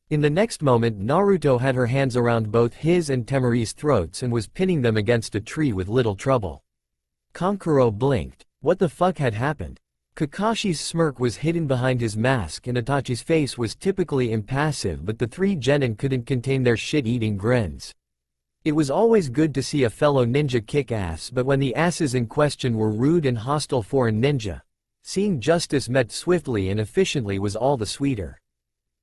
In the next moment, Naruto had her hands around both his and Temari's throats and was pinning them against a tree with little trouble. Kankuro blinked. What the fuck had happened? Kakashi's smirk was hidden behind his mask and Itachi's face was typically impassive, but the 3 genin couldn't contain their shit-eating grins. It was always good to see a fellow ninja kick ass, but when the asses in question were rude and hostile foreign ninja, seeing justice met swiftly and efficiently was all the sweeter.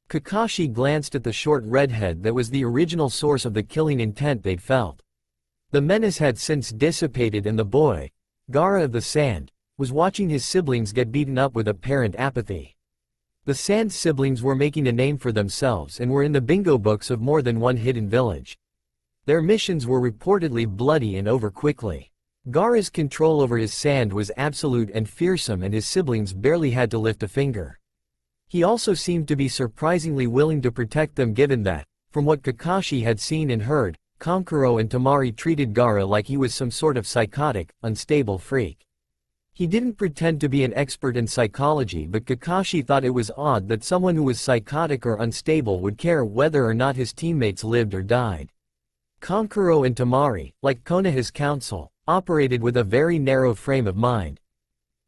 Kakashi glanced at the short redhead that was the original source of the killing intent they'd felt. The menace had since dissipated and the boy, Gaara of the Sand, was watching his siblings get beaten up with apparent apathy. The Sand siblings were making a name for themselves and were in the bingo books of more than one hidden village. Their missions were reportedly bloody and over quickly. Gaara's control over his sand was absolute and fearsome, and his siblings barely had to lift a finger. He also seemed to be surprisingly willing to protect them, given that, from what Kakashi had seen and heard, Kankuro and Temari treated Gaara like he was some sort of psychotic, unstable freak. He didn't pretend to be an expert in psychology, but Kakashi thought it was odd that someone who was psychotic or unstable would care whether or not his teammates lived or died. Kankuro and Temari, like Konoha's council, operated with a very narrow frame of mind.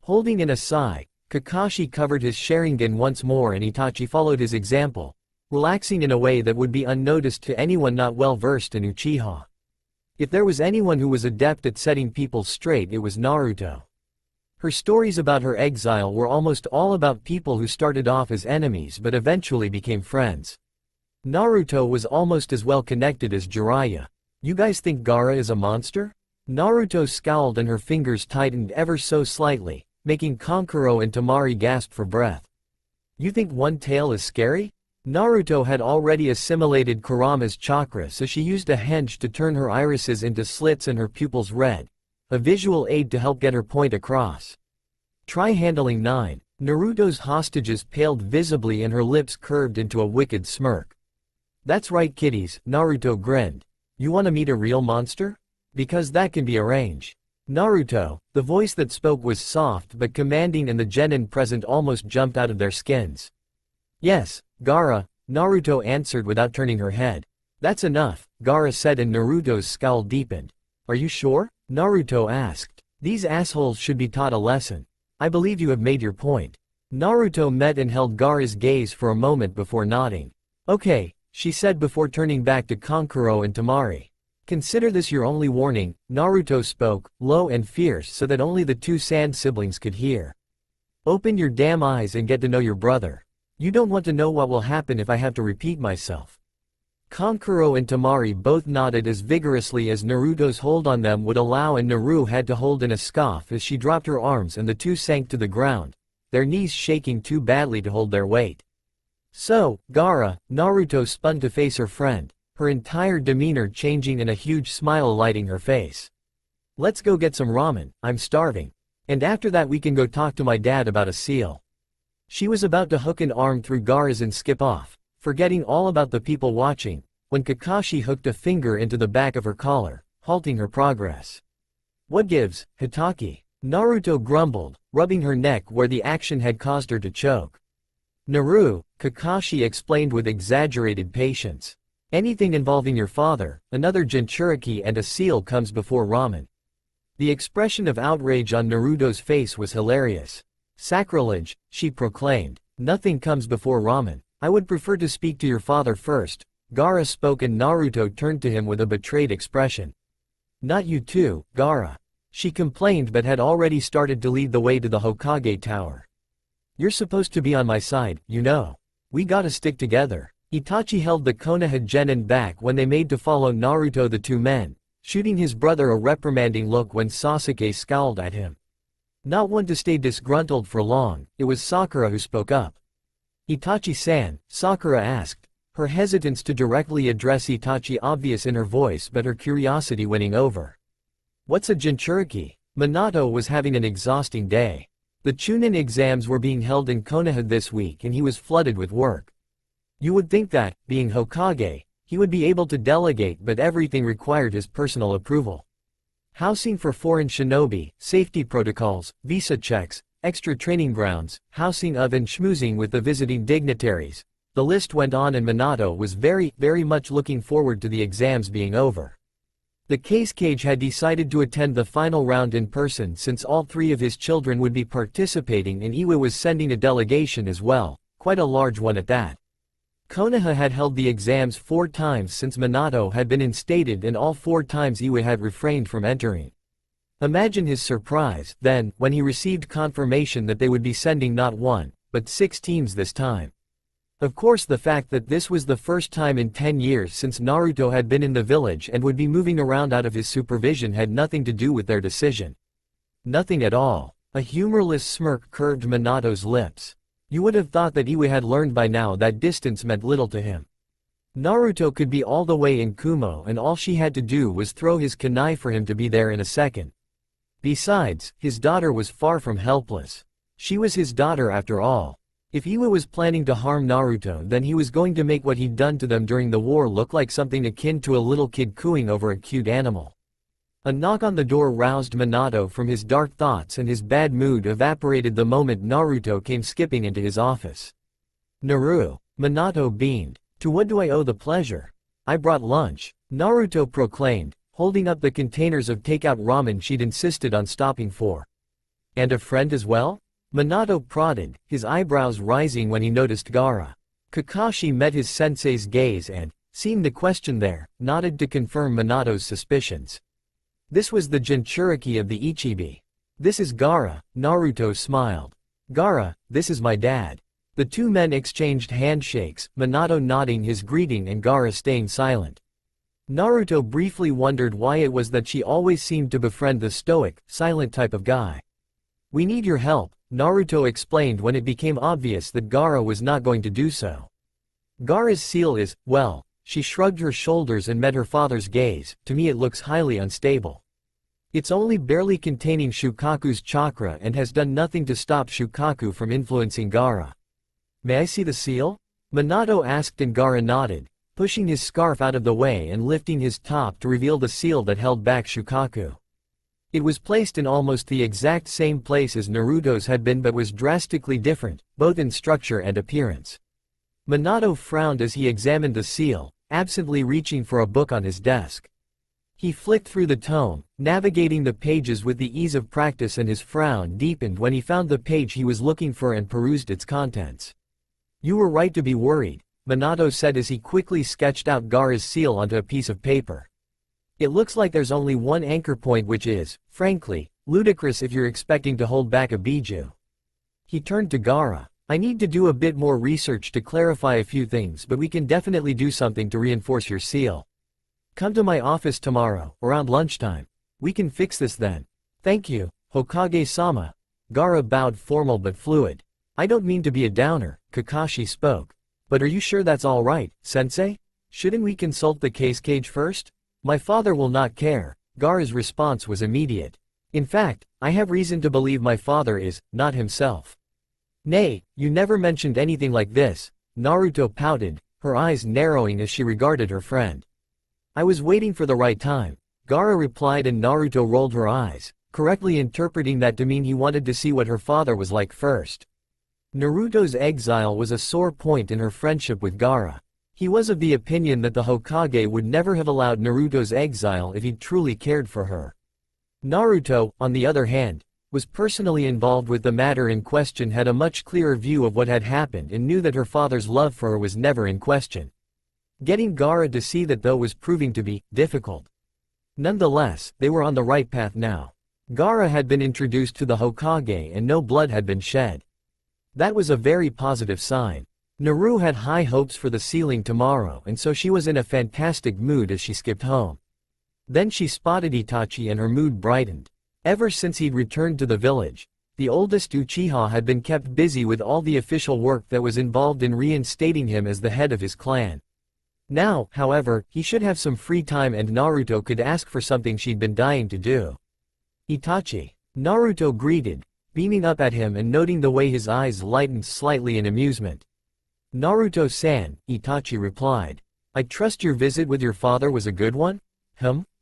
Holding in a sigh, Kakashi covered his Sharingan once more and Itachi followed his example, relaxing in a way that would be unnoticed to anyone not well versed in Uchiha. If there was anyone who was adept at setting people straight, it was Naruto. Her stories about her exile were almost all about people who started off as enemies but eventually became friends. Naruto was almost as well connected as Jiraiya. "You guys think Gaara is a monster?" Naruto scowled and her fingers tightened ever so slightly, making Kankuro and Temari gasp for breath. "You think One Tail is scary?" Naruto had already assimilated Kurama's chakra, so she used a henge to turn her irises into slits and her pupils red, a visual aid to help get her point across. "Try handling 9. Naruto's hostages paled visibly and her lips curved into a wicked smirk. "That's right, kiddies," Naruto grinned. "You wanna meet a real monster? Because that can be arranged." Naruto, the voice that spoke was soft but commanding, and the genin present almost jumped out of their skins. Yes, Gaara, Naruto answered without turning her head. That's enough, Gaara said and Naruto's scowl deepened. Are you sure? Naruto asked. These assholes should be taught a lesson. I believe you have made your point. Naruto met and held Gaara's gaze for a moment before nodding. Okay, she said before turning back to Kankuro and Temari. Consider this your only warning, Naruto spoke, low and fierce so that only the two Sand siblings could hear. Open your damn eyes and get to know your brother. You don't want to know what will happen if I have to repeat myself. Kankuro and Temari both nodded as vigorously as Naruto's hold on them would allow, and Naru had to hold in a scoff as she dropped her arms and the two sank to the ground, their knees shaking too badly to hold their weight. So, Gaara, Naruto spun to face her friend, her entire demeanor changing and a huge smile lighting her face. Let's go get some ramen, I'm starving. And after that we can go talk to my dad about a seal. She was about to hook an arm through Gaara's and skip off, forgetting all about the people watching, when Kakashi hooked a finger into the back of her collar, halting her progress. What gives, Hitaki? Naruto grumbled, rubbing her neck where the action had caused her to choke. Naru, Kakashi explained with exaggerated patience. Anything involving your father, another Jinchuriki and a seal comes before ramen. The expression of outrage on Naruto's face was hilarious. Sacrilege, she proclaimed. Nothing comes before ramen. I would prefer to speak to your father first, Gaara spoke and Naruto turned to him with a betrayed expression. Not you too, Gaara. She complained but had already started to lead the way to the Hokage tower. You're supposed to be on my side, you know. We gotta stick together. Itachi held the Konoha genin back when they made to follow Naruto, the two men, shooting his brother a reprimanding look when Sasuke scowled at him. Not one to stay disgruntled for long, it was Sakura who spoke up. Itachi-san, Sakura asked, her hesitance to directly address Itachi obvious in her voice but her curiosity winning over. What's a Jinchuriki? Minato was having an exhausting day. The Chunin exams were being held in Konoha this week and he was flooded with work. You would think that, being Hokage, he would be able to delegate, but everything required his personal approval. Housing for foreign shinobi, safety protocols, visa checks, extra training grounds, housing of and schmoozing with the visiting dignitaries. The list went on and Minato was very much looking forward to the exams being over. The Case Cage had decided to attend the final round in person since all three of his children would be participating and Iwe was sending a delegation as well, quite a large one at that. Konoha had held the exams 4 times since Minato had been instated and all 4 times Iwe had refrained from entering. Imagine his surprise, then, when he received confirmation that they would be sending not 1, but 6 teams this time. Of course the fact that this was the first time in 10 years since Naruto had been in the village and would be moving around out of his supervision had nothing to do with their decision. Nothing at all. A humorless smirk curved Minato's lips. You would have thought that Iwe had learned by now that distance meant little to him. Naruto could be all the way in Kumo and all she had to do was throw his kunai for him to be there in a second. Besides, his daughter was far from helpless. She was his daughter after all. If Iwe was planning to harm Naruto, then he was going to make what he'd done to them during the war look like something akin to a little kid cooing over a cute animal. A knock on the door roused Minato from his dark thoughts and his bad mood evaporated the moment Naruto came skipping into his office. Naru. Minato beamed. To what do I owe the pleasure? I brought lunch, Naruto proclaimed, holding up the containers of takeout ramen she'd insisted on stopping for. And a friend as well? Minato prodded, his eyebrows rising when he noticed Gaara. Kakashi met his sensei's gaze and, seeing the question there, nodded to confirm Minato's suspicions. This was the Jinchuriki of the Ichibi. This is Gaara, Naruto smiled. Gaara, this is my dad. The two men exchanged handshakes, Minato nodding his greeting and Gaara staying silent. Naruto briefly wondered why it was that she always seemed to befriend the stoic, silent type of guy. We need your help, Naruto explained when it became obvious that Gaara was not going to do so. Gaara's seal is, well, she shrugged her shoulders and met her father's gaze, to me it looks highly unstable. It's only barely containing Shukaku's chakra and has done nothing to stop Shukaku from influencing Gaara. May I see the seal? Minato asked and Gaara nodded, pushing his scarf out of the way and lifting his top to reveal the seal that held back Shukaku. It was placed in almost the exact same place as Naruto's had been but was drastically different, both in structure and appearance. Minato frowned as he examined the seal, absently reaching for a book on his desk. He flicked through the tome, navigating the pages with the ease of practice, and his frown deepened when he found the page he was looking for and perused its contents. "You were right to be worried," Minato said as he quickly sketched out Gaara's seal onto a piece of paper. "It looks like there's only one anchor point, which is, frankly, ludicrous if you're expecting to hold back a Biju." He turned to Gaara. "I need to do a bit more research to clarify a few things, but we can definitely do something to reinforce your seal. Come to my office tomorrow, around lunchtime. We can fix this then." "Thank you, Hokage-sama." Gaara bowed, formal but fluid. "I don't mean to be a downer," Kakashi spoke. "But are you sure that's all right, sensei? Shouldn't we consult the case cage first?" "My father will not care." Gaara's response was immediate. "In fact, I have reason to believe my father is, not himself." "Nay, you never mentioned anything like this," Naruto pouted, her eyes narrowing as she regarded her friend. "I was waiting for the right time," Gaara replied, and Naruto rolled her eyes, correctly interpreting that to mean he wanted to see what her father was like first. Naruto's exile was a sore point in her friendship with Gaara. He was of the opinion that the Hokage would never have allowed Naruto's exile if he'd truly cared for her. Naruto, on the other hand, was personally involved with the matter in question, had a much clearer view of what had happened, and knew that her father's love for her was never in question. Getting Gaara to see that, though, was proving to be difficult. Nonetheless, they were on the right path now. Gaara had been introduced to the Hokage and no blood had been shed. That was a very positive sign. Naru had high hopes for the sealing tomorrow, and so she was in a fantastic mood as she skipped home. Then she spotted Itachi and her mood brightened. Ever since he'd returned to the village, the oldest Uchiha had been kept busy with all the official work that was involved in reinstating him as the head of his clan. Now, however, he should have some free time and Naruto could ask for something she'd been dying to do. "Itachi," Naruto greeted, beaming up at him and noting the way his eyes lightened slightly in amusement. "Naruto-san," Itachi replied. "I trust your visit with your father was a good one?"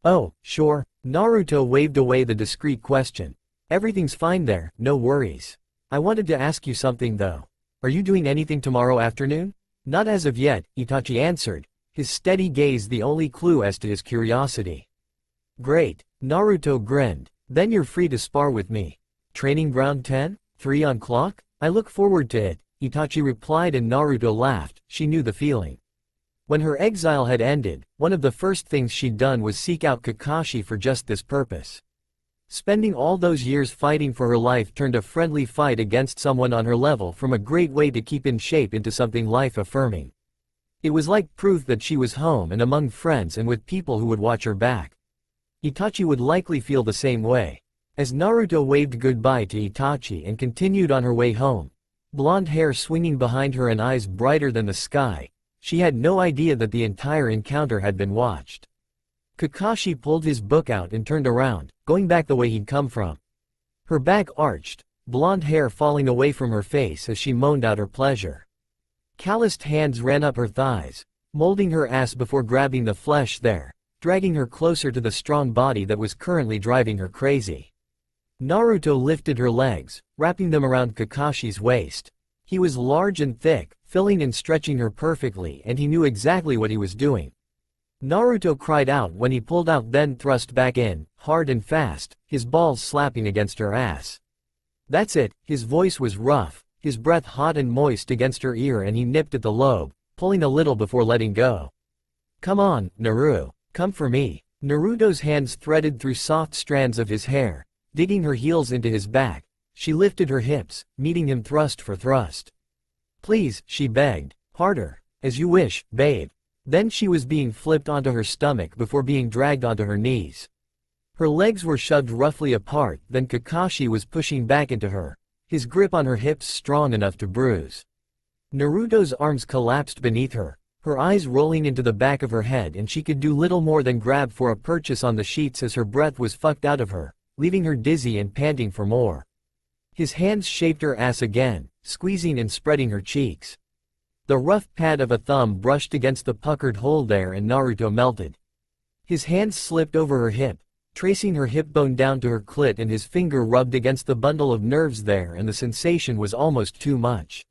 "Oh, sure." Naruto waved away the discreet question. "Everything's fine there, no worries. I wanted to ask you something though. Are you doing anything tomorrow afternoon?" "Not as of yet," Itachi answered, his steady gaze the only clue as to his curiosity. "Great," Naruto grinned. "Then you're free to spar with me. Training ground 10, 3 on clock? I look forward to it," Itachi replied, and Naruto laughed. She knew the feeling. When her exile had ended, one of the first things she'd done was seek out Kakashi for just this purpose. Spending all those years fighting for her life turned a friendly fight against someone on her level from a great way to keep in shape into something life-affirming. It was like proof that she was home and among friends and with people who would watch her back. Itachi would likely feel the same way. As Naruto waved goodbye to Itachi and continued on her way home, blonde hair swinging behind her and eyes brighter than the sky, she had no idea that the entire encounter had been watched. Kakashi pulled his book out and turned around, going back the way he'd come from. Her back arched, blonde hair falling away from her face as she moaned out her pleasure. Calloused hands ran up her thighs, molding her ass before grabbing the flesh there, dragging her closer to the strong body that was currently driving her crazy. Naruto lifted her legs, wrapping them around Kakashi's waist. He was large and thick, filling and stretching her perfectly, and he knew exactly what he was doing. Naruto cried out when he pulled out, then thrust back in, hard and fast, his balls slapping against her ass. "That's it," his voice was rough, his breath hot and moist against her ear, and he nipped at the lobe, pulling a little before letting go. "Come on, Naru, come for me." Naruto's hands threaded through soft strands of his hair, digging her heels into his back. She lifted her hips, meeting him thrust for thrust. "Please," she begged. "Harder." "As you wish, babe." Then she was being flipped onto her stomach before being dragged onto her knees. Her legs were shoved roughly apart, then Kakashi was pushing back into her, his grip on her hips strong enough to bruise. Naruto's arms collapsed beneath her, her eyes rolling into the back of her head, and she could do little more than grab for a purchase on the sheets as her breath was fucked out of her, leaving her dizzy and panting for more. His hands shaped her ass again, squeezing and spreading her cheeks. The rough pad of a thumb brushed against the puckered hole there, and Naruto melted. His hand slipped over her hip, tracing her hip bone down to her clit, and his finger rubbed against the bundle of nerves there, and the sensation was almost too much.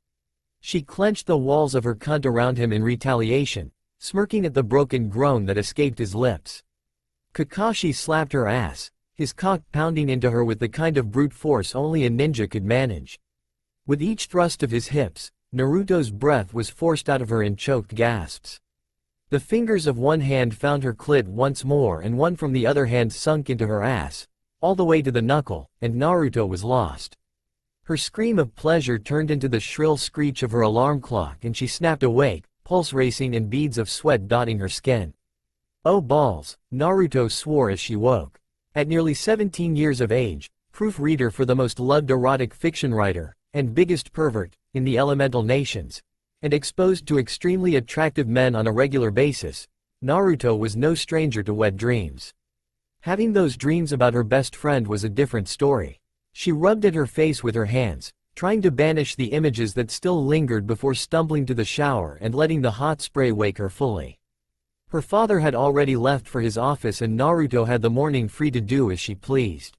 She clenched the walls of her cunt around him in retaliation, smirking at the broken groan that escaped his lips. Kakashi slapped her ass, his cock pounding into her with the kind of brute force only a ninja could manage. With each thrust of his hips, Naruto's breath was forced out of her in choked gasps. The fingers of one hand found her clit once more and one from the other hand sunk into her ass, all the way to the knuckle, and Naruto was lost. Her scream of pleasure turned into the shrill screech of her alarm clock and she snapped awake, pulse racing and beads of sweat dotting her skin. Oh balls, Naruto swore as she woke. At nearly 17 years of age, proofreader for the most loved erotic fiction writer, and biggest pervert, in the elemental nations, and exposed to extremely attractive men on a regular basis, Naruto was no stranger to wet dreams. Having those dreams about her best friend was a different story. She rubbed at her face with her hands, trying to banish the images that still lingered before stumbling to the shower and letting the hot spray wake her fully. Her father had already left for his office and Naruto had the morning free to do as she pleased.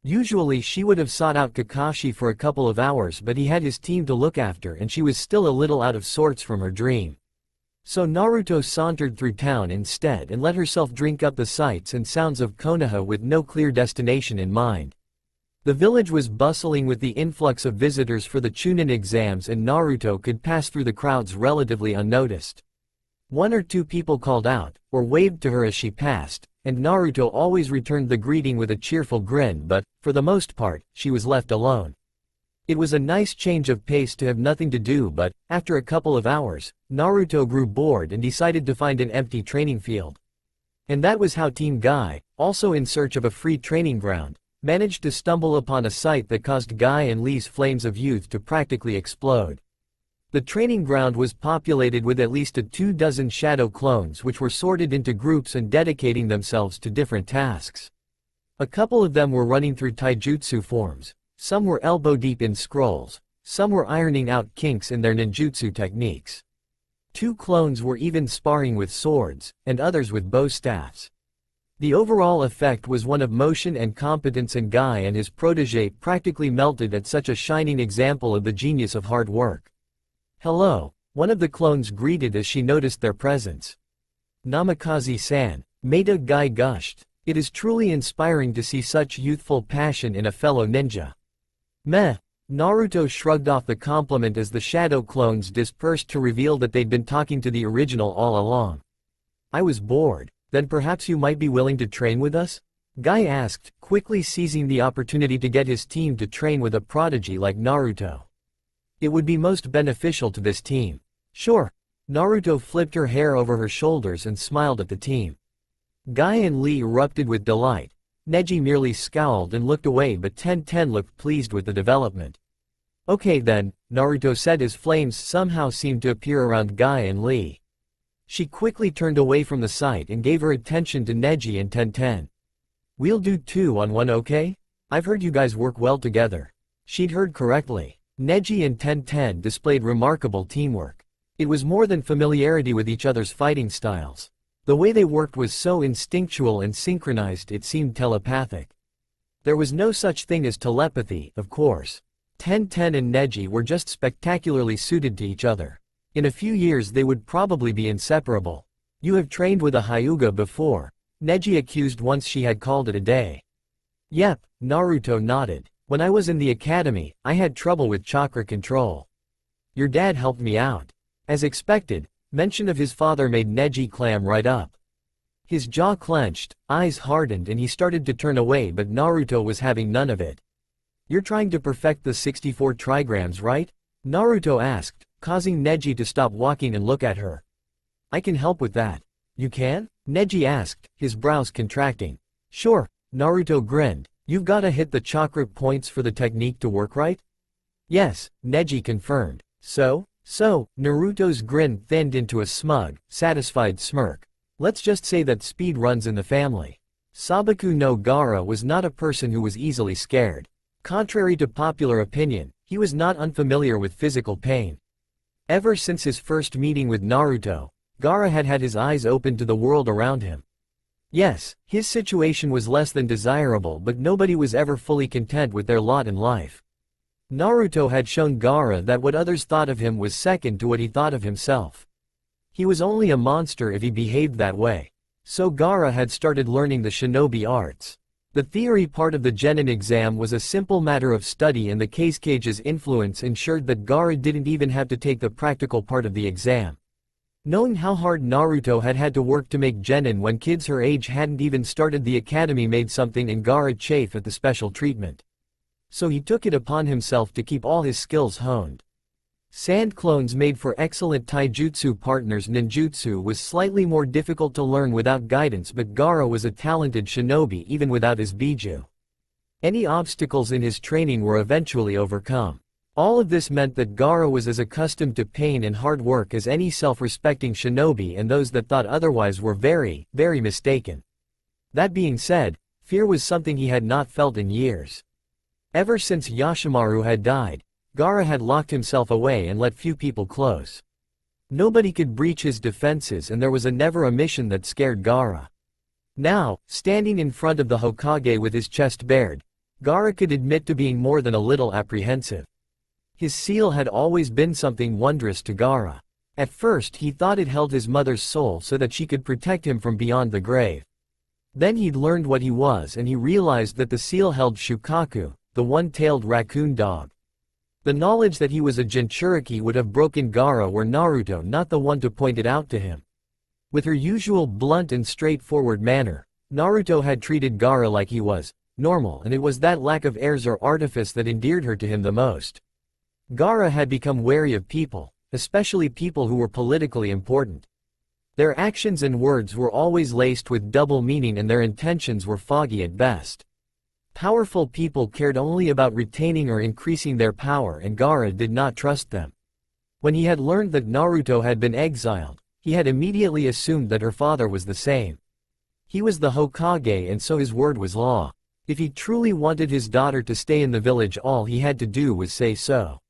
Usually she would have sought out Kakashi for a couple of hours but he had his team to look after and she was still a little out of sorts from her dream. So Naruto sauntered through town instead and let herself drink up the sights and sounds of Konoha with no clear destination in mind. The village was bustling with the influx of visitors for the Chunin exams and Naruto could pass through the crowds relatively unnoticed. One or two people called out, or waved to her as she passed, and Naruto always returned the greeting with a cheerful grin but, for the most part, she was left alone. It was a nice change of pace to have nothing to do but, after a couple of hours, Naruto grew bored and decided to find an empty training field. And that was how Team Guy, also in search of a free training ground, managed to stumble upon a site that caused Guy and Lee's flames of youth to practically explode. The training ground was populated with at least 24 shadow clones which were sorted into groups and dedicating themselves to different tasks. A couple of them were running through taijutsu forms, some were elbow-deep in scrolls, some were ironing out kinks in their ninjutsu techniques. 2 clones were even sparring with swords, and others with bow staffs. The overall effect was one of motion and competence and Guy and his protégé practically melted at such a shining example of the genius of hard work. Hello, one of the clones greeted as she noticed their presence. Namikaze-san, Maida Guy gushed. It is truly inspiring to see such youthful passion in a fellow ninja. Meh. Naruto shrugged off the compliment as the shadow clones dispersed to reveal that they'd been talking to the original all along. I was bored. Then perhaps you might be willing to train with us? Guy asked, quickly seizing the opportunity to get his team to train with a prodigy like Naruto. It would be most beneficial to this team. Sure. Naruto flipped her hair over her shoulders and smiled at the team. Guy and Lee erupted with delight. Neji merely scowled and looked away but Tenten looked pleased with the development. Okay then, Naruto said as flames somehow seemed to appear around Guy and Lee. She quickly turned away from the sight and gave her attention to Neji and Tenten. We'll do 2 on 1, okay? I've heard you guys work well together. She'd heard correctly. Neji and Tenten displayed remarkable teamwork. It was more than familiarity with each other's fighting styles. The way they worked was so instinctual and synchronized it seemed telepathic. There was no such thing as telepathy, of course. Tenten and Neji were just spectacularly suited to each other. In a few years they would probably be inseparable. You have trained with a Hyuga before, Neji accused once she had called it a day. Yep, Naruto nodded. When I was in the academy, I had trouble with chakra control. Your dad helped me out. As expected, mention of his father made Neji clam right up. His jaw clenched, eyes hardened and he started to turn away but Naruto was having none of it. You're trying to perfect the 64 trigrams, right? Naruto asked, causing Neji to stop walking and look at her. I can help with that. You can? Neji asked, his brows contracting. Sure, Naruto grinned. You've gotta hit the chakra points for the technique to work, right? Yes, Neji confirmed. So, Naruto's grin thinned into a smug, satisfied smirk. Let's just say that speed runs in the family. Sabaku no Gaara was not a person who was easily scared. Contrary to popular opinion, he was not unfamiliar with physical pain. Ever since his first meeting with Naruto, Gaara had had his eyes open to the world around him. Yes, his situation was less than desirable but nobody was ever fully content with their lot in life. Naruto had shown Gaara that what others thought of him was second to what he thought of himself. He was only a monster if he behaved that way. So Gaara had started learning the shinobi arts. The theory part of the genin exam was a simple matter of study, and the Kage's influence ensured that Gaara didn't even have to take the practical part of the exam. Knowing how hard Naruto had had to work to make genin when kids her age hadn't even started the academy made something in Gaara chafe at the special treatment. So he took it upon himself to keep all his skills honed. Sand clones made for excellent taijutsu partners. Ninjutsu was slightly more difficult to learn without guidance, but Gaara was a talented shinobi even without his biju. Any obstacles in his training were eventually overcome. All of this meant that Gaara was as accustomed to pain and hard work as any self-respecting shinobi, and those that thought otherwise were very, very mistaken. That being said, fear was something he had not felt in years. Ever since Yashimaru had died, Gaara had locked himself away and let few people close. Nobody could breach his defenses, and there was never a mission that scared Gaara. Now, standing in front of the Hokage with his chest bared, Gaara could admit to being more than a little apprehensive. His seal had always been something wondrous to Gaara. At first he thought it held his mother's soul so that she could protect him from beyond the grave. Then he'd learned what he was, and he realized that the seal held Shukaku, the one-tailed raccoon dog. The knowledge that he was a Jinchuriki would have broken Gaara were Naruto not the one to point it out to him. With her usual blunt and straightforward manner, Naruto had treated Gaara like he was normal, and it was that lack of airs or artifice that endeared her to him the most. Gaara had become wary of people, especially people who were politically important. Their actions and words were always laced with double meaning, and their intentions were foggy at best. Powerful people cared only about retaining or increasing their power, and Gaara did not trust them. When he had learned that Naruto had been exiled, he had immediately assumed that her father was the same. He was the Hokage, and so his word was law. If he truly wanted his daughter to stay in the village, all he had to do was say so.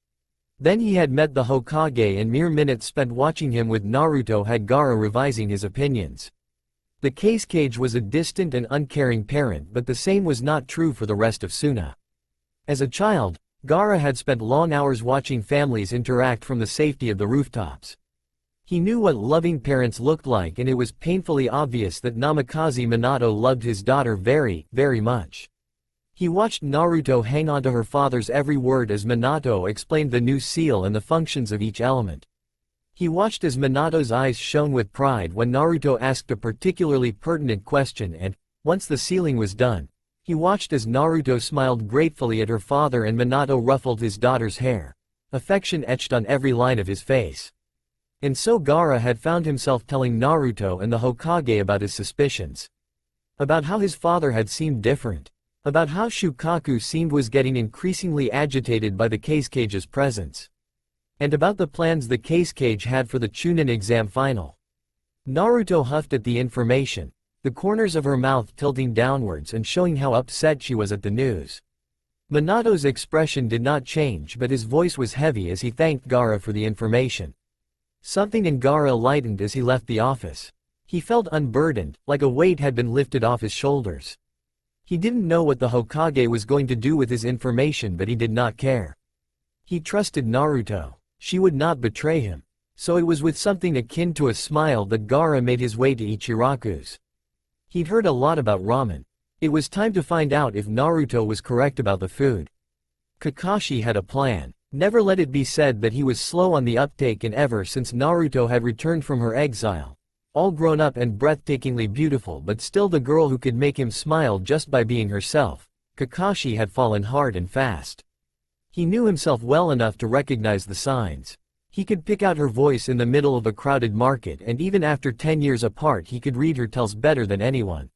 Then he had met the Hokage, and mere minutes spent watching him with Naruto had Gaara revising his opinions. The Kage was a distant and uncaring parent, but the same was not true for the rest of Suna. As a child, Gaara had spent long hours watching families interact from the safety of the rooftops. He knew what loving parents looked like, and it was painfully obvious that Namikaze Minato loved his daughter very, very much. He watched Naruto hang on to her father's every word as Minato explained the new seal and the functions of each element. He watched as Minato's eyes shone with pride when Naruto asked a particularly pertinent question, and, once the sealing was done, he watched as Naruto smiled gratefully at her father and Minato ruffled his daughter's hair, affection etched on every line of his face. And so Gaara had found himself telling Naruto and the Hokage about his suspicions. About how his father had seemed different. About how Shukaku seemed was getting increasingly agitated by the Kage's presence. And about the plans the Kage had for the Chunin exam final. Naruto huffed at the information, the corners of her mouth tilting downwards and showing how upset she was at the news. Minato's expression did not change, but his voice was heavy as he thanked Gaara for the information. Something in Gaara lightened as he left the office. He felt unburdened, like a weight had been lifted off his shoulders. He didn't know what the Hokage was going to do with his information, but he did not care. He trusted Naruto. She would not betray him. So it was with something akin to a smile that Gaara made his way to Ichiraku's. He'd heard a lot about ramen. It was time to find out if Naruto was correct about the food. Kakashi had a plan. Never let it be said that he was slow on the uptake, and ever since Naruto had returned from her exile, all grown up and breathtakingly beautiful but still the girl who could make him smile just by being herself, Kakashi had fallen hard and fast. He knew himself well enough to recognize the signs. He could pick out her voice in the middle of a crowded market, and even after 10 years apart he could read her tells better than anyone.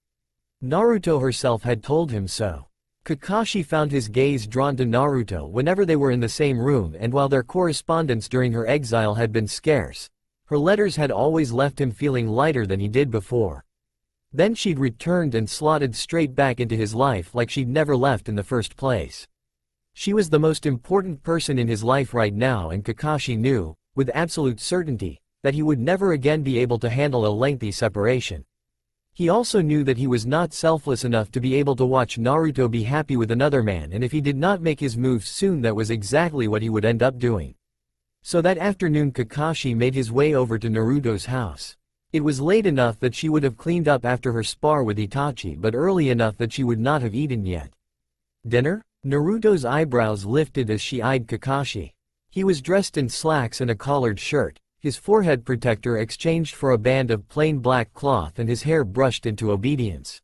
Naruto herself had told him so. Kakashi found his gaze drawn to Naruto whenever they were in the same room, and while their correspondence during her exile had been scarce, her letters had always left him feeling lighter than he did before. Then she'd returned and slotted straight back into his life like she'd never left in the first place. She was the most important person in his life right now, and Kakashi knew, with absolute certainty, that he would never again be able to handle a lengthy separation. He also knew that he was not selfless enough to be able to watch Naruto be happy with another man, and if he did not make his move soon, that was exactly what he would end up doing. So that afternoon Kakashi made his way over to Naruto's house. It was late enough that she would have cleaned up after her spar with Itachi, but early enough that she would not have eaten yet. Dinner? Naruto's eyebrows lifted as she eyed Kakashi. He was dressed in slacks and a collared shirt, his forehead protector exchanged for a band of plain black cloth, and his hair brushed into obedience.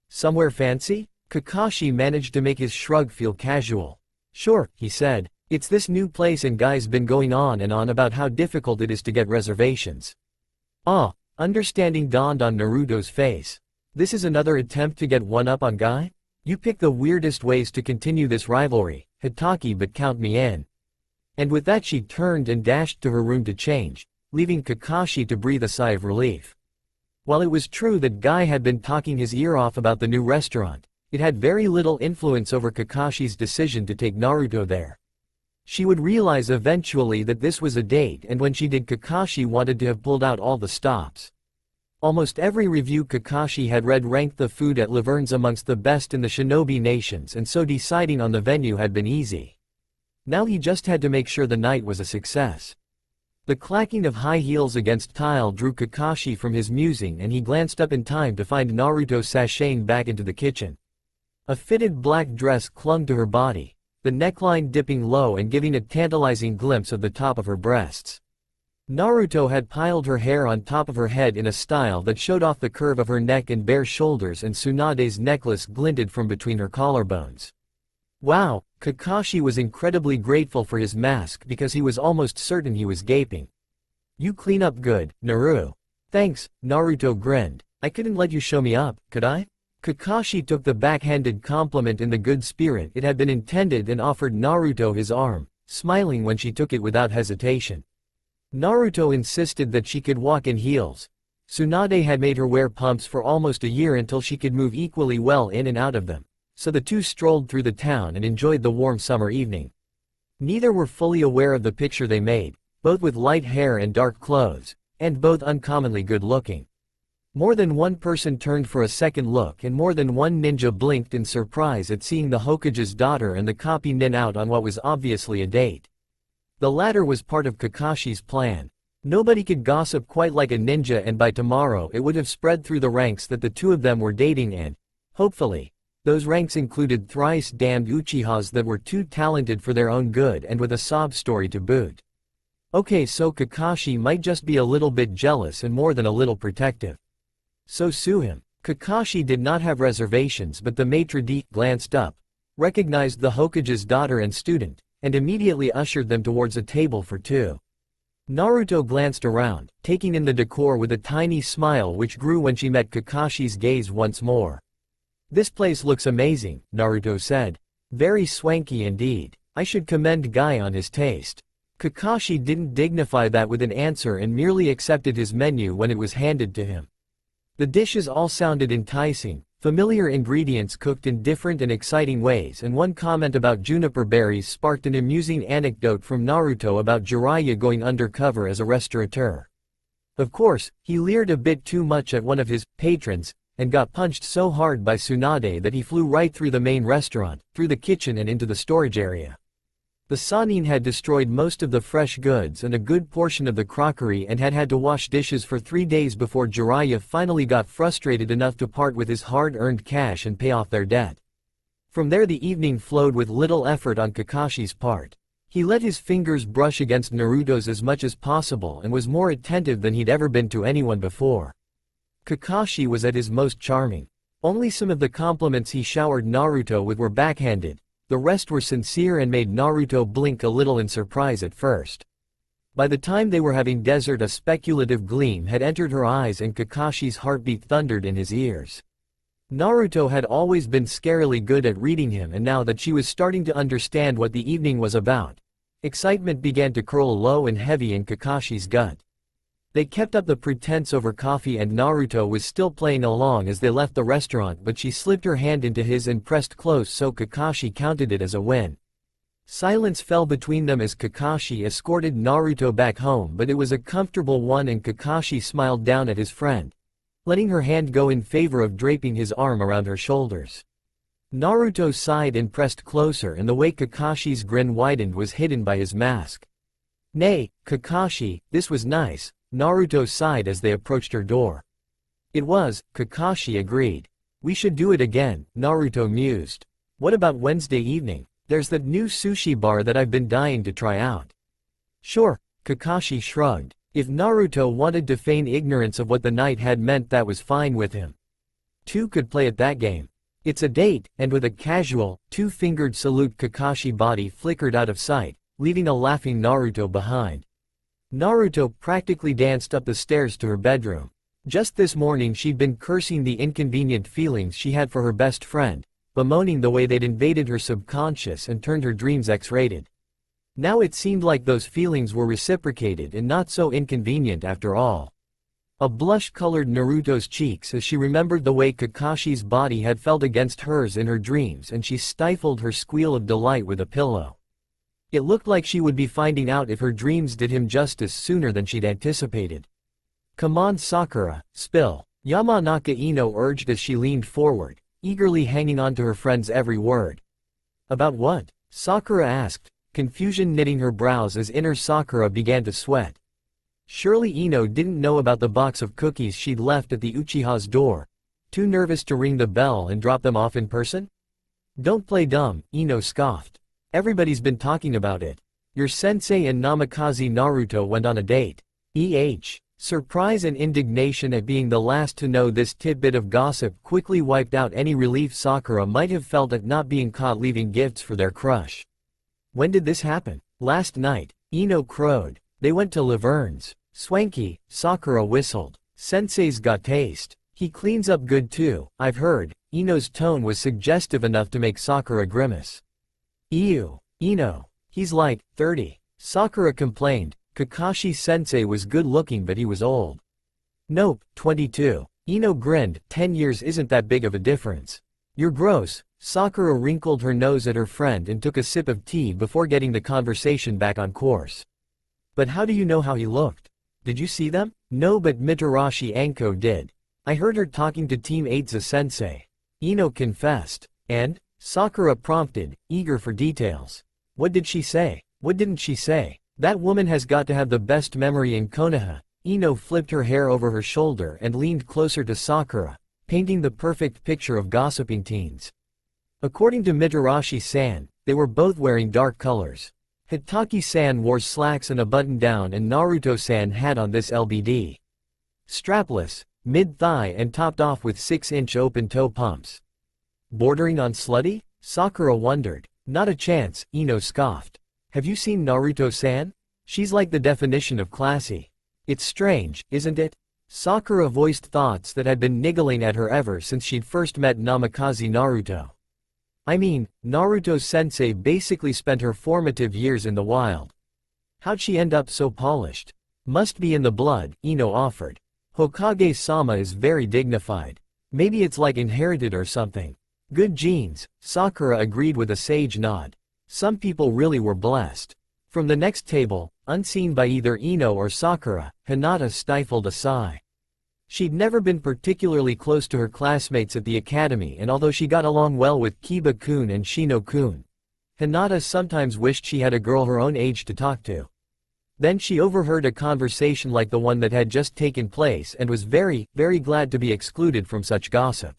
Somewhere fancy? Kakashi managed to make his shrug feel casual. Sure, he said. It's this new place and guy's been going on and on about how difficult it is to get reservations. Ah, understanding dawned on Naruto's face. This is another attempt to get one up on Guy? You pick the weirdest ways to continue this rivalry, Hitaki, but count me in. And with that she turned and dashed to her room to change, leaving Kakashi to breathe a sigh of relief. While it was true that Guy had been talking his ear off about the new restaurant, it had very little influence over Kakashi's decision to take Naruto there. She would realize eventually that this was a date, and when she did, Kakashi wanted to have pulled out all the stops. Almost every review Kakashi had read ranked the food at Laverne's amongst the best in the Shinobi nations, and so deciding on the venue had been easy. Now he just had to make sure the night was a success. The clacking of high heels against tile drew Kakashi from his musing, and he glanced up in time to find Naruto sashaying back into the kitchen. A fitted black dress clung to her body, the neckline dipping low and giving a tantalizing glimpse of the top of her breasts. Naruto had piled her hair on top of her head in a style that showed off the curve of her neck and bare shoulders, and Tsunade's necklace glinted from between her collarbones. Wow, Kakashi was incredibly grateful for his mask because he was almost certain he was gaping. You clean up good, Naru. Thanks, Naruto grinned. I couldn't let you show me up, could I? Kakashi took the backhanded compliment in the good spirit it had been intended and offered Naruto his arm, smiling when she took it without hesitation. Naruto insisted that she could walk in heels. Tsunade had made her wear pumps for almost a year until she could move equally well in and out of them, so the two strolled through the town and enjoyed the warm summer evening. Neither were fully aware of the picture they made, both with light hair and dark clothes, and both uncommonly good-looking. More than one person turned for a second look, and more than one ninja blinked in surprise at seeing the Hokage's daughter and the copy nin out on what was obviously a date. The latter was part of Kakashi's plan. Nobody could gossip quite like a ninja, and by tomorrow it would have spread through the ranks that the two of them were dating, and, hopefully, those ranks included thrice damned Uchihas that were too talented for their own good and with a sob story to boot. Okay, so Kakashi might just be a little bit jealous and more than a little protective. So sue him. Kakashi did not have reservations, but the maitre d' glanced up, recognized the Hokage's daughter and student, and immediately ushered them towards a table for two. Naruto glanced around, taking in the decor with a tiny smile which grew when she met Kakashi's gaze once more. This place looks amazing, Naruto said. Very swanky indeed. I should commend Guy on his taste. Kakashi didn't dignify that with an answer and merely accepted his menu when it was handed to him. The dishes all sounded enticing, familiar ingredients cooked in different and exciting ways, and one comment about juniper berries sparked an amusing anecdote from Naruto about Jiraiya going undercover as a restaurateur. Of course, he leered a bit too much at one of his patrons, and got punched so hard by Tsunade that he flew right through the main restaurant, through the kitchen and into the storage area. The Sannin had destroyed most of the fresh goods and a good portion of the crockery and had had to wash dishes for 3 days before Jiraiya finally got frustrated enough to part with his hard-earned cash and pay off their debt. From there the evening flowed with little effort on Kakashi's part. He let his fingers brush against Naruto's as much as possible and was more attentive than he'd ever been to anyone before. Kakashi was at his most charming. Only some of the compliments he showered Naruto with were backhanded. The rest were sincere and made Naruto blink a little in surprise at first. By the time they were having dessert, a speculative gleam had entered her eyes and Kakashi's heartbeat thundered in his ears. Naruto had always been scarily good at reading him, and now that she was starting to understand what the evening was about, excitement began to curl low and heavy in Kakashi's gut. They kept up the pretense over coffee and Naruto was still playing along as they left the restaurant, but she slipped her hand into his and pressed close so Kakashi counted it as a win. Silence fell between them as Kakashi escorted Naruto back home, but it was a comfortable one and Kakashi smiled down at his friend. letting her hand go in favor of draping his arm around her shoulders. Naruto sighed and pressed closer, and the way Kakashi's grin widened was hidden by his mask. "Nay, Kakashi, this was nice," Naruto sighed as they approached her door. "It was," Kakashi agreed. "We should do it again," Naruto mused. "What about Wednesday evening? There's that new sushi bar that I've been dying to try out." "Sure," Kakashi shrugged. If Naruto wanted to feign ignorance of what the night had meant, that was fine with him. Two could play at that game. "It's a date," and with a casual, two-fingered salute Kakashi's body flickered out of sight, leaving a laughing Naruto behind. Naruto practically danced up the stairs to her bedroom. Just this morning she'd been cursing the inconvenient feelings she had for her best friend, bemoaning the way they'd invaded her subconscious and turned her dreams X-rated. Now it seemed like those feelings were reciprocated and not so inconvenient after all. A blush colored Naruto's cheeks as she remembered the way Kakashi's body had felt against hers in her dreams, and she stifled her squeal of delight with a pillow. It looked like she would be finding out if her dreams did him justice sooner than she'd anticipated. "Come on, Sakura, spill," Yamanaka Ino urged as she leaned forward, eagerly hanging on to her friend's every word. "About what?" Sakura asked, confusion knitting her brows as inner Sakura began to sweat. Surely Ino didn't know about the box of cookies she'd left at the Uchiha's door, too nervous to ring the bell and drop them off in person? "Don't play dumb," Ino scoffed. "Everybody's been talking about it. Your sensei and Namikaze Naruto went on a date." Surprise and indignation at being the last to know this tidbit of gossip quickly wiped out any relief Sakura might have felt at not being caught leaving gifts for their crush. "When did this happen?" "Last night," Ino crowed. "They went to Laverne's." "Swanky," Sakura whistled. "Sensei's got taste. He cleans up good too, I've heard." Ino's tone was suggestive enough to make Sakura grimace. "Ew, Ino. He's like 30. Sakura complained. Kakashi-sensei was good-looking, but he was old. "Nope, 22. Ino grinned. 10 years isn't that big of a difference. "You're gross." Sakura wrinkled her nose at her friend and took a sip of tea before getting the conversation back on course. "But how do you know how he looked? Did you see them?" "No, but Mitarashi Anko did. I heard her talking to Team 8's sensei." Ino confessed. "And?" Sakura prompted, eager for details. "What did she say?" "What didn't she say? That woman has got to have the best memory in Konoha." Ino flipped her hair over her shoulder and leaned closer to Sakura, painting the perfect picture of gossiping teens. According to Mitarashi-san, they were both wearing dark colors. Hitaki-san wore slacks and a button-down, and Naruto-san had on this LBD. Strapless, mid-thigh, and topped off with 6-inch open-toe pumps. Bordering on slutty? Sakura wondered. "Not a chance," Ino scoffed. "Have you seen Naruto-san? She's like the definition of classy." "It's strange, isn't it?" Sakura voiced thoughts that had been niggling at her ever since she'd first met Namikaze Naruto. "I mean, Naruto's sensei basically spent her formative years in the wild. How'd she end up so polished?" "Must be in the blood," Ino offered. "Hokage-sama is very dignified. Maybe it's like inherited or something." "Good genes," Sakura agreed with a sage nod. Some people really were blessed. From the next table, unseen by either Ino or Sakura, Hinata stifled a sigh. She'd never been particularly close to her classmates at the academy, and although she got along well with Kiba-kun and Shino-kun, Hinata sometimes wished she had a girl her own age to talk to. Then she overheard a conversation like the one that had just taken place and was very, very glad to be excluded from such gossip.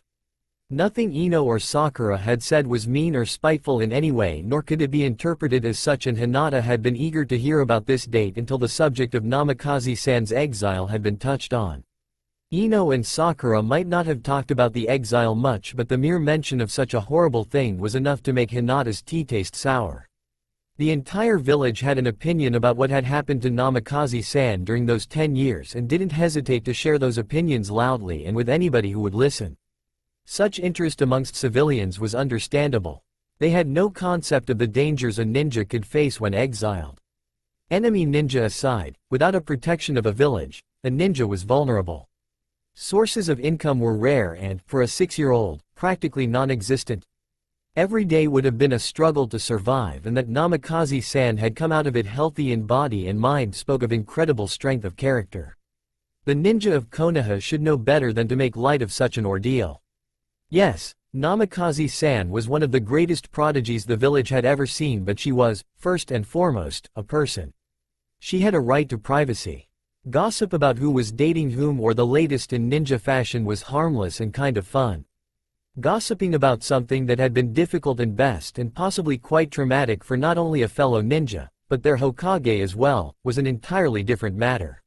Nothing Ino or Sakura had said was mean or spiteful in any way, nor could it be interpreted as such, and Hinata had been eager to hear about this date until the subject of Namikaze-san's exile had been touched on. Ino and Sakura might not have talked about the exile much, but the mere mention of such a horrible thing was enough to make Hinata's tea taste sour. The entire village had an opinion about what had happened to Namikaze-san during those 10 years and didn't hesitate to share those opinions loudly and with anybody who would listen. Such interest amongst civilians was understandable. They had no concept of the dangers a ninja could face when exiled. Enemy ninja aside, without a protection of a village, a ninja was vulnerable. Sources of income were rare and, for a 6-year-old, practically non-existent. Every day would have been a struggle to survive, and that Namikaze-san had come out of it healthy in body and mind spoke of incredible strength of character. The ninja of Konoha should know better than to make light of such an ordeal. Yes, Namikaze-san was one of the greatest prodigies the village had ever seen, but she was, first and foremost, a person. She had a right to privacy. Gossip about who was dating whom or the latest in ninja fashion was harmless and kind of fun. Gossiping about something that had been difficult and best and possibly quite traumatic for not only a fellow ninja, but their Hokage as well, was an entirely different matter.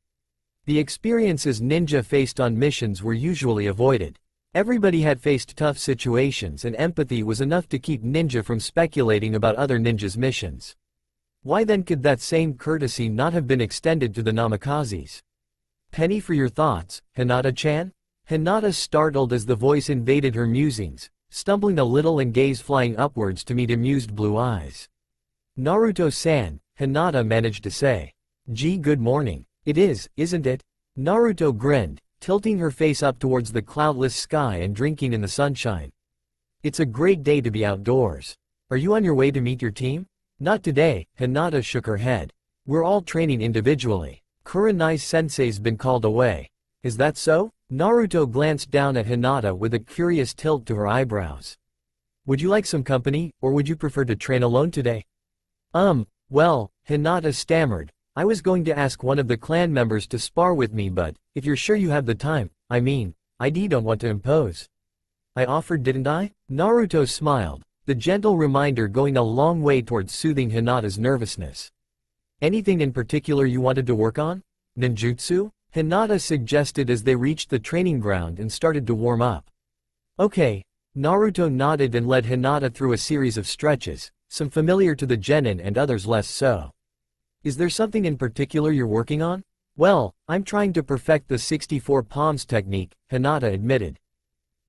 The experiences ninja faced on missions were usually avoided. Everybody had faced tough situations, and empathy was enough to keep ninja from speculating about other ninjas' missions. Why then could that same courtesy not have been extended to the Namikazes? Penny for your thoughts, Hinata-chan? Hinata startled as the voice invaded her musings, stumbling a little and gaze flying upwards to meet amused blue eyes. Naruto-san, Hinata managed to say. Gee, good morning. It is, isn't it? Naruto grinned, tilting her face up towards the cloudless sky and drinking in the sunshine. It's a great day to be outdoors. Are you on your way to meet your team? Not today, Hinata shook her head. We're all training individually. Kurenai-sensei's been called away. Is that so? Naruto glanced down at Hinata with a curious tilt to her eyebrows. Would you like some company, or would you prefer to train alone today? Well, Hinata stammered. I was going to ask one of the clan members to spar with me, but if you're sure you have the time, I don't want to impose. I offered, didn't I? Naruto smiled, the gentle reminder going a long way towards soothing Hinata's nervousness. Anything in particular you wanted to work on? Ninjutsu? Hinata suggested as they reached the training ground and started to warm up. Okay. Naruto nodded and led Hinata through a series of stretches, some familiar to the genin and others less so. Is there something in particular you're working on? Well, I'm trying to perfect the 64 palms technique, Hinata admitted.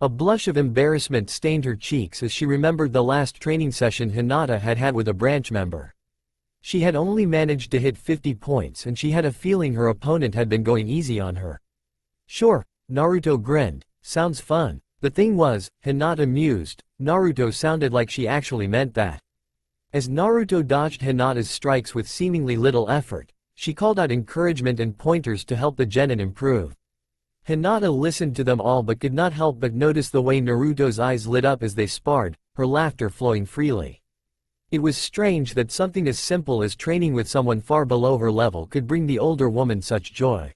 A blush of embarrassment stained her cheeks as she remembered the last training session Hinata had had with a branch member. She had only managed to hit 50 points, and she had a feeling her opponent had been going easy on her. Sure, Naruto grinned. Sounds fun. The thing was, Hinata mused, Naruto sounded like she actually meant that. As Naruto dodged Hinata's strikes with seemingly little effort, she called out encouragement and pointers to help the genin improve. Hinata listened to them all but could not help but notice the way Naruto's eyes lit up as they sparred, her laughter flowing freely. It was strange that something as simple as training with someone far below her level could bring the older woman such joy.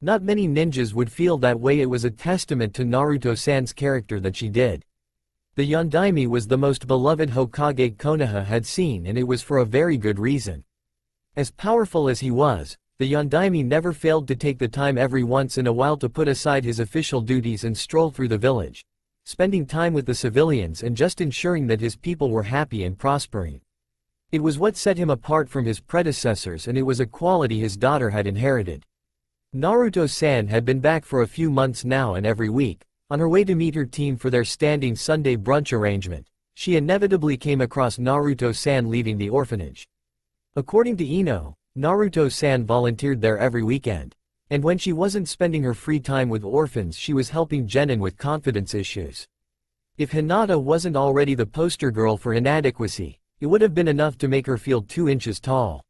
Not many ninjas would feel that way. It was a testament to Naruto-san's character that she did. The Yondaime was the most beloved Hokage Konoha had seen, and it was for a very good reason. As powerful as he was, the Yondaime never failed to take the time every once in a while to put aside his official duties and stroll through the village, spending time with the civilians and just ensuring that his people were happy and prospering. It was what set him apart from his predecessors, and it was a quality his daughter had inherited. Naruto-san had been back for a few months now, and every week, on her way to meet her team for their standing Sunday brunch arrangement, she inevitably came across Naruto-san leaving the orphanage. According to Ino, Naruto-san volunteered there every weekend, and when she wasn't spending her free time with orphans, she was helping genin with confidence issues. If Hinata wasn't already the poster girl for inadequacy, it would have been enough to make her feel 2 inches tall.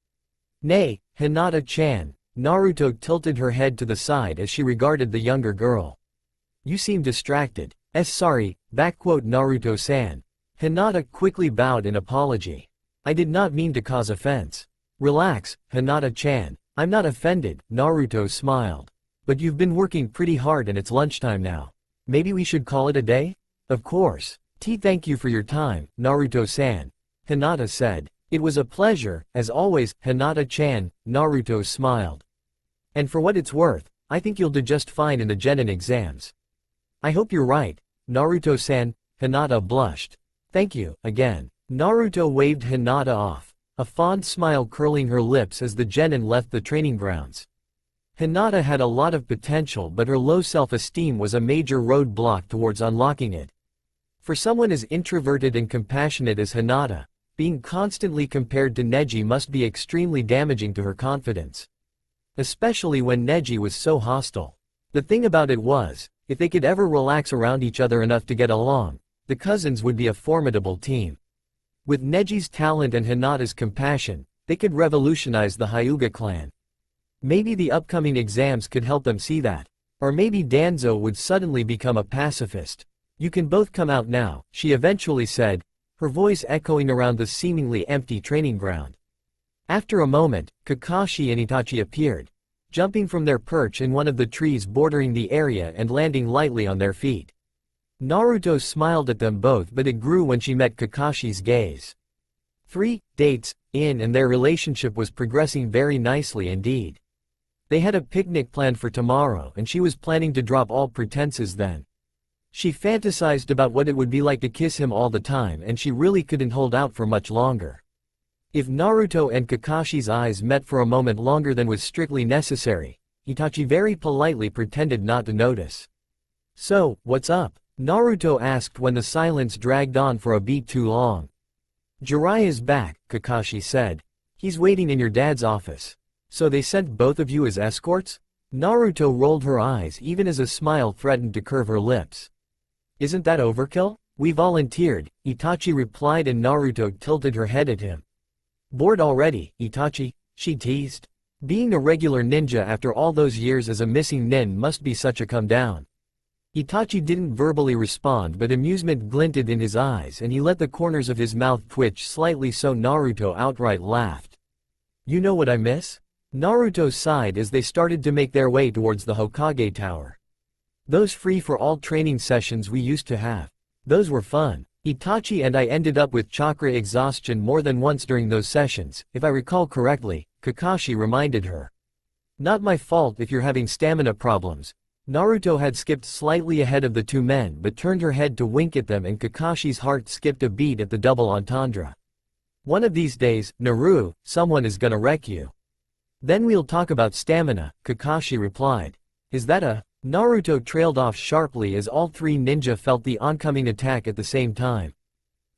Nay, Hinata-chan. Naruto tilted her head to the side as she regarded the younger girl. You seem distracted. Sorry, Naruto-san. Hinata quickly bowed in apology. I did not mean to cause offense. Relax, Hinata-chan. I'm not offended, Naruto smiled. But you've been working pretty hard and it's lunchtime now. Maybe we should call it a day? Of course. Thank you for your time, Naruto-san. Hinata said. It was a pleasure, as always, Hinata-chan, Naruto smiled. And for what it's worth, I think you'll do just fine in the genin exams. I hope you're right, Naruto-san. Hinata blushed. Thank you, again. Naruto waved Hinata off, a fond smile curling her lips as the genin left the training grounds. Hinata had a lot of potential, but her low self-esteem was a major roadblock towards unlocking it. For someone as introverted and compassionate as Hinata, being constantly compared to Neji must be extremely damaging to her confidence. Especially when Neji was so hostile. The thing about it was, if they could ever relax around each other enough to get along, the cousins would be a formidable team. With Neji's talent and Hinata's compassion, they could revolutionize the Hyuga clan. Maybe the upcoming exams could help them see that. Or maybe Danzo would suddenly become a pacifist. You can both come out now, she eventually said, her voice echoing around the seemingly empty training ground. After a moment, Kakashi and Itachi appeared, jumping from their perch in one of the trees bordering the area and landing lightly on their feet. Naruto smiled at them both, but it grew when she met Kakashi's gaze. 3 dates in, and their relationship was progressing very nicely indeed. They had a picnic planned for tomorrow and she was planning to drop all pretenses then. She fantasized about what it would be like to kiss him all the time, and she really couldn't hold out for much longer. If Naruto and Kakashi's eyes met for a moment longer than was strictly necessary, Itachi very politely pretended not to notice. "So, what's up?" Naruto asked when the silence dragged on for a beat too long. "Jiraiya's back," Kakashi said. "He's waiting in your dad's office." "So they sent both of you as escorts?" Naruto rolled her eyes even as a smile threatened to curve her lips. "Isn't that overkill?" "We volunteered," Itachi replied, and Naruto tilted her head at him. "Bored already, Itachi?" she teased. Being a regular ninja after all those years as a missing nin must be such a come down. Itachi didn't verbally respond, but amusement glinted in his eyes and he let the corners of his mouth twitch slightly, so Naruto outright laughed. "You know what I miss?" Naruto sighed as they started to make their way towards the Hokage Tower. "Those free-for-all training sessions we used to have. Those were fun. Itachi and I ended up with chakra exhaustion more than once during those sessions, if I recall correctly," Kakashi reminded her. "Not my fault if you're having stamina problems." Naruto had skipped slightly ahead of the two men but turned her head to wink at them, and Kakashi's heart skipped a beat at the double entendre. "One of these days, Naru, someone is gonna wreck you." "Then we'll talk about stamina," Kakashi replied. "Is that a—" Naruto trailed off sharply as all three ninja felt the oncoming attack at the same time.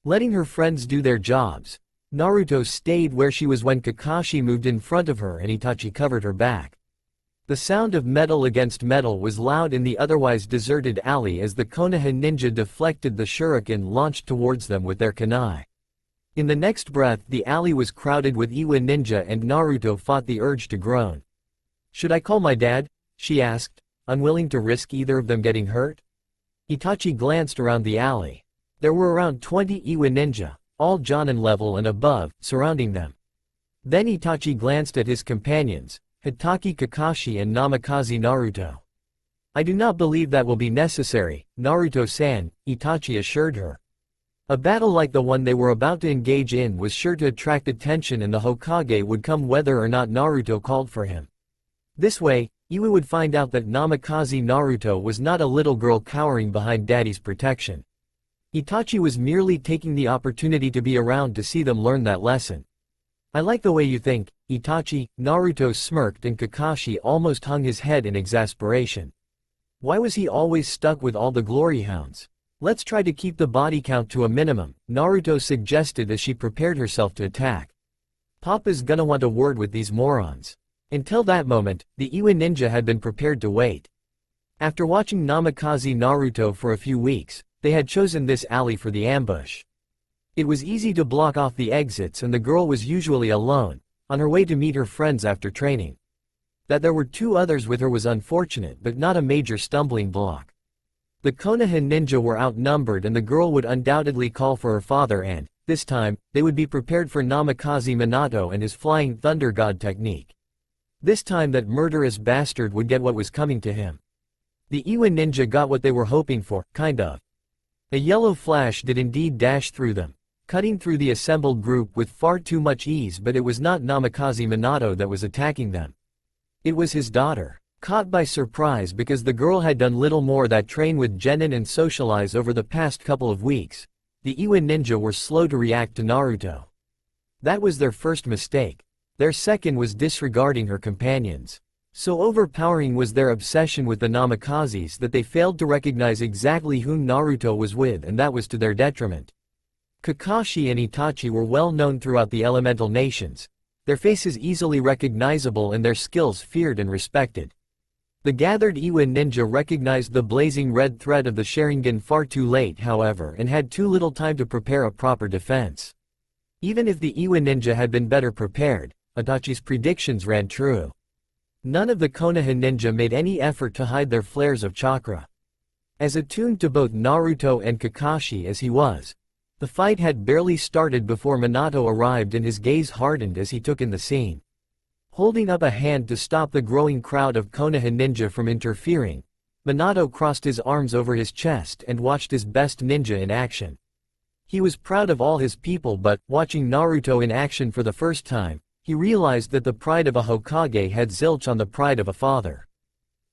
Letting her friends do their jobs, Naruto stayed where she was when Kakashi moved in front of her and Itachi covered her back. The sound of metal against metal was loud in the otherwise deserted alley as the Konoha ninja deflected the shuriken launched towards them with their kunai. In the next breath, the alley was crowded with Iwa ninja and Naruto fought the urge to groan. "Should I call my dad?" she asked, unwilling to risk either of them getting hurt. Itachi glanced around the alley. There were around 20 Iwa ninja, all Jonin level and above, surrounding them. Then Itachi glanced at his companions, Hitaki Kakashi and Namikaze Naruto. "I do not believe that will be necessary, Naruto-san," Itachi assured her. A battle like the one they were about to engage in was sure to attract attention, and the Hokage would come whether or not Naruto called for him. This way, Iwa would find out that Namikaze Naruto was not a little girl cowering behind daddy's protection. Itachi was merely taking the opportunity to be around to see them learn that lesson. "I like the way you think, Itachi," Naruto smirked, and Kakashi almost hung his head in exasperation. Why was he always stuck with all the glory hounds? "Let's try to keep the body count to a minimum," Naruto suggested as she prepared herself to attack. "Papa's gonna want a word with these morons." Until that moment, the Iwa ninja had been prepared to wait. After watching Namikaze Naruto for a few weeks, they had chosen this alley for the ambush. It was easy to block off the exits, and the girl was usually alone, on her way to meet her friends after training. That there were two others with her was unfortunate but not a major stumbling block. The Konoha ninja were outnumbered and the girl would undoubtedly call for her father, and, this time, they would be prepared for Namikaze Minato and his Flying Thunder God technique. This time that murderous bastard would get what was coming to him. The Iwa ninja got what they were hoping for, kind of. A yellow flash did indeed dash through them, cutting through the assembled group with far too much ease, but it was not Namikaze Minato that was attacking them. It was his daughter. Caught by surprise because the girl had done little more than train with Genin and socialize over the past couple of weeks, the Iwa ninja were slow to react to Naruto. That was their first mistake. Their second was disregarding her companions. So overpowering was their obsession with the Namikazes that they failed to recognize exactly whom Naruto was with, and that was to their detriment. Kakashi and Itachi were well known throughout the elemental nations, their faces easily recognizable and their skills feared and respected. The gathered Iwa ninja recognized the blazing red thread of the Sharingan far too late, however, and had too little time to prepare a proper defense. Even if the Iwa ninja had been better prepared, Itachi's predictions ran true. None of the Konoha ninja made any effort to hide their flares of chakra. As attuned to both Naruto and Kakashi as he was, the fight had barely started before Minato arrived and his gaze hardened as he took in the scene. Holding up a hand to stop the growing crowd of Konoha ninja from interfering, Minato crossed his arms over his chest and watched his best ninja in action. He was proud of all his people, but, watching Naruto in action for the first time, he realized that the pride of a Hokage had zilch on the pride of a father.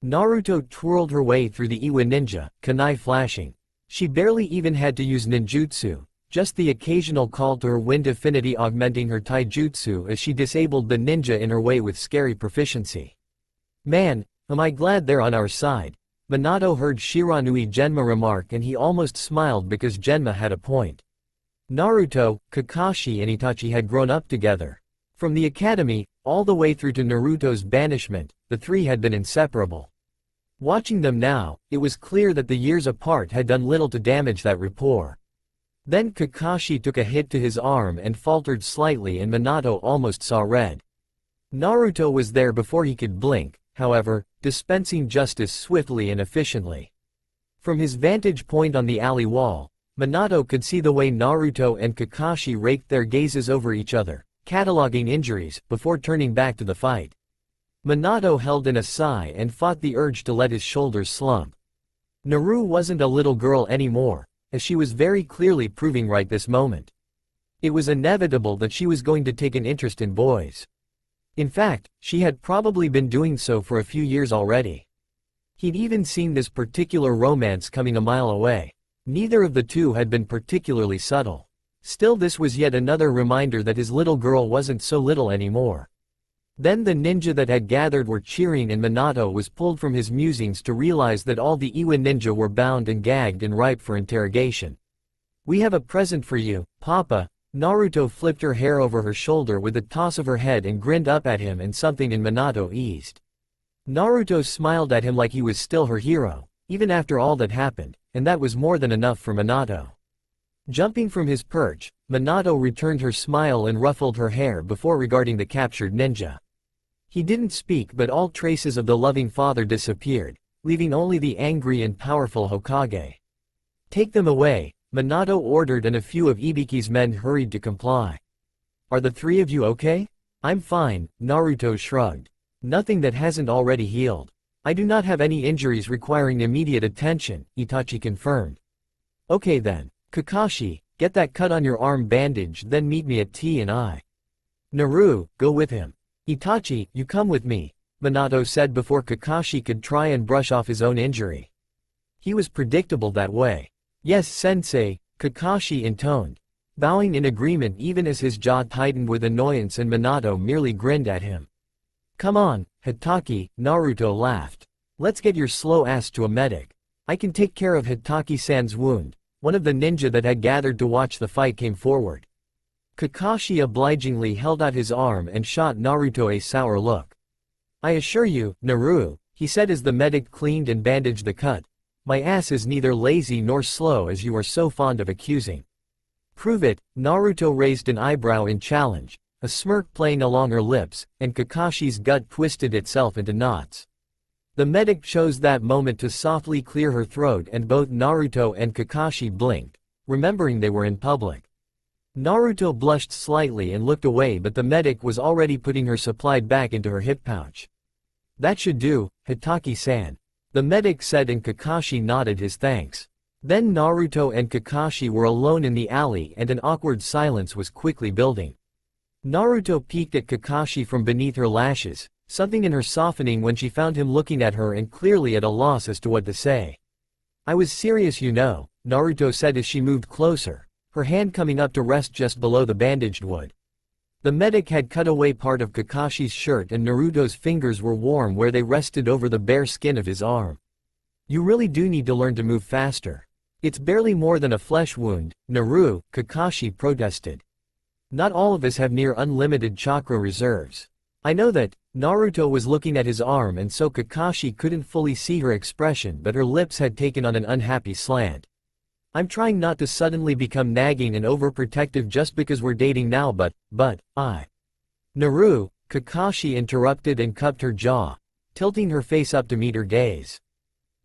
Naruto twirled her way through the Iwa ninja, kunai flashing. She barely even had to use ninjutsu, just the occasional call to her wind affinity augmenting her taijutsu as she disabled the ninja in her way with scary proficiency. Man, am I glad they're on our side, Minato heard Shiranui Genma remark, and he almost smiled because Genma had a point. Naruto, Kakashi and Itachi had grown up together. From the academy, all the way through to Naruto's banishment, the three had been inseparable. Watching them now, it was clear that the years apart had done little to damage that rapport. Then Kakashi took a hit to his arm and faltered slightly, and Minato almost saw red. Naruto was there before he could blink, however, dispensing justice swiftly and efficiently. From his vantage point on the alley wall, Minato could see the way Naruto and Kakashi raked their gazes over each other, cataloging injuries, before turning back to the fight. Minato held in a sigh and fought the urge to let his shoulders slump. Naru wasn't a little girl anymore, as she was very clearly proving right this moment. It was inevitable that she was going to take an interest in boys. In fact, she had probably been doing so for a few years already. He'd even seen this particular romance coming a mile away. Neither of the two had been particularly subtle. Still, this was yet another reminder that his little girl wasn't so little anymore. Then the ninja that had gathered were cheering, and Minato was pulled from his musings to realize that all the Iwa ninja were bound and gagged and ripe for interrogation. "We have a present for you, Papa." Naruto flipped her hair over her shoulder with a toss of her head and grinned up at him, and something in Minato eased. Naruto smiled at him like he was still her hero, even after all that happened, and that was more than enough for Minato. Jumping from his perch, Minato returned her smile and ruffled her hair before regarding the captured ninja. He didn't speak, but all traces of the loving father disappeared, leaving only the angry and powerful Hokage. "Take them away," Minato ordered, and a few of Ibiki's men hurried to comply. "Are the three of you okay?" "I'm fine," Naruto shrugged. "Nothing that hasn't already healed. I do not have any injuries requiring immediate attention," Itachi confirmed. "Okay then. Kakashi, get that cut on your arm bandaged, then meet me at T&I. Naru, go with him. Itachi, you come with me," Minato said before Kakashi could try and brush off his own injury. He was predictable that way. "Yes, sensei," Kakashi intoned, bowing in agreement even as his jaw tightened with annoyance, and Minato merely grinned at him. "Come on, Hitaki," Naruto laughed. "Let's get your slow ass to a medic. I can take care of Hitaki-san's wound." One of the ninja that had gathered to watch the fight came forward. Kakashi obligingly held out his arm and shot Naruto a sour look. "I assure you, Naru," he said as the medic cleaned and bandaged the cut, "my ass is neither lazy nor slow as you are so fond of accusing." "Prove it," Naruto raised an eyebrow in challenge, a smirk playing along her lips, and Kakashi's gut twisted itself into knots. The medic chose that moment to softly clear her throat, and both Naruto and Kakashi blinked, remembering they were in public. Naruto blushed slightly and looked away, but the medic was already putting her supply back into her hip pouch. "That should do, Hitaki-san," the medic said, and Kakashi nodded his thanks. Then Naruto and Kakashi were alone in the alley, and an awkward silence was quickly building. Naruto peeked at Kakashi from beneath her lashes, something in her softening when she found him looking at her and clearly at a loss as to what to say. "I was serious, you know," Naruto said as she moved closer, her hand coming up to rest just below the bandaged wound. The medic had cut away part of Kakashi's shirt, and Naruto's fingers were warm where they rested over the bare skin of his arm. "You really do need to learn to move faster. It's barely more than a flesh wound, Naru," Kakashi protested. "Not all of us have near unlimited chakra reserves." "I know that." Naruto was looking at his arm, and so Kakashi couldn't fully see her expression, but her lips had taken on an unhappy slant. "I'm trying not to suddenly become nagging and overprotective just because we're dating now, but I..." "Naru," Kakashi interrupted and cupped her jaw, tilting her face up to meet her gaze.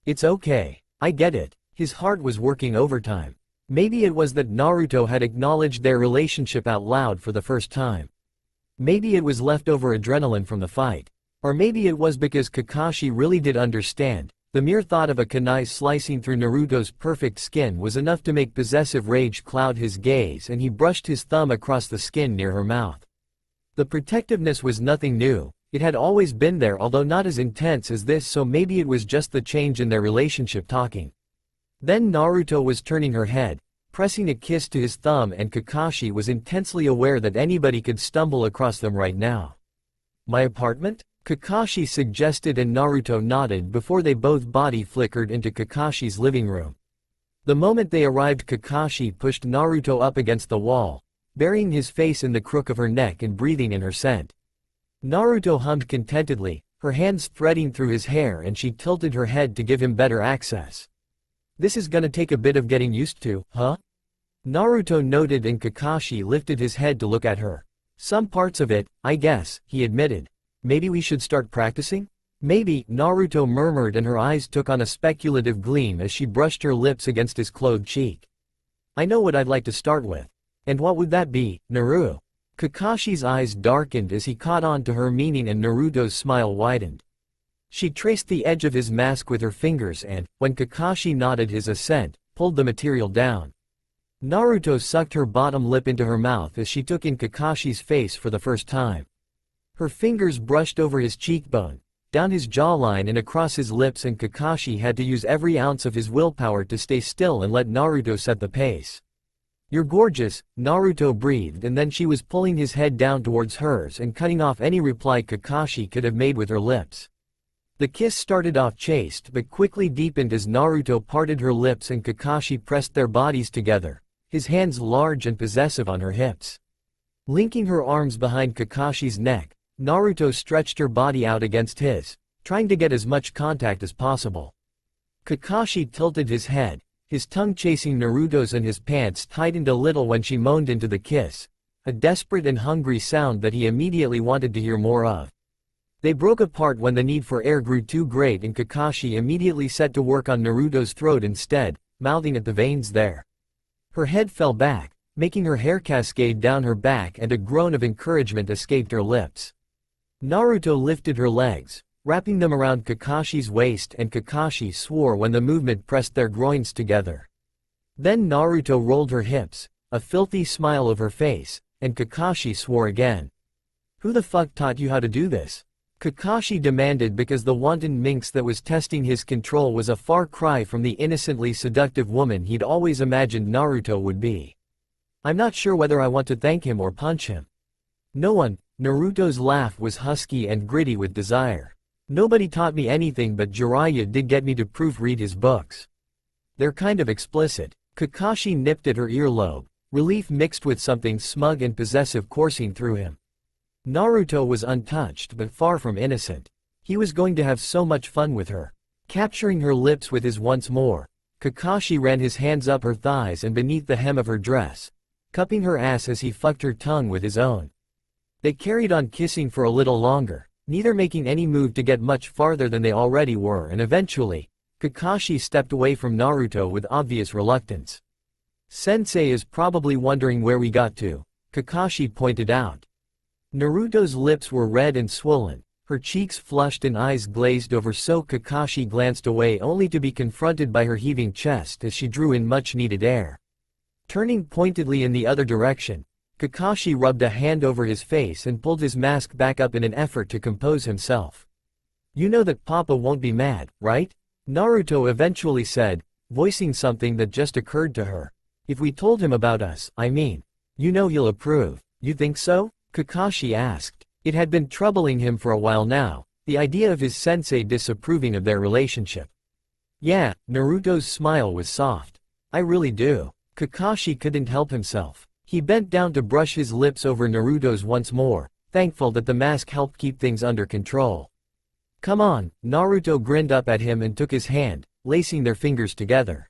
It's okay. I get it. His heart was working overtime. Maybe it was that Naruto had acknowledged their relationship out loud for the first time. Maybe it was leftover adrenaline from the fight. Or maybe it was because Kakashi really did understand. The mere thought of a kunai slicing through Naruto's perfect skin was enough to make possessive rage cloud his gaze, and he brushed his thumb across the skin near her mouth. The protectiveness was nothing new. It had always been there, although not as intense as this, so maybe it was just the change in their relationship talking. Then Naruto was turning her head, pressing a kiss to his thumb, and Kakashi was intensely aware that anybody could stumble across them right now. My apartment? Kakashi suggested, and Naruto nodded before they both body flickered into Kakashi's living room. The moment they arrived, Kakashi pushed Naruto up against the wall, burying his face in the crook of her neck and breathing in her scent. Naruto hummed contentedly, her hands threading through his hair, and she tilted her head to give him better access. This is gonna take a bit of getting used to, huh? Naruto noted, and Kakashi lifted his head to look at her. Some parts of it, I guess, he admitted. Maybe we should start practicing? Maybe, Naruto murmured, and her eyes took on a speculative gleam as she brushed her lips against his clothed cheek. I know what I'd like to start with. And what would that be, Naru? Kakashi's eyes darkened as he caught on to her meaning, and Naruto's smile widened. She traced the edge of his mask with her fingers and, when Kakashi nodded his assent, pulled the material down. Naruto sucked her bottom lip into her mouth as she took in Kakashi's face for the first time. Her fingers brushed over his cheekbone, down his jawline and across his lips, and Kakashi had to use every ounce of his willpower to stay still and let Naruto set the pace. You're gorgeous, Naruto breathed, and then she was pulling his head down towards hers and cutting off any reply Kakashi could have made with her lips. The kiss started off chaste but quickly deepened as Naruto parted her lips and Kakashi pressed their bodies together, his hands large and possessive on her hips. Linking her arms behind Kakashi's neck, Naruto stretched her body out against his, trying to get as much contact as possible. Kakashi tilted his head, his tongue chasing Naruto's, and his pants tightened a little when she moaned into the kiss, a desperate and hungry sound that he immediately wanted to hear more of. They broke apart when the need for air grew too great, and Kakashi immediately set to work on Naruto's throat instead, mouthing at the veins there. Her head fell back, making her hair cascade down her back, and a groan of encouragement escaped her lips. Naruto lifted her legs, wrapping them around Kakashi's waist, and Kakashi swore when the movement pressed their groins together. Then Naruto rolled her hips, a filthy smile over her face, and Kakashi swore again. Who the fuck taught you how to do this? Kakashi demanded, because the wanton minx that was testing his control was a far cry from the innocently seductive woman he'd always imagined Naruto would be. I'm not sure whether I want to thank him or punch him. No one. Naruto's laugh was husky and gritty with desire. Nobody taught me anything, but Jiraiya did get me to proofread his books. They're kind of explicit. Kakashi nipped at her earlobe, relief mixed with something smug and possessive coursing through him. Naruto was untouched but far from innocent. He was going to have so much fun with her. Capturing her lips with his once more, Kakashi ran his hands up her thighs and beneath the hem of her dress, cupping her ass as he fucked her tongue with his own. They carried on kissing for a little longer, neither making any move to get much farther than they already were, and eventually, Kakashi stepped away from Naruto with obvious reluctance. Sensei is probably wondering where we got to, Kakashi pointed out. Naruto's lips were red and swollen, her cheeks flushed and eyes glazed over, so Kakashi glanced away only to be confronted by her heaving chest as she drew in much-needed air. Turning pointedly in the other direction, Kakashi rubbed a hand over his face and pulled his mask back up in an effort to compose himself. You know that Papa won't be mad, right? Naruto eventually said, voicing something that just occurred to her. If we told him about us, I mean. You know he'll approve. You think so? Kakashi asked. It had been troubling him for a while now, the idea of his sensei disapproving of their relationship. Yeah, Naruto's smile was soft. I really do. Kakashi couldn't help himself. He bent down to brush his lips over Naruto's once more, thankful that the mask helped keep things under control. Come on, Naruto grinned up at him and took his hand, lacing their fingers together.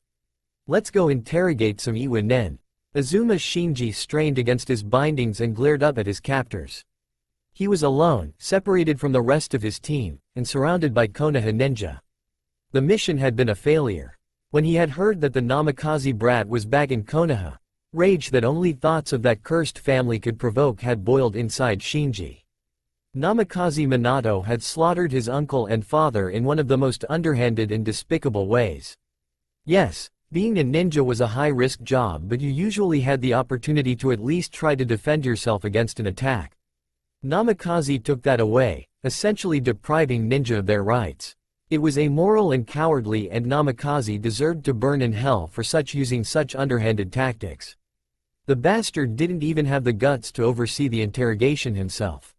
Let's go interrogate some Iwa-nen. Azuma Shinji strained against his bindings and glared up at his captors. He was alone, separated from the rest of his team, and surrounded by Konoha ninja. The mission had been a failure. When he had heard that the Namikaze brat was back in Konoha, rage that only thoughts of that cursed family could provoke had boiled inside Shinji. Namikaze Minato had slaughtered his uncle and father in one of the most underhanded and despicable ways. Yes, being a ninja was a high-risk job, but you usually had the opportunity to at least try to defend yourself against an attack. Namikaze took that away, essentially depriving ninja of their rights. It was amoral and cowardly, and Namikaze deserved to burn in hell for using such underhanded tactics. The bastard didn't even have the guts to oversee the interrogation himself.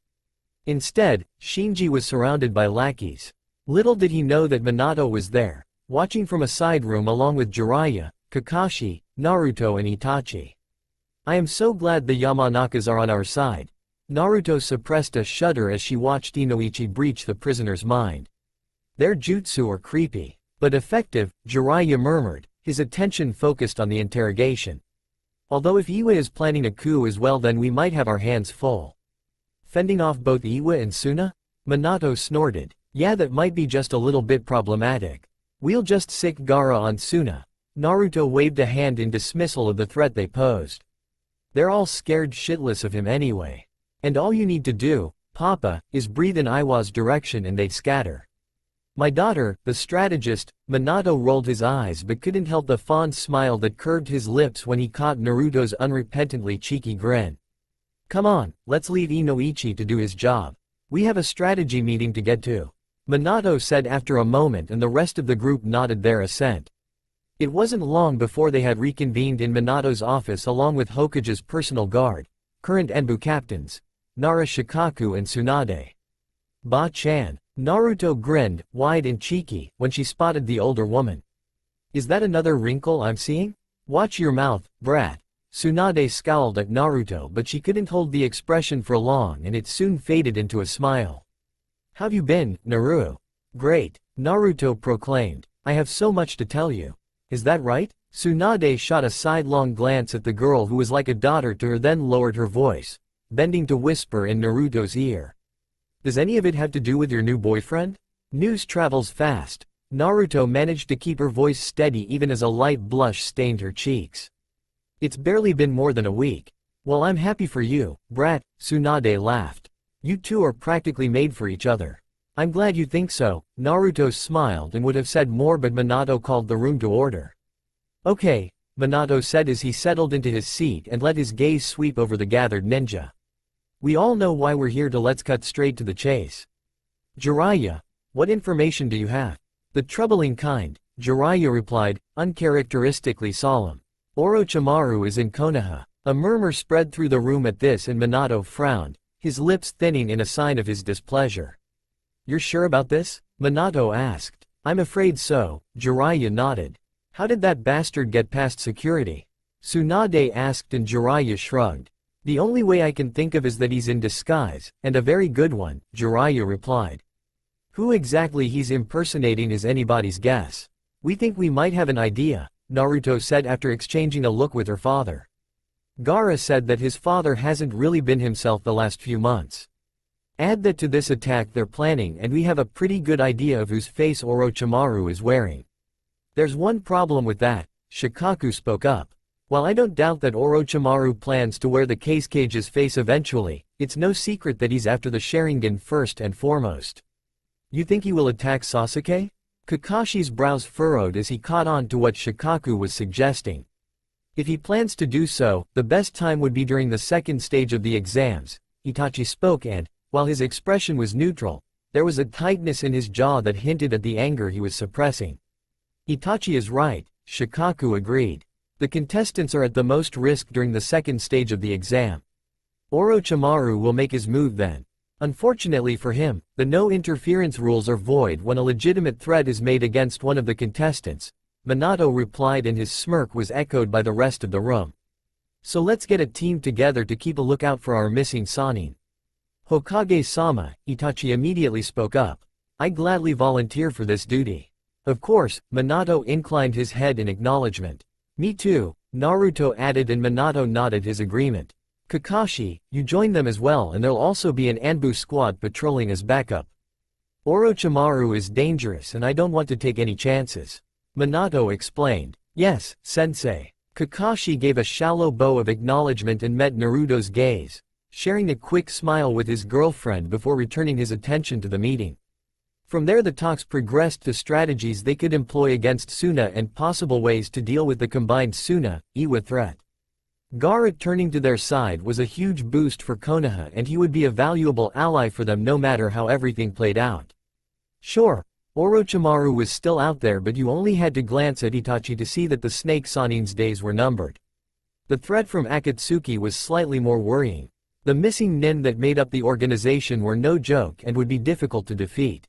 Instead, Shinji was surrounded by lackeys. Little did he know that Minato was there, watching from a side room along with Jiraiya, Kakashi, Naruto and Itachi. I am so glad the Yamanakas are on our side. Naruto suppressed a shudder as she watched Inoichi breach the prisoner's mind. Their jutsu are creepy, but effective, Jiraiya murmured, his attention focused on the interrogation. Although if Iwa is planning a coup as well, then we might have our hands full. Fending off both Iwa and Suna? Minato snorted. Yeah, that might be just a little bit problematic. We'll just sick Gaara on Suna. Naruto waved a hand in dismissal of the threat they posed. They're all scared shitless of him anyway. And all you need to do, Papa, is breathe in Iwa's direction and they scatter. My daughter, the strategist. Minato rolled his eyes but couldn't help the fond smile that curved his lips when he caught Naruto's unrepentantly cheeky grin. Come on, let's leave Inoichi to do his job. We have a strategy meeting to get to. Minato said after a moment, and the rest of the group nodded their assent. It wasn't long before they had reconvened in Minato's office along with Hokage's personal guard, current Enbu captains, Nara Shikaku and Tsunade. Ba-chan. Naruto grinned, wide and cheeky, when she spotted the older woman. Is that another wrinkle I'm seeing? Watch your mouth, brat. Tsunade scowled at Naruto, but she couldn't hold the expression for long and it soon faded into a smile. How've you been, Naru? Great, Naruto proclaimed. I have so much to tell you. Is that right? Tsunade shot a sidelong glance at the girl who was like a daughter to her, then lowered her voice, bending to whisper in Naruto's ear. Does any of it have to do with your new boyfriend? News travels fast. Naruto managed to keep her voice steady even as a light blush stained her cheeks. It's barely been more than a week. Well, I'm happy for you, brat, Tsunade laughed. You two are practically made for each other. I'm glad you think so. Naruto smiled and would have said more, but Minato called the room to order. Okay, Minato said as he settled into his seat and let his gaze sweep over the gathered ninja. We all know why we're here, let's cut straight to the chase. Jiraiya, what information do you have? The troubling kind, Jiraiya replied, uncharacteristically solemn. Orochimaru is in Konoha. A murmur spread through the room at this and Minato frowned, his lips thinning in a sign of his displeasure. You're sure about this? Minato asked. I'm afraid so, Jiraiya nodded. How did that bastard get past security? Tsunade asked and Jiraiya shrugged. The only way I can think of is that he's in disguise, and a very good one, Jiraiya replied. Who exactly he's impersonating is anybody's guess. We think we might have an idea, Naruto said after exchanging a look with her father. Gaara said that his father hasn't really been himself the last few months. Add that to this attack they're planning and we have a pretty good idea of whose face Orochimaru is wearing. There's one problem with that, Shikaku spoke up. While I don't doubt that Orochimaru plans to wear the Cage's face eventually, it's no secret that he's after the Sharingan first and foremost. You think he will attack Sasuke? Kakashi's brows furrowed as he caught on to what Shikaku was suggesting. If he plans to do so, the best time would be during the second stage of the exams, Itachi spoke, and, while his expression was neutral, there was a tightness in his jaw that hinted at the anger he was suppressing. Itachi is right, Shikaku agreed. The contestants are at the most risk during the second stage of the exam. Orochimaru will make his move then. Unfortunately for him, the no-interference rules are void when a legitimate threat is made against one of the contestants, Minato replied, and his smirk was echoed by the rest of the room. So let's get a team together to keep a lookout for our missing Sannin. Hokage-sama, Itachi immediately spoke up. I gladly volunteer for this duty. Of course, Minato inclined his head in acknowledgement. Me too, Naruto added, and Minato nodded his agreement. Kakashi, you join them as well and there'll also be an Anbu squad patrolling as backup. Orochimaru is dangerous and I don't want to take any chances. Minato explained. Yes, sensei. Kakashi gave a shallow bow of acknowledgement and met Naruto's gaze, sharing a quick smile with his girlfriend before returning his attention to the meeting. From there the talks progressed to strategies they could employ against Suna and possible ways to deal with the combined Suna-Iwa threat. Gaara turning to their side was a huge boost for Konoha and he would be a valuable ally for them no matter how everything played out. Sure, Orochimaru was still out there but you only had to glance at Itachi to see that the Snake Sanin's days were numbered. The threat from Akatsuki was slightly more worrying. The missing nin that made up the organization were no joke and would be difficult to defeat.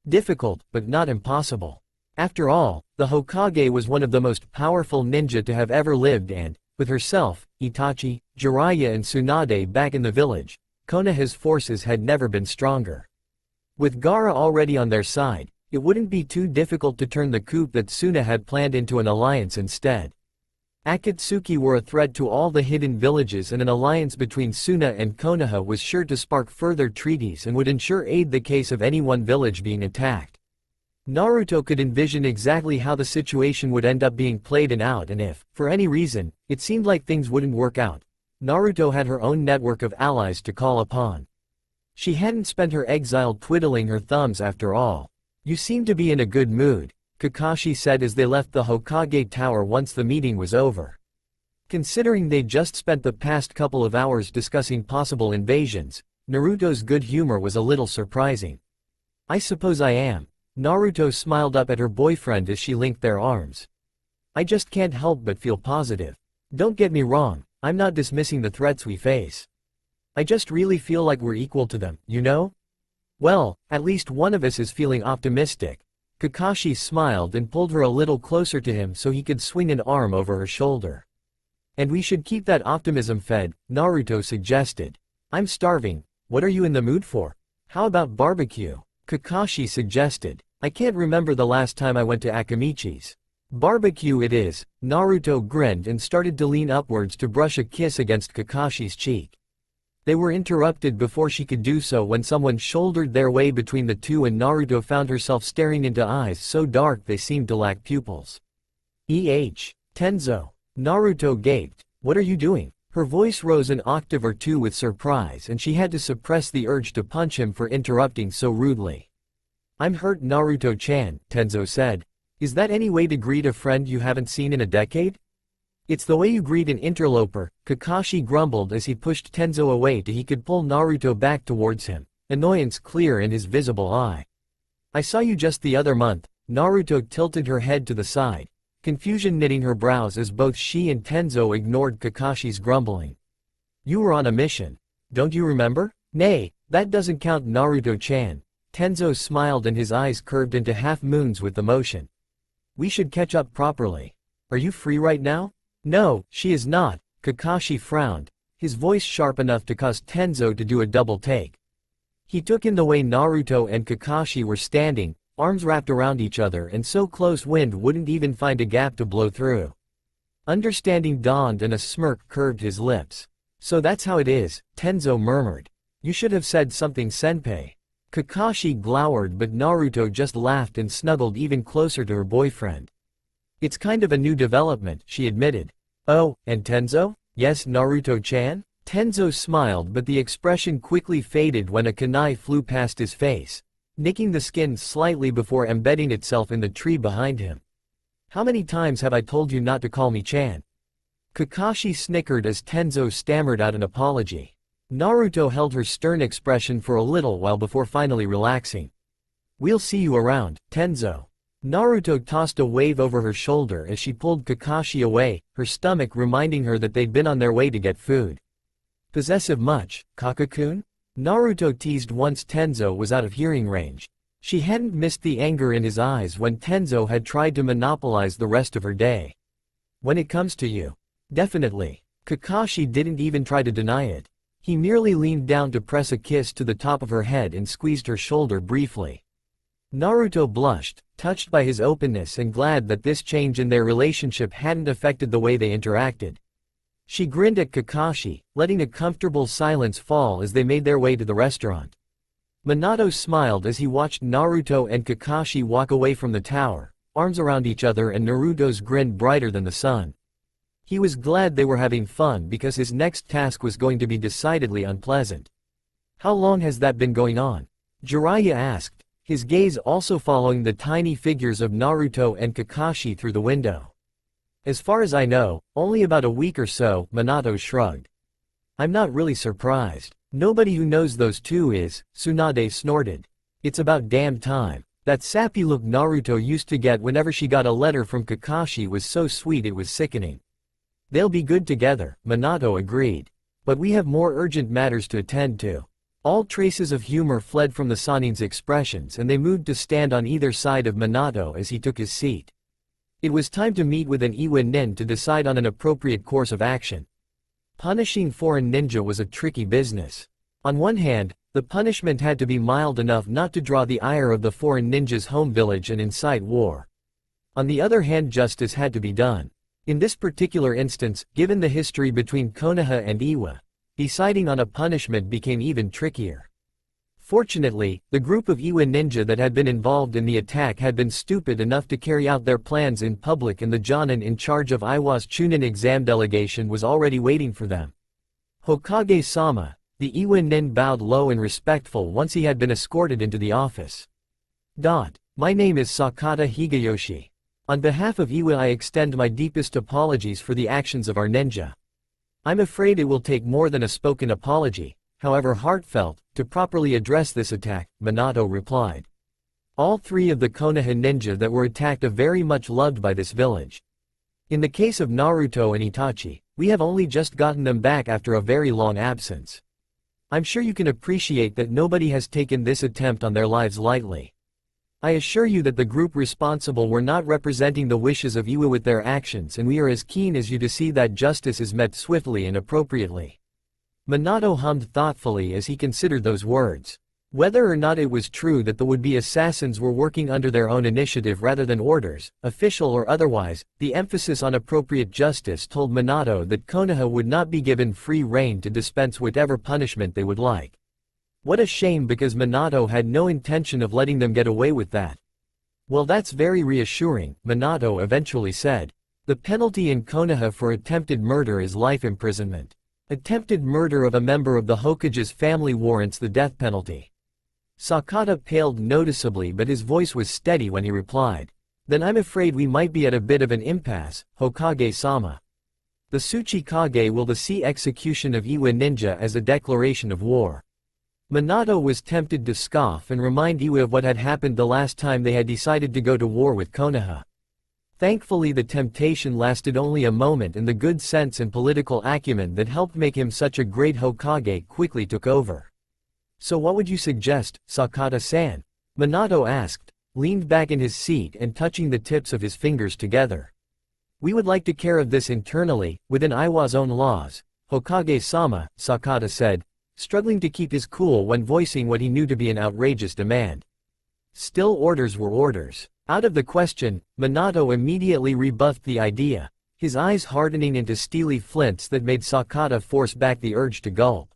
Difficult, but not impossible. After all, the Hokage was one of the most powerful ninja to have ever lived and, with herself, Itachi, Jiraiya and Tsunade back in the village, Konoha's forces had never been stronger. With Gaara already on their side, it wouldn't be too difficult to turn the coup that Suna had planned into an alliance instead. Akatsuki were a threat to all the hidden villages and an alliance between Suna and Konoha was sure to spark further treaties and would ensure aid the case of any one village being attacked. Naruto could envision exactly how the situation would end up being played out and if, for any reason, it seemed like things wouldn't work out, Naruto had her own network of allies to call upon. She hadn't spent her exile twiddling her thumbs after all. You seem to be in a good mood, Kakashi said as they left the Hokage Tower once the meeting was over. Considering they'd just spent the past couple of hours discussing possible invasions, Naruto's good humor was a little surprising. I suppose I am. Naruto smiled up at her boyfriend as she linked their arms. I just can't help but feel positive. Don't get me wrong, I'm not dismissing the threats we face. I just really feel like we're equal to them, you know? Well, at least one of us is feeling optimistic. Kakashi smiled and pulled her a little closer to him so he could swing an arm over her shoulder. And we should keep that optimism fed, Naruto suggested. I'm starving, what are you in the mood for? How about barbecue? Kakashi suggested. I can't remember the last time I went to Akamichi's. Barbecue it is, Naruto grinned and started to lean upwards to brush a kiss against Kakashi's cheek. They were interrupted before she could do so when someone shouldered their way between the two and Naruto found herself staring into eyes so dark they seemed to lack pupils. Tenzo. Naruto gaped. What are you doing? Her voice rose an octave or two with surprise and she had to suppress the urge to punch him for interrupting so rudely. I'm hurt Naruto-chan, Tenzo said. Is that any way to greet a friend you haven't seen in a decade? It's the way you greet an interloper, Kakashi grumbled as he pushed Tenzo away till he could pull Naruto back towards him, annoyance clear in his visible eye. I saw you just the other month. Naruto tilted her head to the side, confusion knitting her brows as both she and Tenzo ignored Kakashi's grumbling. You were on a mission. Don't you remember? Nay, that doesn't count Naruto-chan. Tenzo smiled and his eyes curved into half moons with emotion. We should catch up properly. Are you free right now? No, she is not, Kakashi frowned, his voice sharp enough to cause Tenzo to do a double take. He took in the way Naruto and Kakashi were standing, arms wrapped around each other and so close wind wouldn't even find a gap to blow through. Understanding dawned and a smirk curved his lips. So that's how it is, Tenzo murmured. You should have said something senpai. Kakashi glowered but Naruto just laughed and snuggled even closer to her boyfriend. It's kind of a new development, she admitted. Oh, and Tenzo? Yes Naruto-chan? Tenzo smiled but the expression quickly faded when a kunai flew past his face, nicking the skin slightly before embedding itself in the tree behind him. How many times have I told you not to call me Chan? Kakashi snickered as Tenzo stammered out an apology. Naruto held her stern expression for a little while before finally relaxing. We'll see you around, Tenzo. Naruto tossed a wave over her shoulder as she pulled Kakashi away, her stomach reminding her that they'd been on their way to get food. Possessive much, Kakakun? Naruto teased once Tenzo was out of hearing range. She hadn't missed the anger in his eyes when Tenzo had tried to monopolize the rest of her day. When it comes to you. Definitely. Kakashi didn't even try to deny it. He merely leaned down to press a kiss to the top of her head and squeezed her shoulder briefly. Naruto blushed, touched by his openness and glad that this change in their relationship hadn't affected the way they interacted. She grinned at Kakashi, letting a comfortable silence fall as they made their way to the restaurant. Minato smiled as he watched Naruto and Kakashi walk away from the tower, arms around each other, and Naruto's grin brighter than the sun. He was glad they were having fun because his next task was going to be decidedly unpleasant. How long has that been going on? Jiraiya asked, his gaze also following the tiny figures of Naruto and Kakashi through the window. As far as I know, only about a week or so, Minato shrugged. I'm not really surprised. Nobody who knows those two is, Tsunade snorted. It's about damn time. That sappy look Naruto used to get whenever she got a letter from Kakashi was so sweet it was sickening. They'll be good together, Minato agreed. But we have more urgent matters to attend to. All traces of humor fled from the Sanin's expressions and they moved to stand on either side of Minato as he took his seat. It was time to meet with an Iwa nin to decide on an appropriate course of action. Punishing foreign ninja was a tricky business. On one hand, the punishment had to be mild enough not to draw the ire of the foreign ninja's home village and incite war. On the other hand, justice had to be done. In this particular instance, given the history between Konoha and Iwa, deciding on a punishment became even trickier. Fortunately, the group of Iwa ninja that had been involved in the attack had been stupid enough to carry out their plans in public, and the Jonin in charge of Iwa's Chunin exam delegation was already waiting for them. Hokage-sama, the Iwa nin bowed low and respectful once he had been escorted into the office. My name is Sakata Higayoshi. On behalf of Iwa I extend my deepest apologies for the actions of our ninja. I'm afraid it will take more than a spoken apology, however heartfelt, to properly address this attack, Minato replied. All three of the Konoha ninja that were attacked are very much loved by this village. In the case of Naruto and Itachi, we have only just gotten them back after a very long absence. I'm sure you can appreciate that nobody has taken this attempt on their lives lightly. I assure you that the group responsible were not representing the wishes of Iwa with their actions, and we are as keen as you to see that justice is met swiftly and appropriately. Minato hummed thoughtfully as he considered those words. Whether or not it was true that the would-be assassins were working under their own initiative rather than orders, official or otherwise, the emphasis on appropriate justice told Minato that Konoha would not be given free rein to dispense whatever punishment they would like. What a shame, because Minato had no intention of letting them get away with that. Well, that's very reassuring, Minato eventually said. The penalty in Konoha for attempted murder is life imprisonment. Attempted murder of a member of the Hokage's family warrants the death penalty. Sakata paled noticeably, but his voice was steady when he replied. Then I'm afraid we might be at a bit of an impasse, Hokage-sama. The Tsuchikage will see execution of Iwa ninja as a declaration of war. Minato was tempted to scoff and remind Iwa of what had happened the last time they had decided to go to war with Konoha. Thankfully the temptation lasted only a moment, and the good sense and political acumen that helped make him such a great Hokage quickly took over. So what would you suggest, Sakata-san? Minato asked, leaned back in his seat and touching the tips of his fingers together. We would like to take care of this internally, within Iwa's own laws, Hokage-sama, Sakata said, struggling to keep his cool when voicing what he knew to be an outrageous demand. Still, orders were orders. Out of the question, Minato immediately rebuffed the idea, his eyes hardening into steely flints that made Sakata force back the urge to gulp.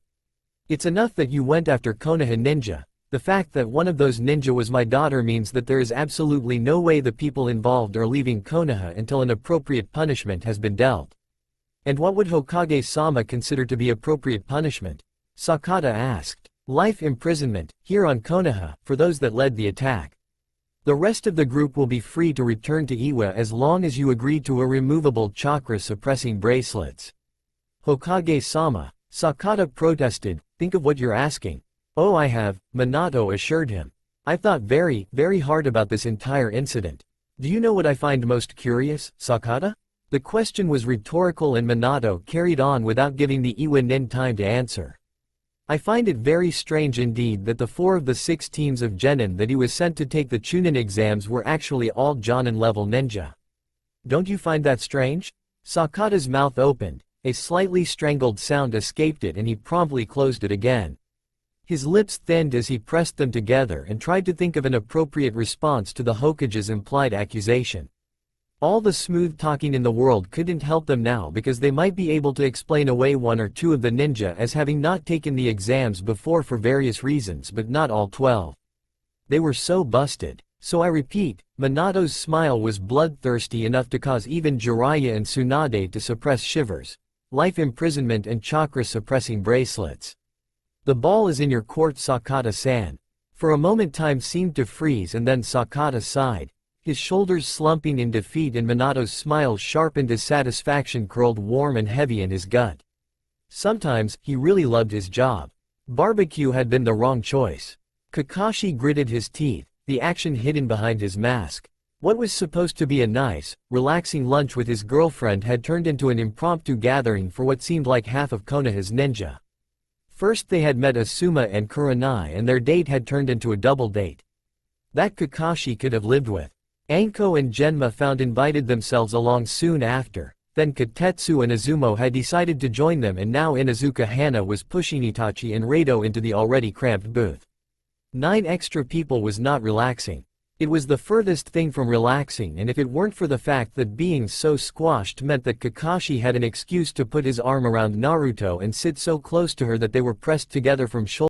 It's enough that you went after Konoha ninja. The fact that one of those ninja was my daughter means that there is absolutely no way the people involved are leaving Konoha until an appropriate punishment has been dealt. And what would Hokage-sama consider to be appropriate punishment? Sakata asked. Life imprisonment, here on Konoha, for those that led the attack. The rest of the group will be free to return to Iwa as long as you agree to a removable chakra-suppressing bracelets. Hokage-sama, Sakata protested, think of what you're asking. Oh, I have, Minato assured him. I've thought very, very hard about this entire incident. Do you know what I find most curious, Sakata? The question was rhetorical and Minato carried on without giving the Iwa nin time to answer. I find it very strange indeed that the 4 of the 6 teams of genin that he was sent to take the Chunin exams were actually all Jonin-level ninja. Don't you find that strange? Sakata's mouth opened, a slightly strangled sound escaped it and he promptly closed it again. His lips thinned as he pressed them together and tried to think of an appropriate response to the Hokage's implied accusation. All the smooth talking in the world couldn't help them now because they might be able to explain away one or two of the ninja as having not taken the exams before for various reasons, but not all 12. They were so busted. So I repeat, Minato's smile was bloodthirsty enough to cause even Jiraiya and Tsunade to suppress shivers, life imprisonment and chakra-suppressing bracelets. The ball is in your court, Sakata-san. For a moment time seemed to freeze and then Sakata sighed, his shoulders slumping in defeat, and Minato's smile sharpened as satisfaction curled warm and heavy in his gut. Sometimes, he really loved his job. Barbecue had been the wrong choice. Kakashi gritted his teeth, the action hidden behind his mask. What was supposed to be a nice, relaxing lunch with his girlfriend had turned into an impromptu gathering for what seemed like half of Konoha's ninja. First they had met Asuma and Kurenai, and their date had turned into a double date. That Kakashi could have lived with. Anko and Genma found invited themselves along soon after, then Katetsu and Izumo had decided to join them, and now Inuzuka Hana was pushing Itachi and Rado into the already cramped booth. 9 extra people was not relaxing. It was the furthest thing from relaxing, and if it weren't for the fact that being so squashed meant that Kakashi had an excuse to put his arm around Naruto and sit so close to her that they were pressed together from shoulder